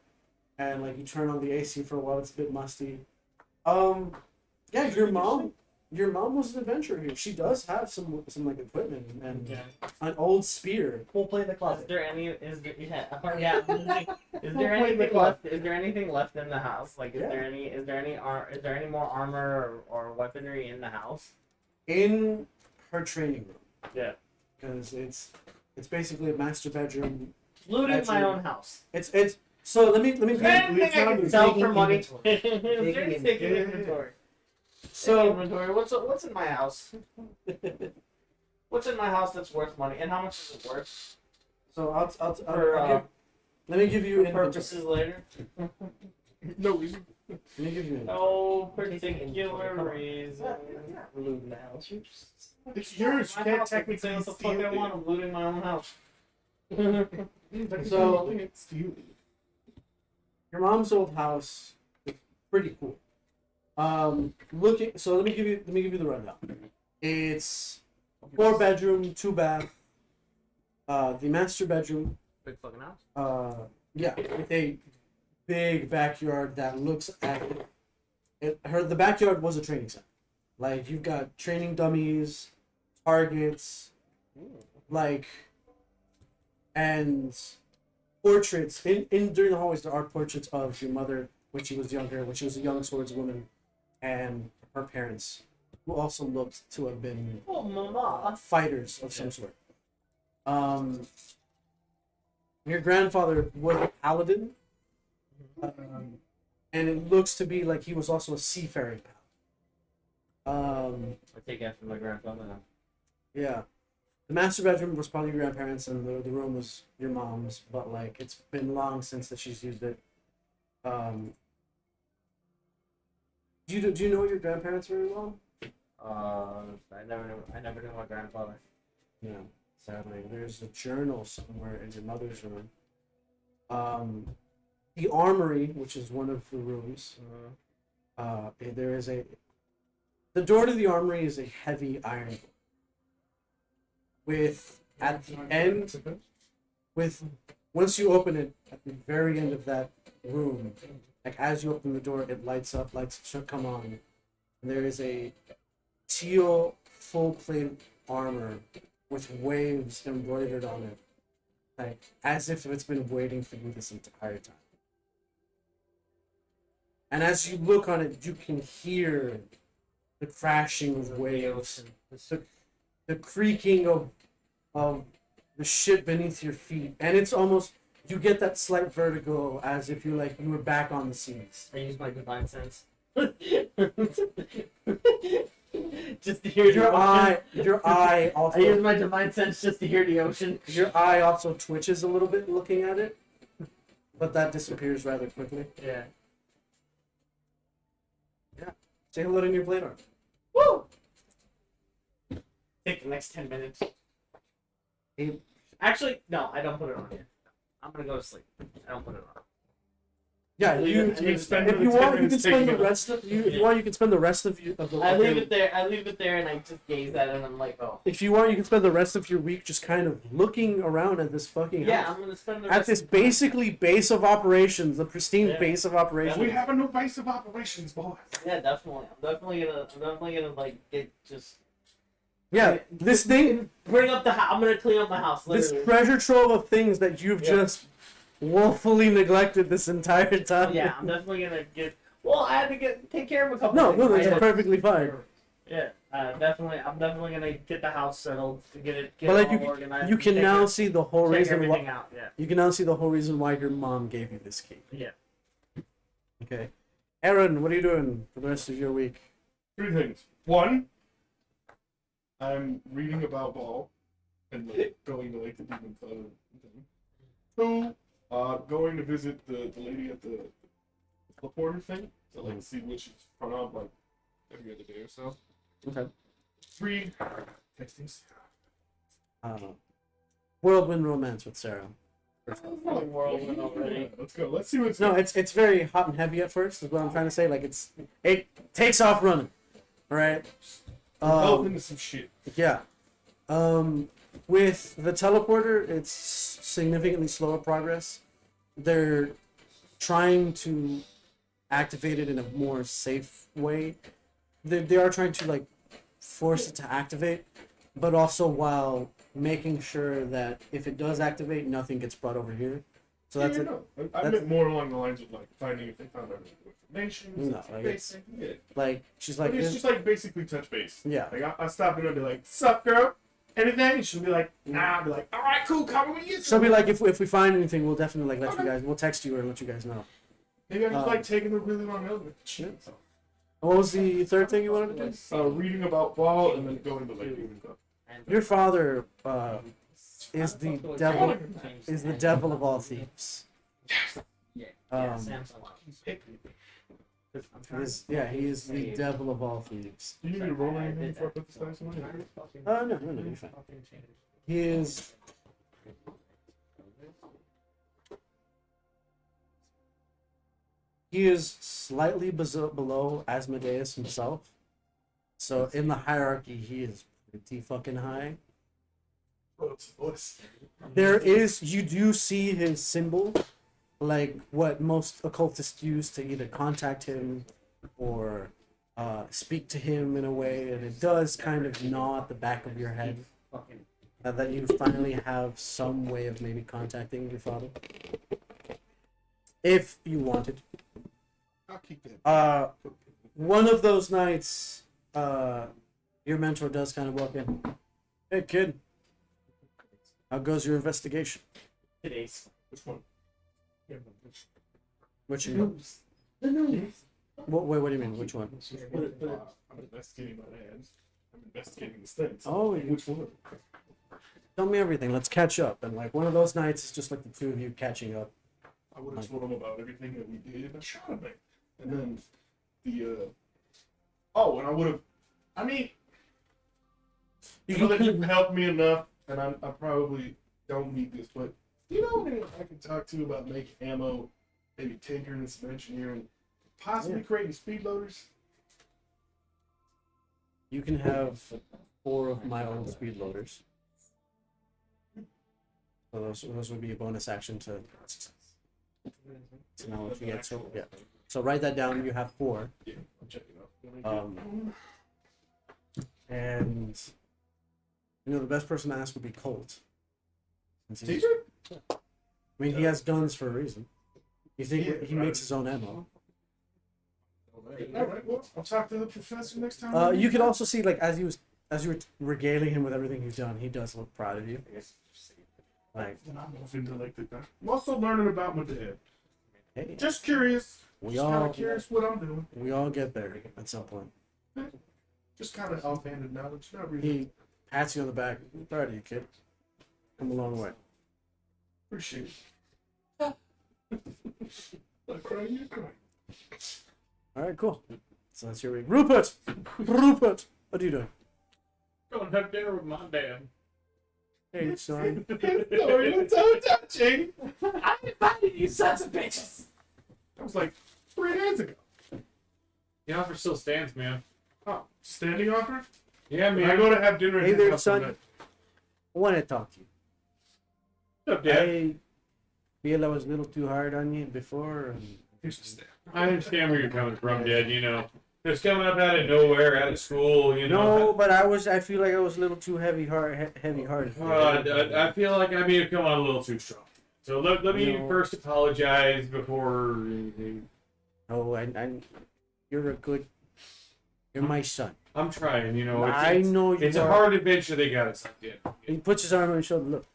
and like you turn on the AC for a while, it's a bit musty. Yeah, your mom was an adventurer here. She does have some like equipment and Yeah. an old spear. We'll play in the Is closet. there any? Is there? Yeah. Yeah. Is there Play the anything clock. left? Is there anything left in the house? Like, is Yeah. there any? Is there any? Is there any more armor or weaponry in the house? In her training room. Yeah. Because it's basically a master bedroom. Looting my Actually- own house. It's so let me Anything I found can is sell taking for money. inventory. Taking Taking inventory. so Inventory. What's in my house? What's in my house that's worth money, and how much is it worth I'll give, let me give you for inventory. purposes later? No reason. Let me give you inventory. No Taking particular inventory. reason. You're not looting the house. You're just. It's yours. You My can't house, I can say technically what the fuck steal I want. it. I'm looting my own house. So- You can't steal it. Your mom's old house is pretty cool. Looking so let me give you the rundown. It's 4-bedroom, 2-bath. The master bedroom, Big fucking house. yeah, with a big backyard that looks at it. The backyard was a training center. Like you've got training dummies, targets, like, and portraits in during the hallways. There are portraits of your mother when she was younger, when she was a young swordswoman, and her parents, who also looked to have been Oh, mama. fighters of some sort. Your grandfather was a paladin, and it looks to be like he was also a seafaring paladin. I take after my grandfather now. Yeah. The master bedroom was probably your grandparents, and the room was your mom's, but like it's been long since that she's used it. Do you know your grandparents very well? I never knew my grandfather. Yeah, sadly. There's a journal somewhere in your mother's room. The armory, which is one of the rooms, there is the door to the armory is a heavy iron door. With at the end, once you open it, at the very end of that room, like as you open the door, it lights up, lights should come on, and there is a teal full plate armor with waves embroidered on it, like as if it's been waiting for you this entire time. And as you look on it, you can hear the crashing of waves, the creaking of the ship beneath your feet, and it's almost you get that slight vertigo as if you were back on the seas. I use my divine sense. Just to hear Your the ocean. your eye I use also my divine sense just to hear the ocean. your eye also twitches a little bit looking at it, but that disappears rather quickly. Yeah. Say hello to your blade armor. Woo! Take the next 10 minutes. Hey. Actually, no, I don't put it on here. I'm gonna go to sleep. I don't put it on. Yeah, you. You spend If you the 10 want, you can minutes spend taking the it. rest of you. If you want, you can spend the rest of the. I leave it there. I leave it there, and I just gaze at it, and I'm like, oh. If you want, you can spend the rest of your week just kind of looking around at this fucking Yeah, house. I'm gonna spend the At rest this of the time- basically base of operations, the pristine Yeah. base of operations. We have a new base of operations, boys. Yeah, definitely. I'm definitely gonna like get just Yeah, this thing, bring up the house. I'm gonna clean up my house. this Literally. treasure trove of things that you've Yeah. just woefully neglected this entire time. Yeah, I'm definitely gonna get. Well, I had to take care of a couple. No, things. no, I that's had- perfectly fine. Yeah, definitely. I'm definitely gonna get the house settled to get it But like all organized. you and can check now it- see the whole check reason everything why out. Yeah. you can now see the whole reason why your mom gave you this key. Yeah. Okay, Aaron, what are you doing for the rest of your week? 3 things. 1, I'm reading about Ball and going to the demon club thing. 2, going to visit the lady at the teleporter thing to like see which is front of like every other day or so. Okay. 3 textings. Whirlwind romance with Sarah. Whirlwind already. Let's go. Let's see what's No, it's very hot and heavy at first. Is what I'm trying to say. Like it takes off running. All right. develop into some shit. Yeah. With the teleporter, it's significantly slower progress. They're trying to activate it in a more safe way. They are trying to like force it to activate, but also while making sure that if it does activate, nothing gets brought over here. So that's it. I meant more along the lines of like finding if they found out information. No, like basic. Yeah. Like she's like, But it's just like basically touch base. yeah. Like I stop and I'll be like, "Sup, girl? Anything?" And she'll be like, "Nah." I'll be like, "All right, cool. Come with you." She'll be like, if we find anything, we'll definitely like let you guys. We'll text you or let you guys know. maybe I just like taking a really long elevator. Shit. What was the third thing you wanted to do? Reading about ball and then going to like human club. Your father is the devil. Is the devil of all thieves. He is the devil of all thieves. Do you need me to roll anything before I put this dice away? No, you're fine. He is. He is slightly below Asmodeus himself. So in the hierarchy, he is pretty fucking high. You do see his symbol, like what most occultists use to either contact him or speak to him in a way, and it does kind of gnaw at the back of your head that you finally have some way of maybe contacting your father, if you wanted. I'll keep that. One of those nights, your mentor does kind of walk in. Hey, kid. How goes your investigation? Today's. Which one? Which one? What do you mean? Which one? I'm investigating my hands. I'm investigating the things. Oh, Which one? tell me everything. Let's catch up. And like one of those nights is just like the two of you catching up. I would have told him about everything that we did. I shot him. And then and I would have. I mean, you know that you've helped me enough, and I probably don't need this, but you know anyone I can talk to about making ammo, maybe tinkering and some engineering, possibly creating speed loaders? You can have 4 of my own speed loaders. So those would be a bonus action to know what you get. So yeah. So write that down. You have 4. Yeah, I'm checking out. And the best person to ask would be Colt. Teacher? I mean, he has guns for a reason. You think he makes his own ammo? All right, well, I'll talk to the professor next time. You can also see, like, as you were regaling him with everything he's done, he does look proud of you. Like, I'm also learning about my dad. hey, Just curious. we Just kind all of curious what I'm doing. get there at some point. Just kind of offhanded knowledge. Not really. He pats you on the back. Proud of you, kid. Come a long way. Appreciate it. I'm crying, you're crying. All right, cool. So that's your week. Rupert, what are you doing? Go and have dinner with my dad. Hey, son. Sorry, that's so touching. I invited you sons of bitches. That was like 3 days ago. The offer still stands, man. Oh, standing offer? Yeah, I man. go to have dinner at Hey his there, house son. tonight. I want to talk to you. What's up, Dad? I feel I was a little too hard on you before. And Here's the staff. I understand where you're coming from, Dad. Just coming up out of nowhere, out of school, no, but I feel like I was a little too heavy hearted. I feel like I may have come on a little too strong. So let me No. first apologize before anything. Oh, you're my son. I'm trying, I know you It's a are. hard adventure they got us in. He puts his arm on his shoulder. Look,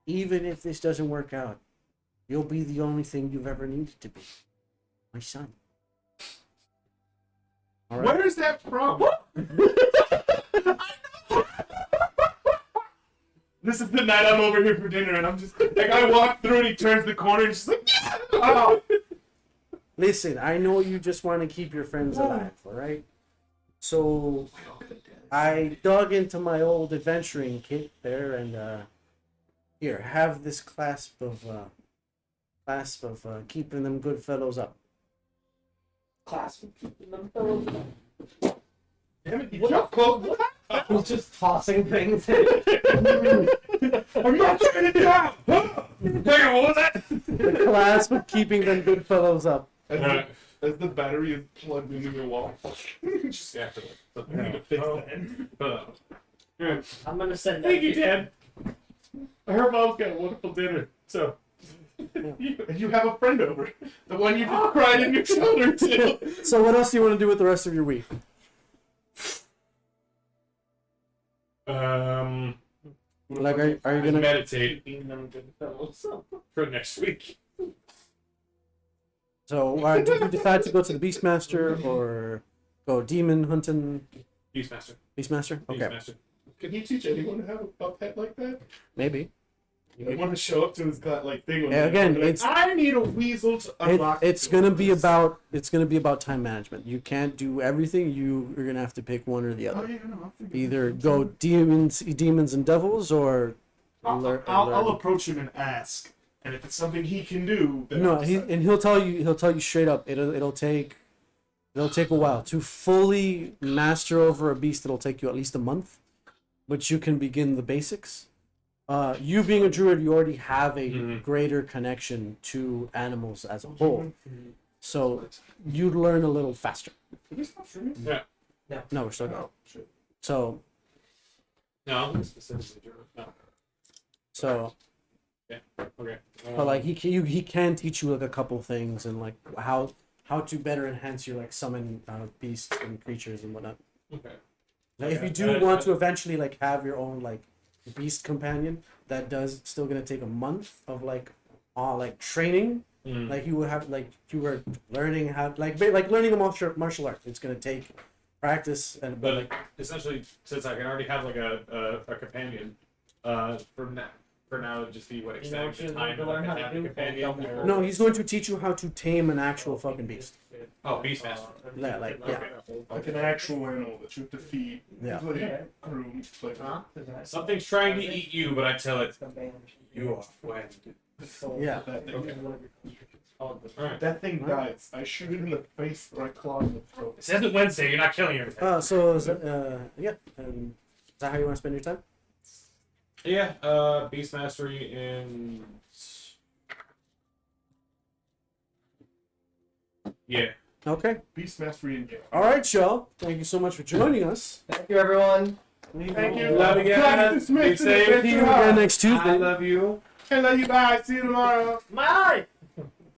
even if this doesn't work out, you'll be the only thing you've ever needed to be. My son. All right. Where is that from? This is the night I'm over here for dinner, and I'm just like, I walk through and he turns the corner and just like, oh. listen, I know you just want to keep your friends alive, all right? So I dug into my old adventuring kit there, and here, have this clasp of keeping them good fellows up. Class of keeping them fellows. Damn it, you jumped close. He's just tossing things. I'm not turning it down. Hang on, what was that? The clasp of keeping them good fellows up. As the battery is plugged into your wall. Just Yeah. I need to fix that. I'm gonna send that. Thank you, Dad. I heard Mom's got a wonderful dinner, so. And you have a friend over. The one you just cried in your shoulder to. So what else do you want to do with the rest of your week? Like, are you gonna? meditate Keeping them good fellows. for next week? So did you decide to go to the Beastmaster or go demon hunting? Beastmaster. Beastmaster? Okay, Beastmaster. Can he teach anyone to have a pet like that? maybe. You want to show up to his like thing. Yeah, again, like, it's- I need a weasel to unlock. It's gonna be about time management. You can't do everything. You're gonna have to pick one or the Oh, other. yeah, no, I'll figure it Either out. go demons and devils, or I'll approach him and ask, and if it's something he can do, then no. I'll decide. He'll tell you straight up. It'll take a while to fully master over a beast. It'll take you at least a month, but you can begin the basics. You being a druid, you already have a Mhm. greater connection to animals as a whole, so you'd learn a little faster. Did we stop streaming? Yeah. No, we're still going. Oh, shit. So No, specifically German. No. Okay. but like he can teach you like a couple things and like how to better enhance your like summon beasts and creatures and whatnot. Okay. Like, if you Okay. do want to eventually like have your own like beast companion, that does still gonna take a month of like training. Mm. Like you would have like you were learning how like learning a martial art. It's gonna take practice and But like, essentially, since I can already have like a companion, for now it'd just be what You know extent what of you time need to that I learn can how to have do? the companion. Don't or- no, he's going to teach you how to tame an actual fucking beast. Oh, Beastmaster. Yeah, like yeah, Like an actual animal that you have to feed, yeah. play, groom, play. Huh? Something's trying to eat you, but I tell it, you are friend. Yeah. That thing, Alright. that thing dies. I shoot it in the face or I claw it in the throat. It says it's Wednesday, you're not killing her. So is that, yeah. Is that how you want to spend your time? Yeah, Beast Mastery and. Yeah. Okay. Beast Mastery and All right, y'all. Thank you so much for joining us. Thank you, everyone. Thank you. Love you guys. Practice Be Smith safe. and See you Adventure again Hub. next Tuesday. I love you. I love you guys. See you tomorrow. My eye!